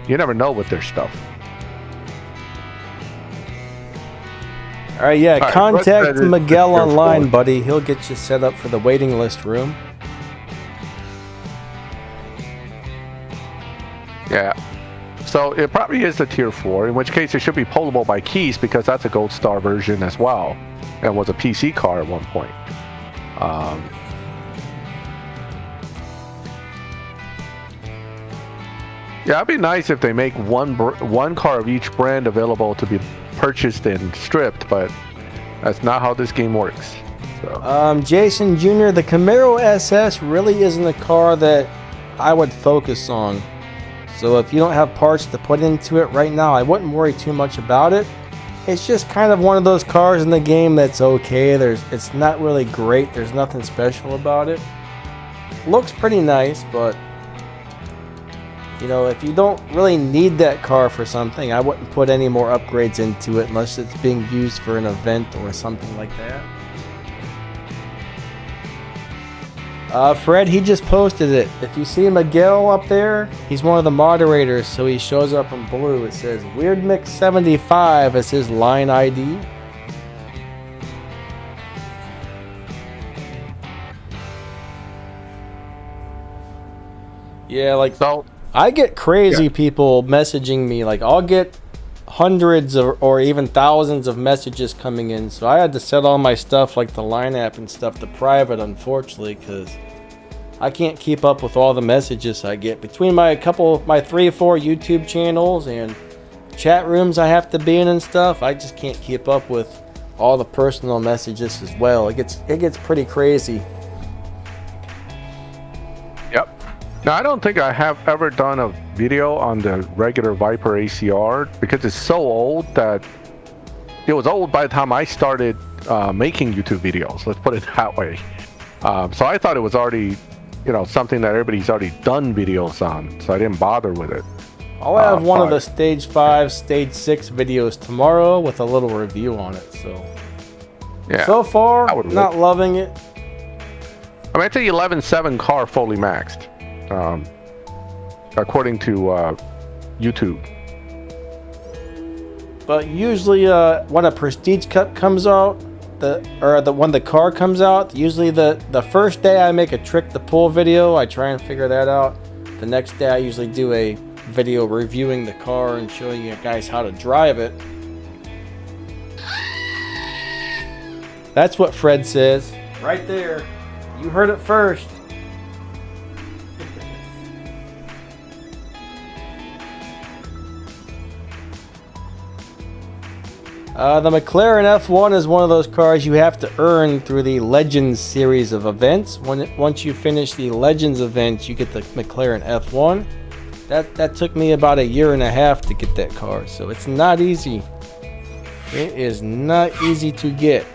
B: You never know with their stuff.
A: All right, yeah.
B: All
A: contact
B: right,
A: Miguel online, buddy. He'll get you set up for the waiting list room.
B: Yeah, so it probably is the tier 4, in which case it should be pullable by keys because that's a gold star version as well, and was a PC car at one point. Yeah, it'd be nice if they make one car of each brand available to be purchased and stripped, but that's not how this game works. So.
A: Jason Jr., the Camaro SS really isn't a car that I would focus on. So if you don't have parts to put into it right now, I wouldn't worry too much about it. It's just kind of one of those cars in the game that's okay. It's not really great. There's nothing special about it. Looks pretty nice, but you know, if you don't really need that car for something, I wouldn't put any more upgrades into it unless it's being used for an event or something like that. Fred, he just posted it. If you see Miguel up there, he's one of the moderators, so he shows up in blue. It says Weird Mix 75 as his line ID. Yeah, like,
B: So
A: I get crazy people messaging me. Like, I'll get hundreds of, or even thousands of messages coming in. So I had to set all my stuff, like the line app and stuff, to private, unfortunately, because I can't keep up with all the messages I get. Between my 3 or 4 YouTube channels and chat rooms I have to be in and stuff, I just can't keep up with all the personal messages as well. It gets pretty crazy.
B: Yep. Now, I don't think I have ever done a video on the regular Viper ACR because it's so old that it was old by the time I started making YouTube videos. Let's put it that way. So I thought it was already, something that everybody's already done videos on. So I didn't bother with it.
A: I'll have one of the Stage 5, Stage 6 videos tomorrow with a little review on it. So,
B: yeah. So
A: far, not loving it.
B: I mean, it's an 11.7 car fully maxed. According to YouTube.
A: But usually when a Prestige Cup comes out, when the car comes out, usually the first day I make a trick to pull video, I try and figure that out. The next day I usually do a video reviewing the car and showing you guys how to drive it. That's what Fred says. Right there. You heard it first. The McLaren F1 is one of those cars you have to earn through the Legends series of events. Once you finish the Legends event, you get the McLaren F1. That took me about 1.5 years to get that car, so it's not easy. It is not easy to get.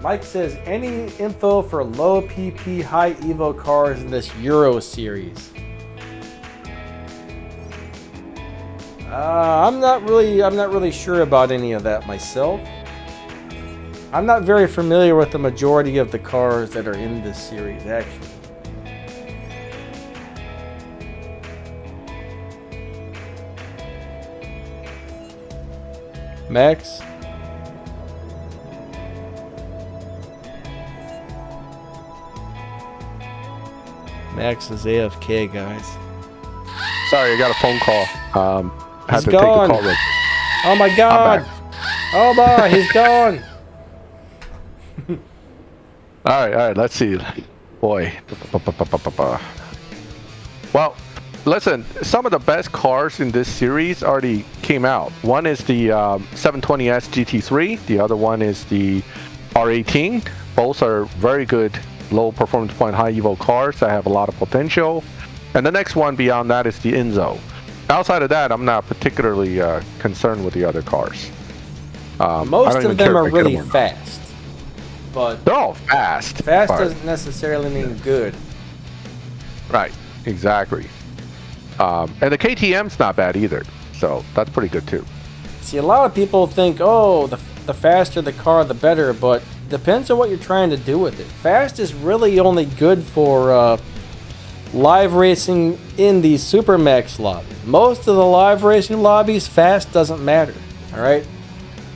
A: Mike says, any info for low PP high Evo cars in this Euro series? I'm not really sure about any of that myself. I'm not very familiar with the majority of the cars that are in this series, actually. Max? Max is AFK, guys.
B: Sorry, I got a phone call.
A: He's gone.
B: Take the call.
A: Oh my god. Oh my, he's gone.
B: All right, let's see. Boy. Well, listen, some of the best cars in this series already came out. One is the 720S GT3. The other one is the R18. Both are very good low performance point, high evo cars that have a lot of potential. And the next one beyond that is the Enzo. Outside of that, I'm not particularly concerned with the other cars.
A: Most of them are really fast. But
B: they're all fast.
A: Fast doesn't necessarily mean good.
B: Right, exactly. And the KTM's not bad either, so that's pretty good too.
A: See, a lot of people think, oh, the faster the car, the better, but it depends on what you're trying to do with it. Fast is really only good for live racing in the Supermax lobby. Most of the live racing lobbies, fast doesn't matter. All right.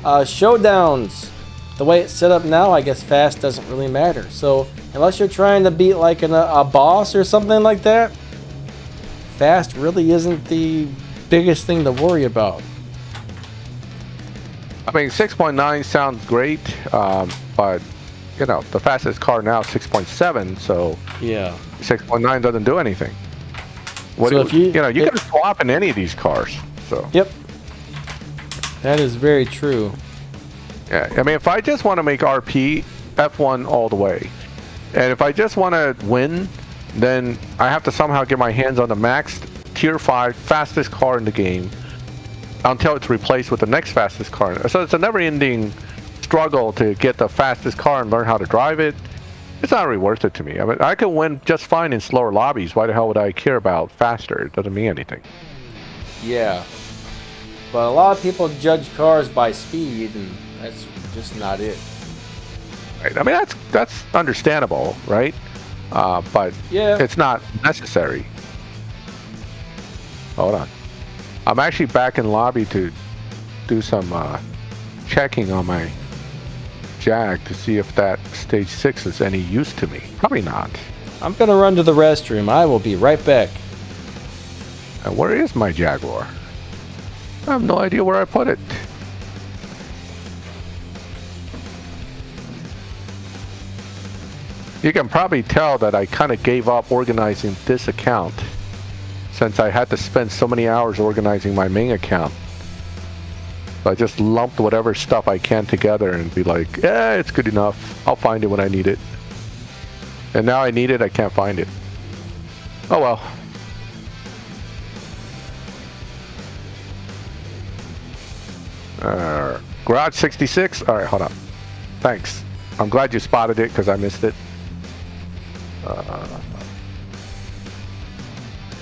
A: Showdowns, the way it's set up now, I guess fast doesn't really matter. So unless you're trying to beat like a boss or something like that, fast really isn't the biggest thing to worry about.
B: I mean, 6.9 sounds great, but the fastest car now is 6.7, so
A: yeah,
B: 6.9 doesn't do anything. You can swap in any of these cars. So
A: yep, that is very true.
B: Yeah, I mean, if I just want to make RP, F1 all the way, and if I just want to win, then I have to somehow get my hands on the max tier 5 fastest car in the game until it's replaced with the next fastest car. So it's a never-ending struggle to get the fastest car and learn how to drive it. It's not really worth it to me. I mean, I can win just fine in slower lobbies. Why the hell would I care about faster? It doesn't mean anything.
A: Yeah. But a lot of people judge cars by speed, and that's just not it.
B: Right. I mean, that's understandable, right? But
A: Yeah.
B: it's not necessary. Hold on. I'm actually back in lobby to do some checking on my Jag to see if that stage 6 is any use to me. Probably not.
A: I'm gonna run to the restroom. I will be right back.
B: And where is my Jaguar? I have no idea where I put it. You can probably tell that I kind of gave up organizing this account since I had to spend so many hours organizing my main account. So I just lumped whatever stuff I can together and be like, yeah, it's good enough. I'll find it when I need it. And now I need it, I can't find it. Oh well. Garage 66. All right, hold on. Thanks. I'm glad you spotted it because I missed it.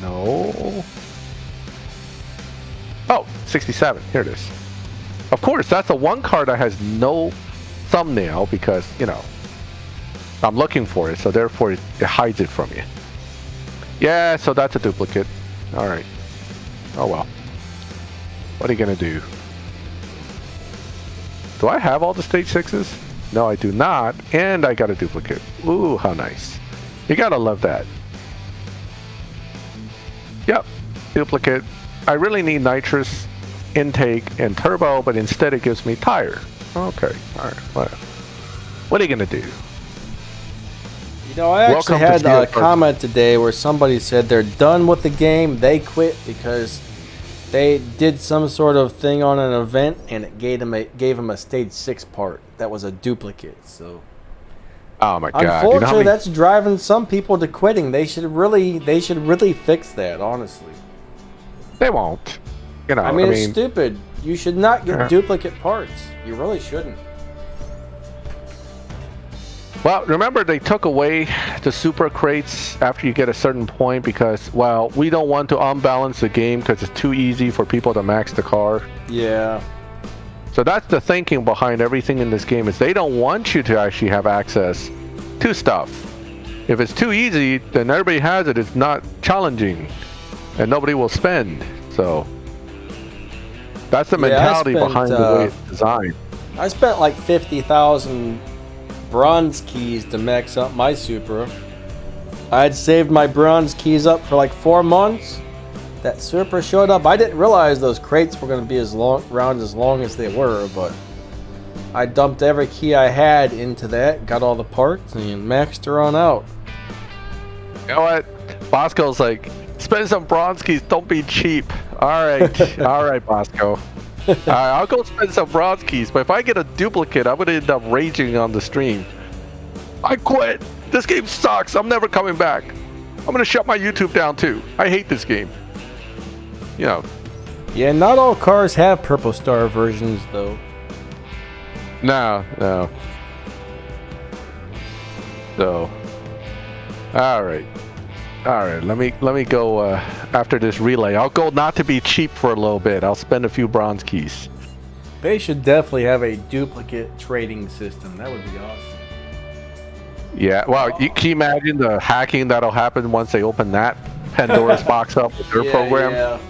B: No. Oh, 67. Here it is. Of course, that's the one car that has no thumbnail because, you know, I'm looking for it, so therefore it hides it from you. Yeah, so that's a duplicate. All right. Oh well. What are you gonna do? Do I have all the stage 6s? No, I do not. And I got a duplicate. Ooh, how nice. You gotta love that. Yep, duplicate. I really need nitrous, intake, and turbo, but instead it gives me tire. Okay, alright, whatever. What are you gonna do?
A: You know, I actually had a comment today where somebody said they're done with the game, they quit because they did some sort of thing on an event and it gave them a stage 6 part that was a duplicate. So,
B: oh my god!
A: Unfortunately, that's driving some people to quitting. They should really fix that. Honestly,
B: they won't. You know,
A: I mean, it's stupid. You should not get duplicate parts. You really shouldn't.
B: Well, remember they took away the super crates after you get a certain point because, well, we don't want to unbalance the game because it's too easy for people to max the car.
A: Yeah.
B: So that's the thinking behind everything in this game is they don't want you to actually have access to stuff. If it's too easy, then everybody has it. It's not challenging, and nobody will spend. So that's the mentality behind the way it's designed.
A: I spent like 50,000 bronze keys to max up my Supra. I had saved my bronze keys up for like 4 months. That Supra showed up. I didn't realize those crates were going to be as long as they were, but I dumped every key I had into that, got all the parts, and maxed her on out.
B: You know what? Bosco's like, spend some bronze keys, don't be cheap. Alright, alright, Bosco. I'll go spend some bronze keys, but if I get a duplicate, I'm going to end up raging on the stream. I quit! This game sucks, I'm never coming back. I'm going to shut my YouTube down too. I hate this game. You know.
A: Yeah, not all cars have Purple Star versions, though.
B: No. So, all right. Let me go after this relay. I'll go not to be cheap for a little bit. I'll spend a few bronze keys.
A: They should definitely have a duplicate trading system. That would be awesome.
B: Yeah. Wow. Can you imagine the hacking that'll happen once they open that Pandora's box up with their program? Yeah.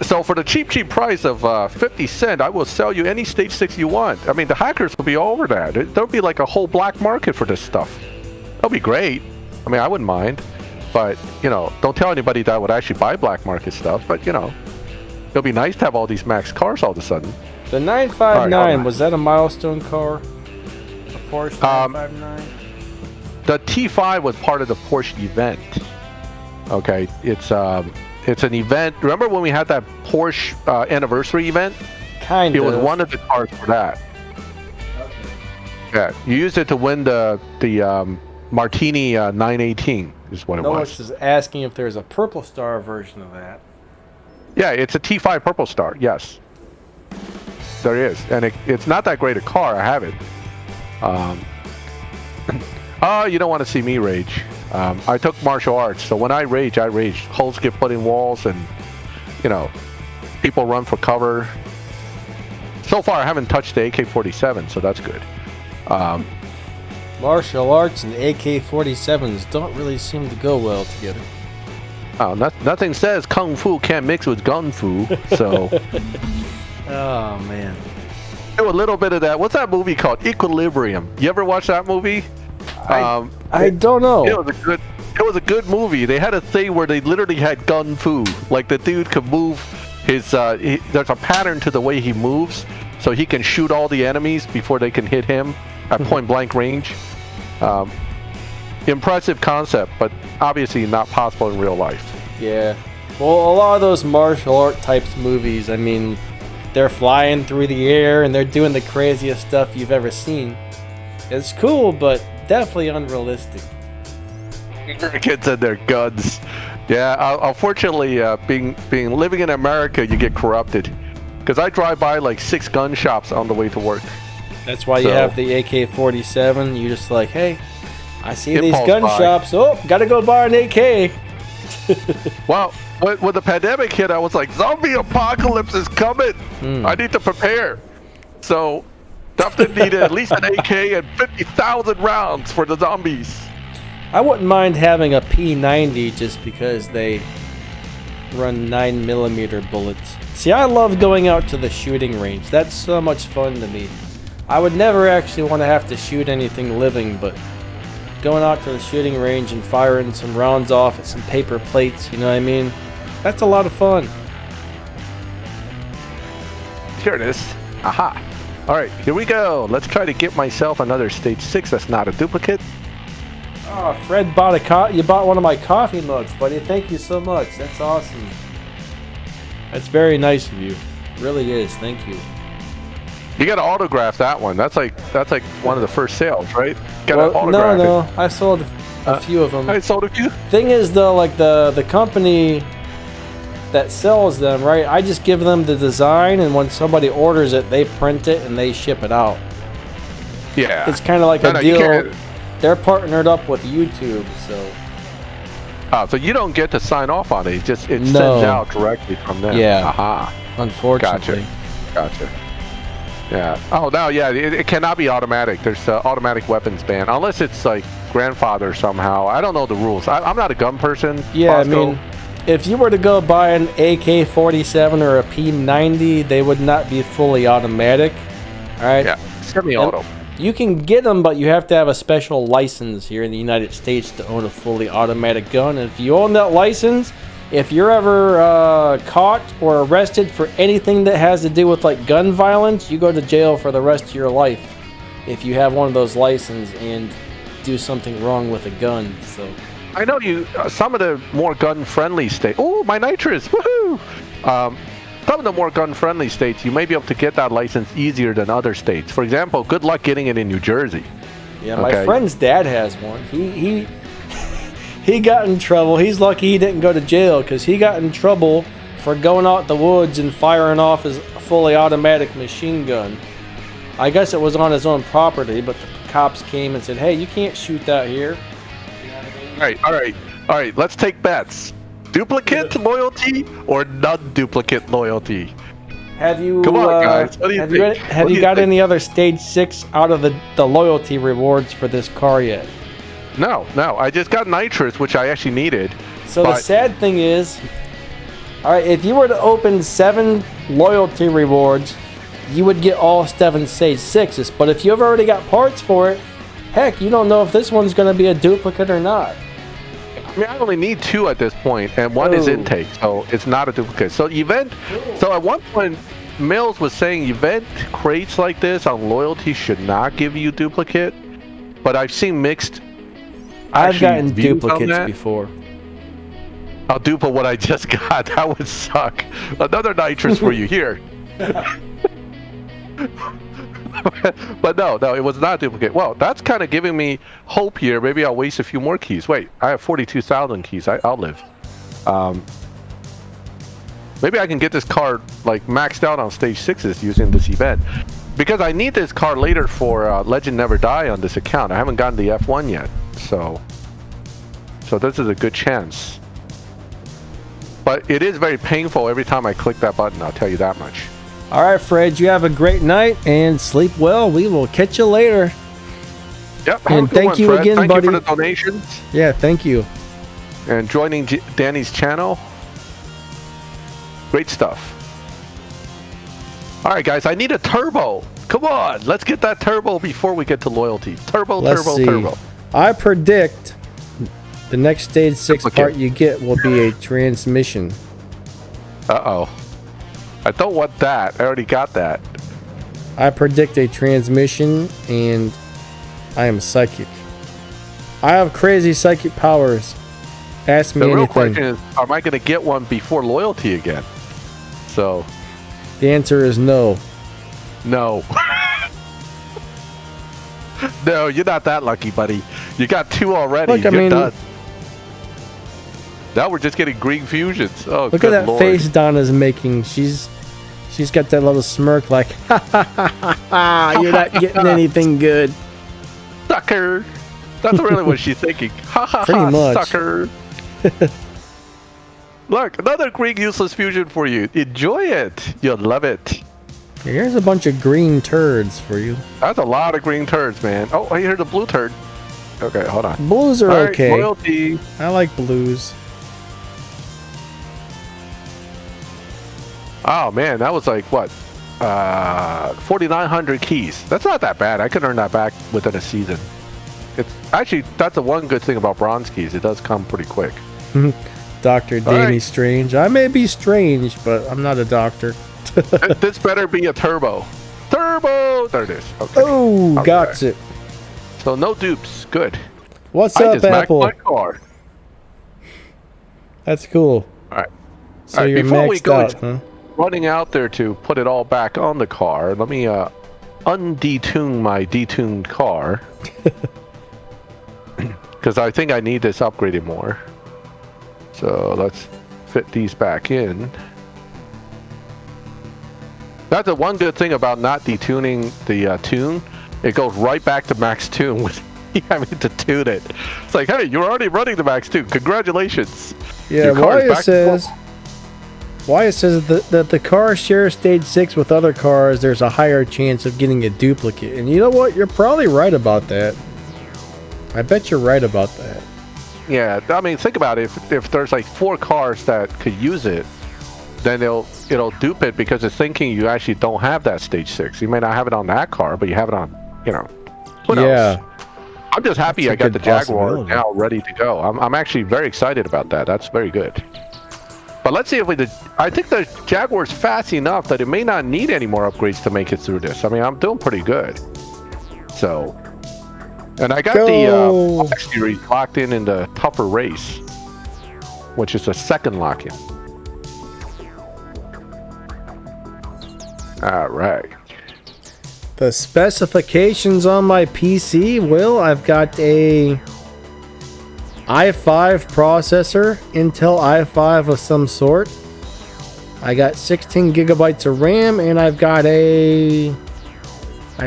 B: So for the cheap price of 50 cents, I will sell you any stage 6 you want. I mean, the hackers will be all over that. There'll be like a whole black market for this stuff. That'll be great. I mean, I wouldn't mind. But, you know, don't tell anybody that I would actually buy black market stuff. But, you know, it'll be nice to have all these max cars all of a sudden.
A: The 959, was that a milestone car? A Porsche 959?
B: The T5 was part of the Porsche event. Okay, it's an event. Remember when we had that Porsche anniversary event?
A: Kind of.
B: It was one of the cars for that. Okay. Yeah, you used it to win the Martini 918 is what it was.
A: Noah is asking if there's a Purple Star version of that.
B: Yeah, it's a T5 Purple Star. Yes, there is, and it's not that great a car. I have it. Oh, you don't want to see me rage. I took martial arts, so when I rage, I rage. Holes get put in walls, and, you know, people run for cover. So far, I haven't touched the AK-47, so that's good.
A: Martial arts and AK-47s don't really seem to go well together.
B: Oh, nothing says kung fu can't mix with gun fu. So.
A: Oh man.
B: A little bit of that. What's that movie called? Equilibrium. You ever watch that movie?
A: I don't know.
B: It was a good movie. They had a thing where they literally had gun fu. Like the dude could move his. There's a pattern to the way he moves, so he can shoot all the enemies before they can hit him at point blank range. Impressive concept, but obviously not possible in real life.
A: Yeah. Well, a lot of those martial art types movies, I mean, they're flying through the air and they're doing the craziest stuff you've ever seen. It's cool, but definitely unrealistic.
B: Kids and their guns. Yeah, unfortunately, living in America, you get corrupted. Because I drive by like 6 gun shops on the way to work.
A: That's why you have the AK-47. You're just like, hey, I see
B: Impulse
A: these gun
B: buy.
A: shops. Oh, gotta go buy an AK.
B: Well, when the pandemic hit, I was like, zombie apocalypse is coming. I need to prepare. So, definitely need at least an AK and 50,000 rounds for the zombies.
A: I wouldn't mind having a P90 just because they run 9mm bullets. See, I love going out to the shooting range. That's so much fun to me. I would never actually want to have to shoot anything living, but going out to the shooting range and firing some rounds off at some paper plates, you know what I mean? That's a lot of fun.
B: Here it is. Aha. All right, here we go. Let's try to get myself another stage 6 that's not a duplicate.
A: Oh, Fred bought you bought one of my coffee mugs, buddy. Thank you so much. That's awesome. That's very nice of you. It really is. Thank you.
B: You got to autograph that one. That's like one of the first sales, right? Gotta autograph
A: no. I sold a few of them.
B: I sold a few.
A: Thing is, though, like the company that sells them, right? I just give them the design, and when somebody orders it, they print it and they ship it out.
B: Yeah.
A: It's kind of like a deal. They're partnered up with YouTube, so.
B: So you don't get to sign off on it. It sends out directly from them.
A: Yeah.
B: Aha.
A: Unfortunately.
B: Gotcha. Yeah. Oh, no, yeah. It cannot be automatic. There's automatic weapons ban. Unless it's like grandfather somehow. I don't know the rules. I'm not a gun person.
A: Yeah, Bosco. I mean, if you were to go buy an AK-47 or a P90, they would not be fully automatic. All right?
B: Yeah. Semi-auto.
A: You can get them, but you have to have a special license here in the United States to own a fully automatic gun. And if you own that license, if you're ever caught or arrested for anything that has to do with like gun violence, you go to jail for the rest of your life if you have one of those licenses and do something wrong with a gun. So
B: I know some of the more gun-friendly states. Oh, my nitrous! Woohoo! Some of the more gun-friendly states, you may be able to get that license easier than other states. For example, good luck getting it in New Jersey.
A: Yeah, my friend's dad has one. He got in trouble. He's lucky he didn't go to jail because he got in trouble for going out the woods and firing off his fully automatic machine gun. I guess it was on his own property, but the cops came and said, "Hey, you can't shoot that here."
B: All right. Let's take bets. Duplicate loyalty or non-duplicate loyalty?
A: Have you?
B: Come on, guys. What do you think?
A: Have you got any other stage 6 out of the loyalty rewards for this car yet?
B: No. I just got nitrous, which I actually needed.
A: So the sad thing is, all right, if you were to open 7 loyalty rewards, you would get all 7 stage 6s. But if you've already got parts for it, heck, you don't know if this one's going to be a duplicate or not.
B: I mean, I only need 2 at this point, and 1 is intake, so it's not a duplicate. So at one point, Mills was saying event crates like this on loyalty should not give you duplicate, but I've seen mixed.
A: I've gotten duplicates before.
B: I'll duple what I just got. That would suck. Another nitrous for you here. But no, it was not a duplicate. Well, that's kind of giving me hope here. Maybe I'll waste a few more keys. Wait, I have 42,000 keys. I'll live. Maybe I can get this car like maxed out on stage 6s using this event. Because I need this car later for Legend Never Die on this account. I haven't gotten the F1 yet. So this is a good chance. But it is very painful every time I click that button, I'll tell you that much.
A: All right, Fred, you have a great night and sleep well. We will catch you later.
B: Yep.
A: And thank you again,
B: buddy.
A: buddy.
B: Thank you for the donations.
A: Yeah, thank you.
B: And joining Danny's channel. Great stuff. All right, guys, I need a turbo. Come on, let's get that turbo before we get to loyalty. Turbo.
A: I predict the next stage 6 part you get will be a transmission.
B: Uh-oh. I don't want that. I already got that.
A: I predict a transmission, and I am psychic. I have crazy psychic powers. Ask me anything. The real
B: question is, am I going to get one before loyalty again? So...
A: the answer is no.
B: No. No, you're not that lucky, buddy. You got 2 already.
A: Look,
B: you're done. Now we're just getting green fusions. Oh,
A: look at that Lord. Face Donna's making. She's got that little smirk like, ha ha ha ha ha, you're not getting anything good.
B: Sucker. That's really what she's thinking. Ha ha
A: Pretty
B: ha,
A: much.
B: Sucker. Look, another green useless fusion for you. Enjoy it. You'll love it.
A: Here's a bunch of green turds for you.
B: That's a lot of green turds, man. Oh, I hear the blue turd. Okay, hold on.
A: Blues are okay.
B: Right, loyalty.
A: I like blues.
B: Oh man, that was like what? 4,900 keys. That's not that bad. I could earn that back within a season. It's actually, that's the one good thing about bronze keys. It does come pretty quick.
A: Dr. Danny Strange. I may be strange, but I'm not a doctor.
B: This better be a turbo. Turbo! There it is. Okay.
A: Oh, got it.
B: So no dupes. Good.
A: What's up, Apple?
B: My car.
A: That's cool.
B: All right.
A: So you're maxed out, huh?
B: Running out there to put it all back on the car, let me undetune my detuned car. Because I think I need this upgraded more. So let's fit these back in. That's the one good thing about not detuning the tune. It goes right back to max tune with having to tune it. It's like, hey, you're already running the max tune. Congratulations.
A: Yeah, Wyatt says that the car shares stage 6 with other cars, there's a higher chance of getting a duplicate. And you know what? You're probably right about that. I bet you're right about that.
B: Yeah, I mean, think about it. If there's like 4 cars that could use it, then it'll dupe it because it's thinking you actually don't have that stage 6. You may not have it on that car, but you have it on, you know, who knows? I'm just happy I got the Jaguar now ready to go. I'm actually very excited about that. That's very good. But let's see if I think the Jaguar's fast enough that it may not need any more upgrades to make it through this. I mean, I'm doing pretty good. So, and I got the X series locked in the tougher race, which is a second lock-in. All right.
A: The specifications on my PC, well, I've got a i5 processor, Intel i5 of some sort. I got 16 gigabytes of RAM, and I've got I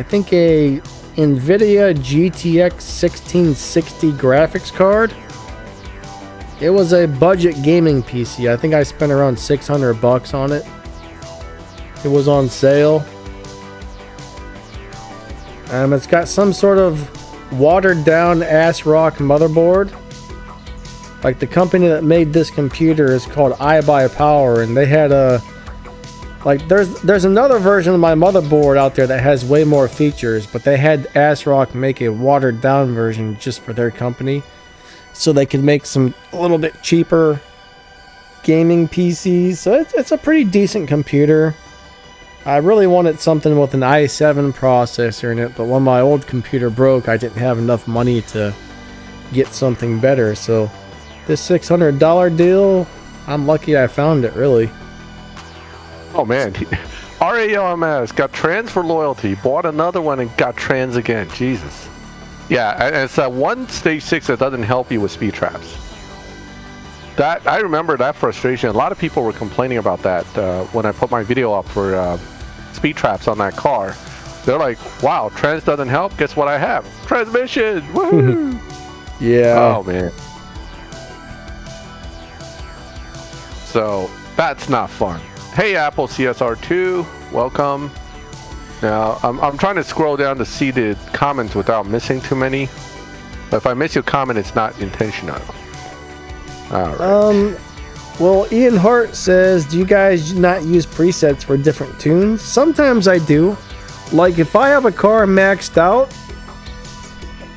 A: think a NVIDIA GTX 1660 graphics card. It was a budget gaming PC. I think I spent around $600 on it. It was on sale. It's got some sort of watered down ass rock motherboard. Like, the company that made this computer is called iBuyPower, and they had there's another version of my motherboard out there that has way more features, but they had ASRock make a watered down version just for their company, so they could make some a little bit cheaper gaming PCs. So it's a pretty decent computer. I really wanted something with an i7 processor in it, but when my old computer broke, I didn't have enough money to get something better. So this $600 deal, I'm lucky I found it, really.
B: Oh man, RALMS got trans for loyalty, bought another one and got trans again. Jesus. Yeah, and it's that one stage 6 that doesn't help you with speed traps. That I remember that frustration. A lot of people were complaining about that when I put my video up for speed traps on that car. They're like, "Wow, trans doesn't help. Guess what I have? Transmission!" Woohoo!
A: Yeah.
B: Oh man. So that's not fun. Hey, Apple CSR2, welcome. Now, I'm trying to scroll down to see the comments without missing too many. But if I miss your comment, it's not intentional. All right.
A: Well, Ian Hart says, do you guys not use presets for different tunes? Sometimes I do. Like, if I have a car maxed out,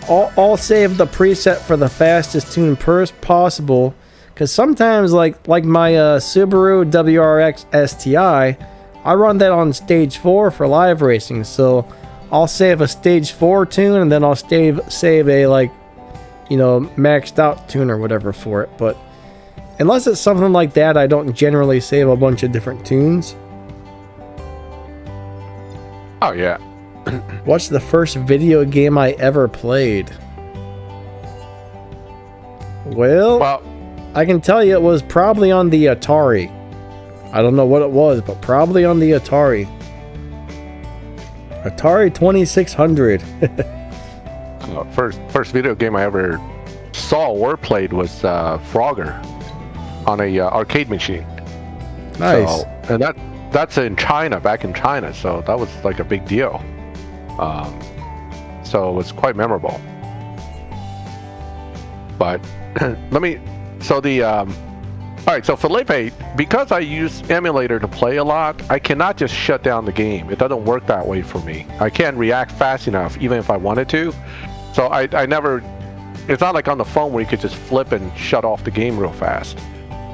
A: I'll save the preset for the fastest tune possible. Because sometimes, like my Subaru WRX STI, I run that on stage 4 for live racing. So I'll save a stage 4 tune, and then I'll save a, like, you know, maxed out tune or whatever for it. But unless it's something like that, I don't generally save a bunch of different tunes.
B: Oh, yeah.
A: What's the first video game I ever played? Well, I can tell you it was probably on the Atari. I don't know what it was, but probably on the Atari. Atari 2600.
B: First video game I ever saw or played was Frogger on a arcade machine.
A: Nice.
B: So, and that's in China, back in China, so that was like a big deal. So it was quite memorable. But all right, so Felipe, because I use emulator to play a lot, I cannot just shut down the game. It doesn't work that way for me. I can't react fast enough, even if I wanted to. So I never, it's not like on the phone where you could just flip and shut off the game real fast.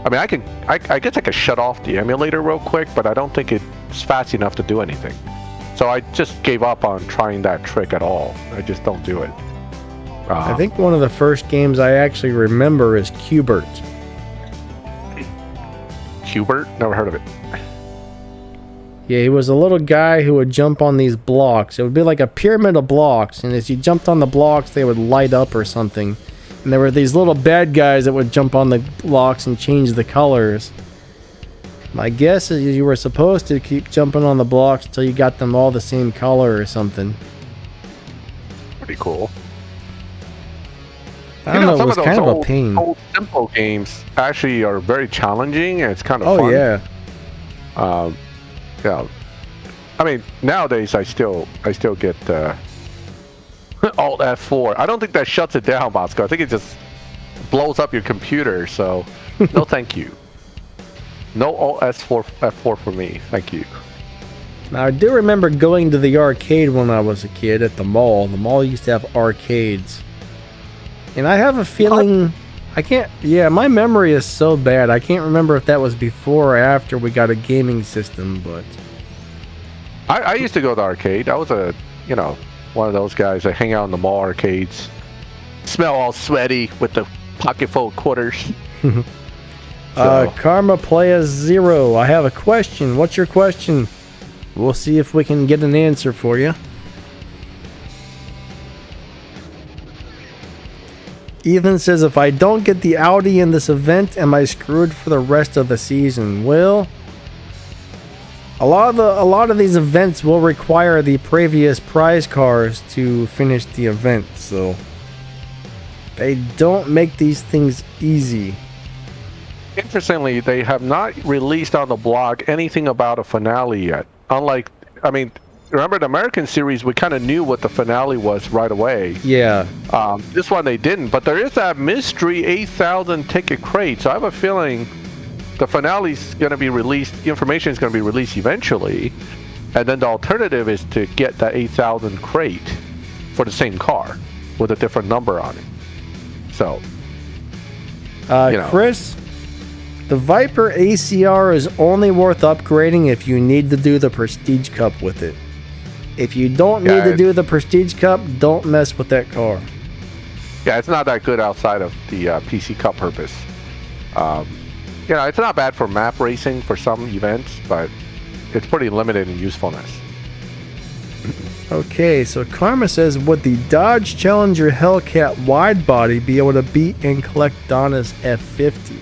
B: I mean, I guess I could shut off the emulator real quick, but I don't think it's fast enough to do anything. So I just gave up on trying that trick at all. I just don't do it.
A: I think one of the first games I actually remember is Q*bert.
B: Q*bert? Never heard of it.
A: Yeah, he was a little guy who would jump on these blocks. It would be like a pyramid of blocks, and as you jumped on the blocks, they would light up or something. And there were these little bad guys that would jump on the blocks and change the colors. My guess is you were supposed to keep jumping on the blocks until you got them all the same color or something.
B: Pretty cool.
A: I don't know, it was kind of a pain.
B: Old simple games actually are very challenging, and it's kind of fun.
A: Oh, yeah.
B: Yeah. I mean, nowadays I still get Alt F4. I don't think that shuts it down, Bosco. I think it just blows up your computer, so no thank you. No Alt F4 for me. Thank you.
A: Now, I do remember going to the arcade when I was a kid at the mall. The mall used to have arcades. And I have a feeling, my memory is so bad. I can't remember if that was before or after we got a gaming system, but
B: I used to go to the arcade. I was one of those guys that hang out in the mall arcades, smell all sweaty with the pocket full of quarters.
A: Karma Playa 0, I have a question. What's your question? We'll see if we can get an answer for you. Ethan says, if I don't get the Audi in this event, am I screwed for the rest of the season? Well, a lot of these events will require the previous prize cars to finish the event, so they don't make these things easy.
B: Interestingly, they have not released on the blog anything about a finale yet. Unlike, I mean, remember the American series, we kind of knew what the finale was right away.
A: Yeah.
B: This one they didn't, but there is that mystery 8,000 ticket crate, so I have a feeling the finale's going to be released, the information is going to be released eventually, and then the alternative is to get that 8,000 crate for the same car with a different number on it. So,
A: Chris, the Viper ACR is only worth upgrading if you need to do the Prestige Cup with it. If you don't need to do the Prestige Cup, don't mess with that car.
B: Yeah, it's not that good outside of the PC Cup purpose. It's not bad for map racing for some events, but it's pretty limited in usefulness.
A: Okay, so Karma says, would the Dodge Challenger Hellcat widebody be able to beat and collect Donna's F50?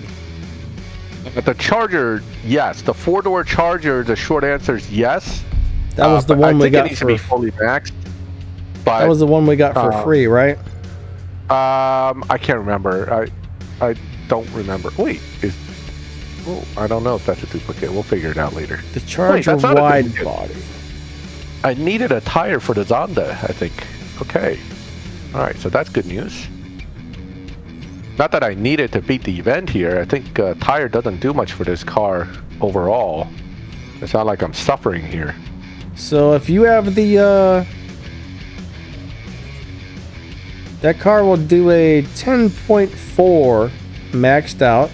B: The Charger, yes. The four-door Charger, the short answer is yes.
A: That was the one we got for
B: fully maxed. But
A: that was the one we got for free, right?
B: I can't remember. I don't remember. Wait, Oh, I don't know if that's a duplicate. We'll figure it out later.
A: The Charger
B: that's not a
A: wide
B: duplicate.
A: body.
B: I needed a tire for the Zonda, I think. Okay. All right, so that's good news. Not that I needed to beat the event here. I think tire doesn't do much for this car overall. It's not like I'm suffering here.
A: So if you have the that car will do a 10.4 maxed out.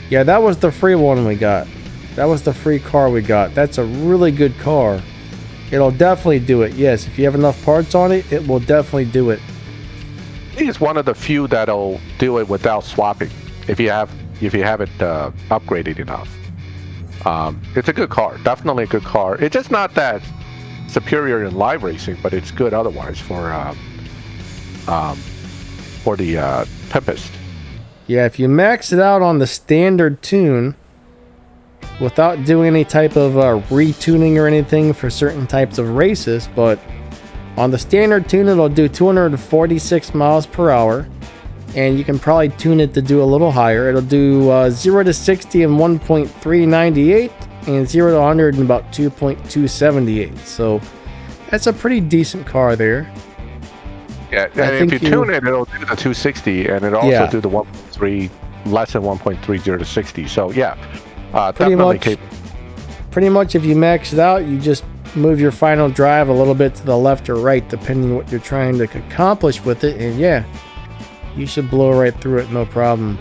A: Yeah, that was the free one we got. That was the free car we got. That's a really good car. It'll definitely do it. Yes, if you have enough parts on it, it will definitely do it.
B: I think it's one of the few that'll do it without swapping. If you have it upgraded enough. It's a good car. Definitely a good car. It's just not that superior in live racing, but it's good otherwise for the Tempest.
A: Yeah, if you max it out on the standard tune without doing any type of retuning or anything for certain types of races, but on the standard tune it'll do 246 miles per hour, and you can probably tune it to do a little higher. It'll do 0 to 60 in 1.398 and 0 to 100 in about 2.278. So that's a pretty decent car there.
B: Yeah, and if you tune it, it'll do the 260, and it'll also do the 1.3, less than 1.30 to 60. So yeah, definitely capable.
A: Pretty much, if you max it out, you just move your final drive a little bit to the left or right, depending on what you're trying to accomplish with it, and yeah, you should blow right through it, no problem.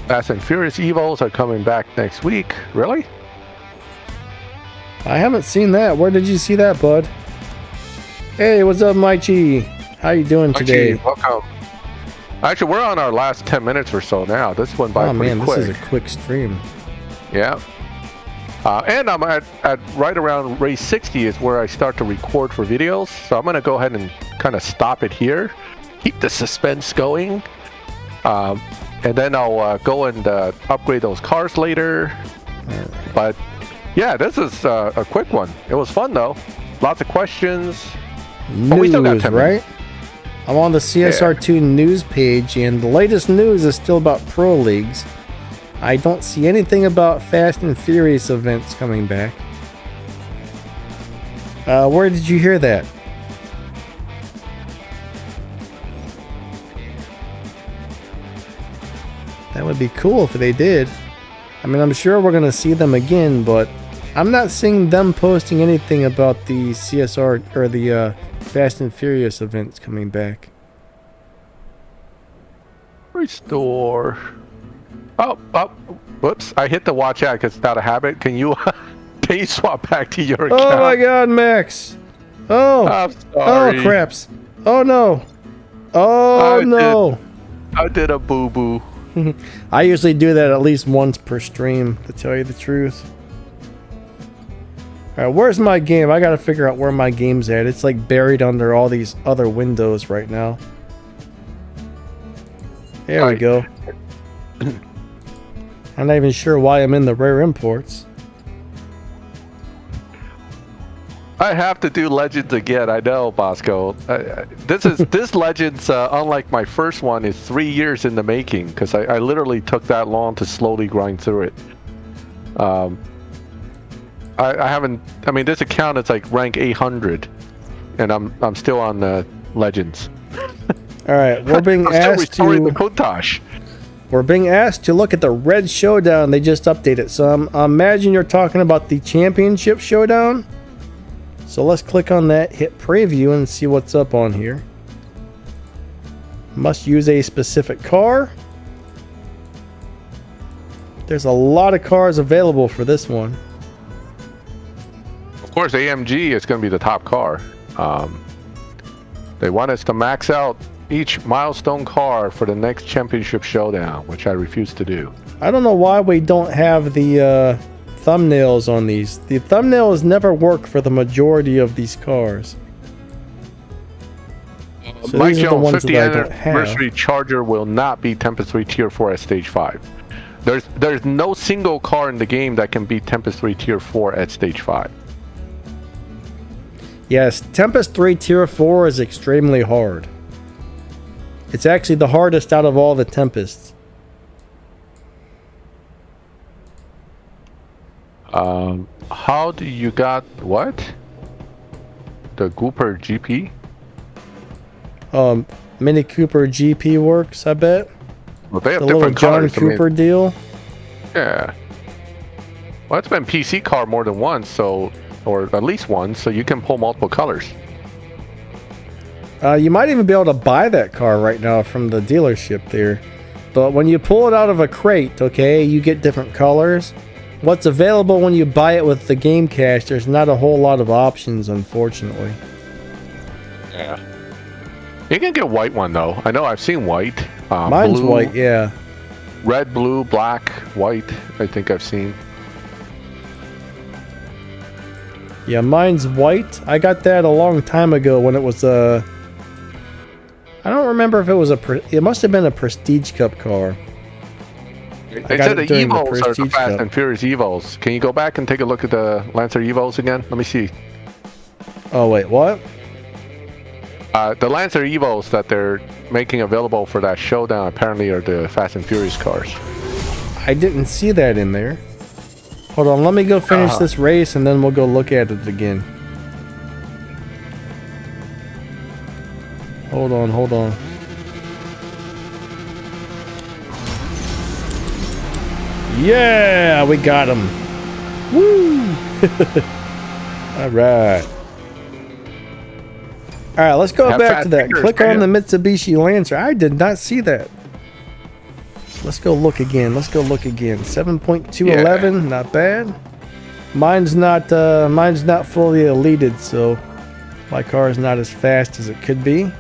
B: Fast and Furious Evos are coming back next week. Really?
A: I haven't seen that. Where did you see that, bud? Hey, what's up, Mikey? How you doing today?
B: Welcome. Actually, we're on our last 10 minutes or so now. This went by pretty quick.
A: This is a quick stream.
B: Yeah. And I'm at right around race 60 is where I start to record for videos. So I'm going to go ahead and kind of stop it here. Keep the suspense going. And then I'll go and upgrade those cars later.
A: Right.
B: But yeah, this is a quick one. It was fun though. Lots of questions.
A: News, we still got 10 minutes. Right? I'm on the CSR2 news page, and the latest news is still about pro leagues. I don't see anything about Fast and Furious events coming back. Where did you hear that? That would be cool if they did. I mean, I'm sure we're going to see them again, but I'm not seeing them posting anything about the CSR or the Fast and Furious events coming back.
B: Restore. Oh, whoops. I hit the watch out because it's not a habit. Can you swap back to your account?
A: Oh my god, Max. Oh.
B: I'm sorry.
A: Oh, craps. Oh no. Oh no.
B: I did a boo-boo.
A: I usually do that at least once per stream, to tell you the truth. Alright, where's my game? I gotta figure out where my game's at. It's like buried under all these other windows right now. There we go. I'm not even sure why I'm in the rare imports.
B: I have to do Legends again. I know, Bosco. This Legends, unlike my first one, is 3 years in the making because I literally took that long to slowly grind through it. I haven't. I mean, this account is like rank 800, and I'm still on the Legends.
A: All right, we're being asked to. We're being asked to look at the Red Showdown they just updated. So I imagine you're talking about the Championship Showdown. So let's click on that, hit preview, and see what's up on here. Must use a specific car. There's a lot of cars available for this one.
B: Of course, AMG is going to be the top car. They want us to max out each milestone car for the next Championship Showdown, which I refuse to do.
A: I don't know why we don't have the thumbnails on these. The thumbnails never work for the majority of these cars. So
B: Mike Jones, 50th anniversary Charger will not be Tempest 3 Tier 4 at Stage 5. There's no single car in the game that can beat Tempest 3 Tier 4 at Stage 5.
A: Yes, Tempest 3 Tier 4 is extremely hard. It's actually the hardest out of all the Tempests.
B: How do you got what? The Cooper GP?
A: Mini Cooper GP works, I bet.
B: Well, they have
A: The little
B: different
A: John
B: colors.
A: Cooper deal.
B: Yeah. Well, it's been PC car more than once, so, or at least one, so you can pull multiple colors.
A: You might even be able to buy that car right now from the dealership there. But when you pull it out of a crate, okay, you get different colors. What's available when you buy it with the game cache, there's not a whole lot of options, unfortunately.
B: Yeah. You can get white one, though. I know I've seen white.
A: Mine's
B: blue,
A: white, yeah.
B: Red, blue, black, white, I think I've seen.
A: Yeah, mine's white. I got that a long time ago when it was a... I don't remember if it was it must have been a Prestige Cup car.
B: They said the Evos are the Fast and Furious Evos. Can you go back and take a look at the Lancer Evos again? Let me see.
A: Oh, wait, what?
B: The Lancer Evos that they're making available for that Showdown apparently are the Fast and Furious cars.
A: I didn't see that in there. Hold on, let me go finish this race and then we'll go look at it again. Hold on, hold on. Yeah, we got him. Woo! All right. All right, let's go back to that. Click on the Mitsubishi Lancer. I did not see that. Let's go look again. Let's go look again. 7.211, not bad. Mine's not fully eluded, so my car is not as fast as it could be.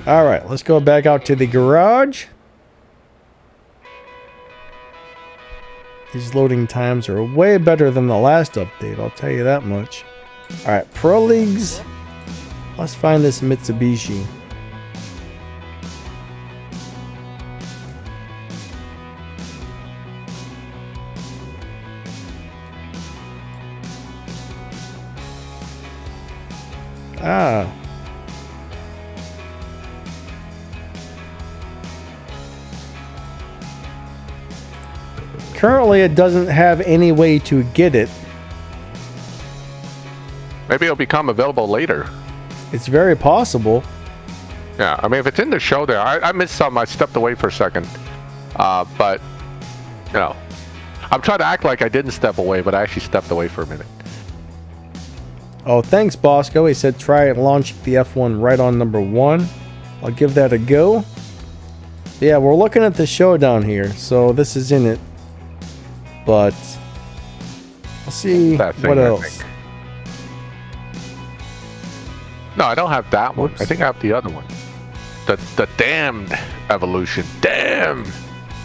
A: All right, let's go back out to the garage. These loading times are way better than the last update, I'll tell you that much. All right, Pro Leagues. Let's find this Mitsubishi. Ah. Currently, it doesn't have any way to get it.
B: Maybe it'll become available later.
A: It's very possible.
B: Yeah, I mean, if it's in the show there, I missed some. I stepped away for a second. But, you know, I'm trying to act like I didn't step away, but I actually stepped away for a minute.
A: Oh, thanks, Bosco. He said try and launch the F1 right on number 1. I'll give that a go. Yeah, we're looking at the Showdown here, so this is in it. But let's see what else.
B: No, I don't have that one.
A: Whoops.
B: I think I have the other one. The damned evolution. Damn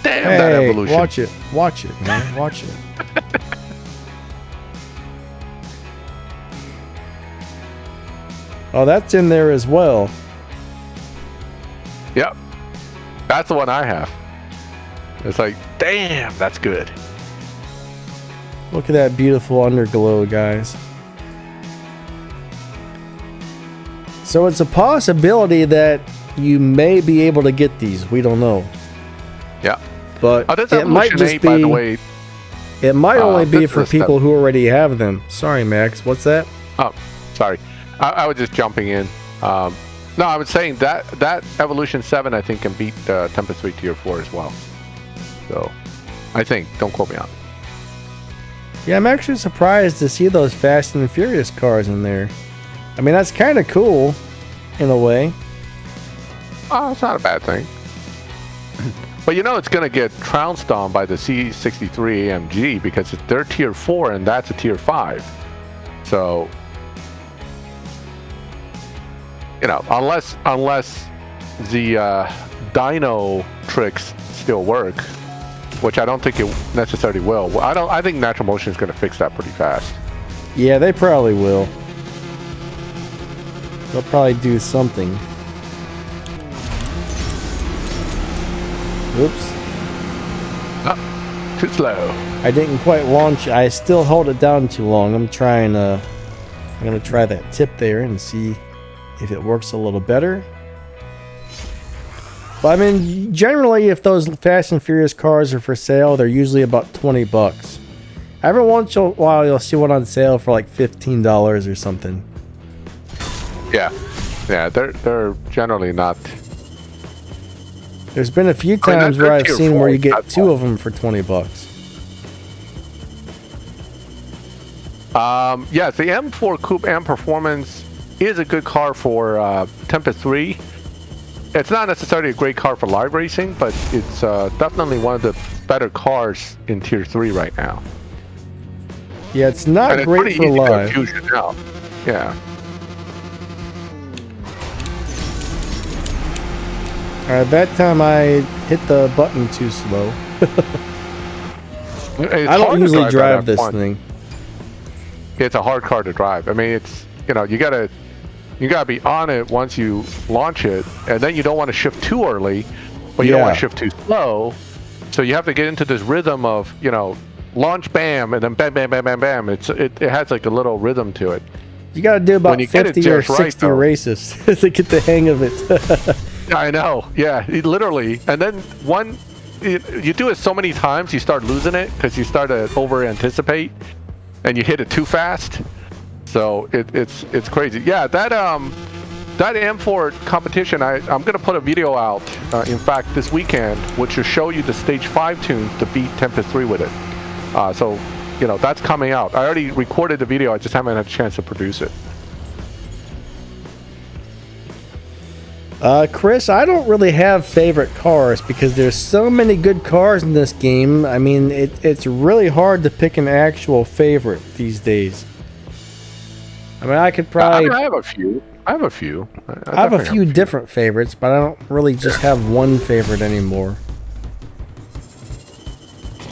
B: that evolution.
A: Watch it, man. Watch it. Oh, that's in there as well.
B: Yep, that's the one I have. It's like, damn, that's good.
A: Look at that beautiful underglow, guys. So it's a possibility that you may be able to get these. We don't know.
B: Yeah.
A: But it might just
B: 8,
A: be...
B: by the way,
A: it might only be for people who already have them. Sorry, Max. What's that?
B: Oh, sorry. I was just jumping in. No, I was saying that Evolution 7, I think, can beat Tempest 3 Tier 4 as well. So, I think. Don't quote me on it.
A: Yeah, I'm actually surprised to see those Fast and Furious cars in there. I mean, that's kind of cool, in a way.
B: Oh, it's not a bad thing. But you know it's going to get trounced on by the C63 AMG because they're Tier 4 and that's a Tier 5. So, you know, unless the Dino tricks still work, which I don't think it necessarily will. I think Natural Motion is going to fix that pretty fast.
A: Yeah, they probably will. They'll probably do something. Oops.
B: Too slow.
A: I didn't quite launch. I still held it down too long. I'm gonna try that tip there and see if it works a little better. But I mean, generally, if those Fast and Furious cars are for sale, they're usually about $20. Every once in a while, you'll see one on sale for like $15 or something.
B: Yeah, they're generally not.
A: There's been a few times where I've seen where you get two of them for $20.
B: Yes, the M4 Coupe M Performance is a good car for Tempest 3. It's not necessarily a great car for live racing, but it's definitely one of the better cars in Tier 3 right now.
A: Yeah, it's not great for live.
B: Yeah.
A: Alright, that time I hit the button too slow. I don't usually drive this thing.
B: It's a hard car to drive. I mean, it's, you know, you gotta be on it once you launch it, and then you don't want to shift too early, but you don't want to shift too slow. So you have to get into this rhythm of, you know, launch, bam, and then bam, bam, bam, bam, bam. It has like a little rhythm to it.
A: You got to do about 50 or 60 races to get the hang of it.
B: I know. Yeah, literally. And then you do it so many times, you start losing it because you start to over anticipate, and you hit it too fast. So it's crazy. Yeah, that M4 competition, I'm gonna put a video out. In fact, this weekend, which will show you the stage 5 tunes to beat Tempest 3 with it. So, you know, that's coming out. I already recorded the video. I just haven't had a chance to produce it.
A: Chris, I don't really have favorite cars because there's so many good cars in this game. I mean, it's really hard to pick an actual favorite these days. I mean, I could probably...
B: I have a few. I have a few
A: different favorites, but I don't really just have one favorite anymore.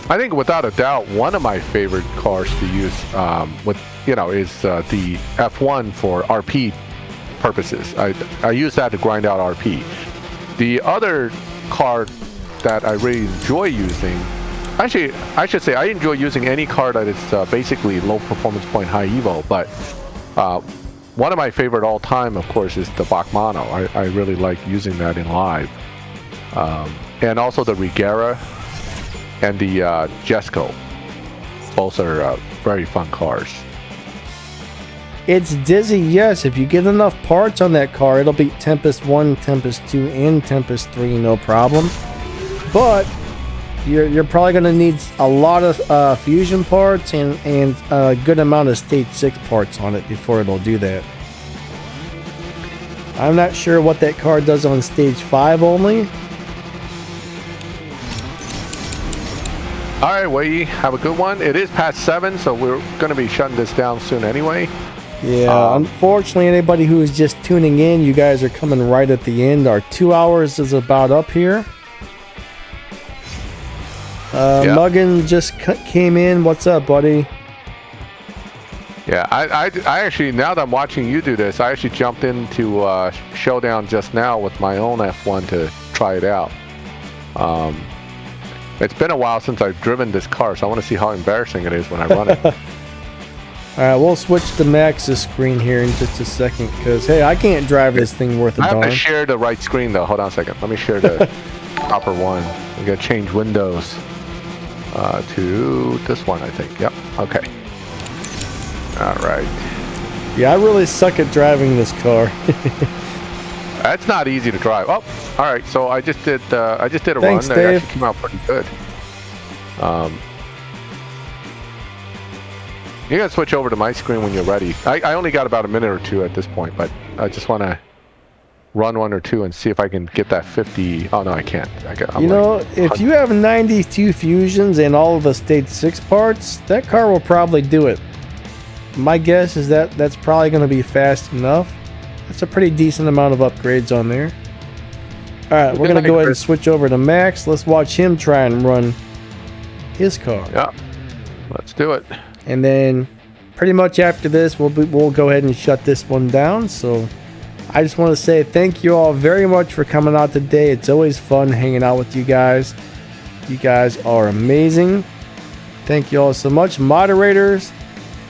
B: I think without a doubt, one of my favorite cars to use is the F1 for RP purposes. I use that to grind out RP. The other car that I really enjoy using, actually, I should say I enjoy using any car that is basically low performance point, high evo, but one of my favorite all time, of course, is the Bachmano. I really like using that in live. And also the Rigera and the Jesco. Both are very fun cars.
A: It's dizzy, yes. If you get enough parts on that car, it'll beat Tempest 1, Tempest 2, and Tempest 3, no problem. But you're probably going to need a lot of fusion parts and a good amount of stage 6 parts on it before it'll do that. I'm not sure what that car does on stage 5 only.
B: Alright, we have a good one. It is past 7, so we're going to be shutting this down soon anyway.
A: Yeah, unfortunately, anybody who is just tuning in, you guys are coming right at the end. Our 2 hours is about up here. Muggin just came in. What's up, buddy?
B: Yeah, I actually, now that I'm watching you do this, I actually jumped into Showdown just now with my own F1 to try it out. It's been a while since I've driven this car, so I want to see how embarrassing it is when I run it.
A: Alright, we'll switch to Max's screen here in just a second, because, hey, I can't drive this thing worth a darn.
B: I have to share the right screen, though. Hold on a second. Let me share the proper one. We got to change windows to this one, I think. Yep. Okay. Alright.
A: Yeah, I really suck at driving this car.
B: That's not easy to drive. Oh, all right. So I just did a
A: Thanks,
B: run.
A: Dave.
B: It actually came out pretty good. You gotta switch over to my screen when you're ready. I only got about a minute or two at this point, but I just want to run one or two and see if I can get that 50. Oh no, I can't.
A: You know, if you have 92 fusions and all of the stage 6 parts, that car will probably do it. My guess is that that's probably going to be fast enough. That's a pretty decent amount of upgrades on there. Alright, we're going to go ahead and switch over to Max. Let's watch him try and run his car.
B: Yeah, let's do it.
A: And then pretty much after this, we'll go ahead and shut this one down. So I just want to say thank you all very much for coming out today. It's always fun hanging out with you guys. You guys are amazing. Thank you all so much. Moderators,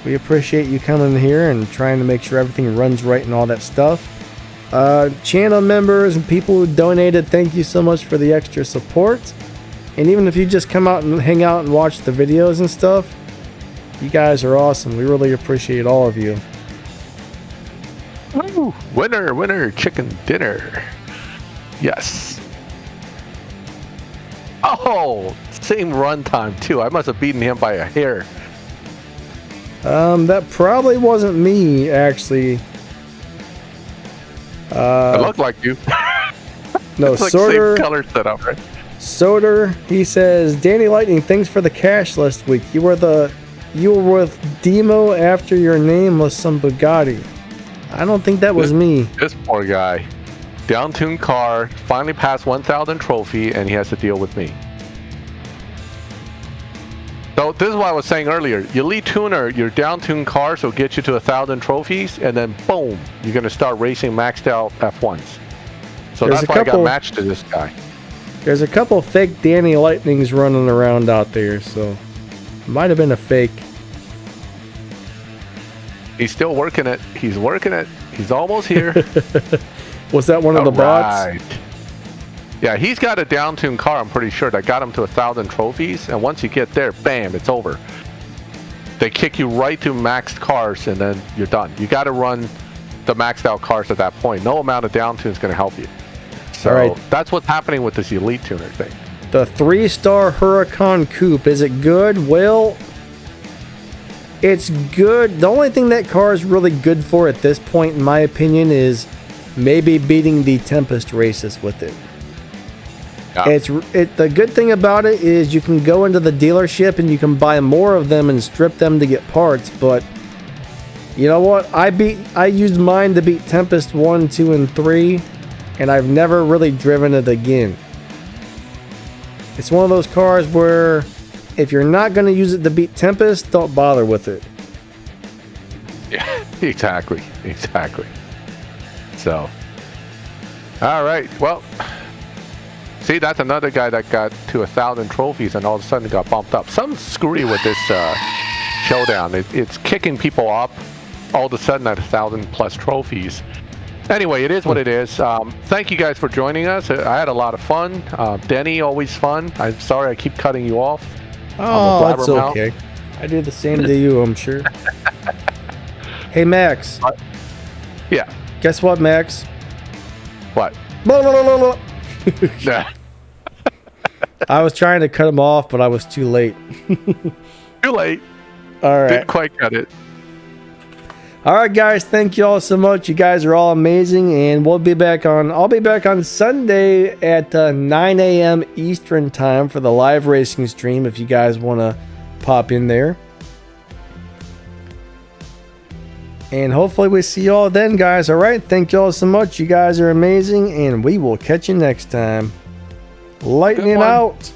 A: we appreciate you coming here and trying to make sure everything runs right and all that stuff. Channel members and people who donated, thank you so much for the extra support. And even if you just come out and hang out and watch the videos and stuff, you guys are awesome. We really appreciate all of you.
B: Woo! Winner, winner, chicken dinner. Yes. Oh, same run time too. I must have beaten him by a hair.
A: That probably wasn't me, actually.
B: It looked like you.
A: No,
B: it's like
A: Sorter.
B: Same color setup, right?
A: Soder, he says, Danny Lightning, thanks for the cash last week. You were with Demo after your name was some Bugatti. I don't think that was me.
B: This poor guy. Down-tuned car, finally passed 1,000 trophy, and he has to deal with me. So this is what I was saying earlier. You lead tuner your down-tuned car, so it gets you to 1,000 trophies, and then boom, you're going to start racing maxed out F1s. So that's why I got matched to this guy.
A: There's a couple fake Danny Lightnings running around out there, so it might have been a fake.
B: He's still working it. He's working it. He's almost here.
A: Was that one of the bots?
B: Yeah, he's got a down-tuned car, I'm pretty sure, that got him to 1,000 trophies, and once you get there, bam, it's over. They kick you right to maxed cars, and then you're done. You got to run the maxed out cars at that point. No amount of down-tune is going to help you. So that's what's happening with this Elite Tuner thing.
A: The 3-star Huracan Coupe, is it good? Well, it's good. The only thing that car is really good for at this point, in my opinion, is maybe beating the Tempest races with it. Yeah. The good thing about it is you can go into the dealership and you can buy more of them and strip them to get parts, but you know what? I used mine to beat Tempest 1, 2, and 3, and I've never really driven it again. It's one of those cars where if you're not going to use it to beat Tempest, don't bother with it.
B: Yeah, exactly. So, all right. Well, see, that's another guy that got to 1,000 trophies and all of a sudden got bumped up. Something's screwy with this showdown. It's kicking people up all of a sudden at 1,000 plus trophies. Anyway, it is what it is. Thank you guys for joining us. I had a lot of fun. Denny, always fun. I'm sorry I keep cutting you off.
A: Oh, that's okay. I do the same to you, I'm sure. Hey, Max.
B: Yeah.
A: Guess what, Max?
B: What?
A: Blah, blah, blah, blah. Nah. I was trying to cut him off, but I was too late.
B: Too late.
A: All right.
B: Didn't quite cut it.
A: All right, guys. Thank you all so much. You guys are all amazing, and I'll be back on Sunday at 9 a.m. Eastern time for the live racing stream. If you guys want to pop in there, and hopefully we see you all then, guys. All right. Thank you all so much. You guys are amazing, and we will catch you next time. Lightning out.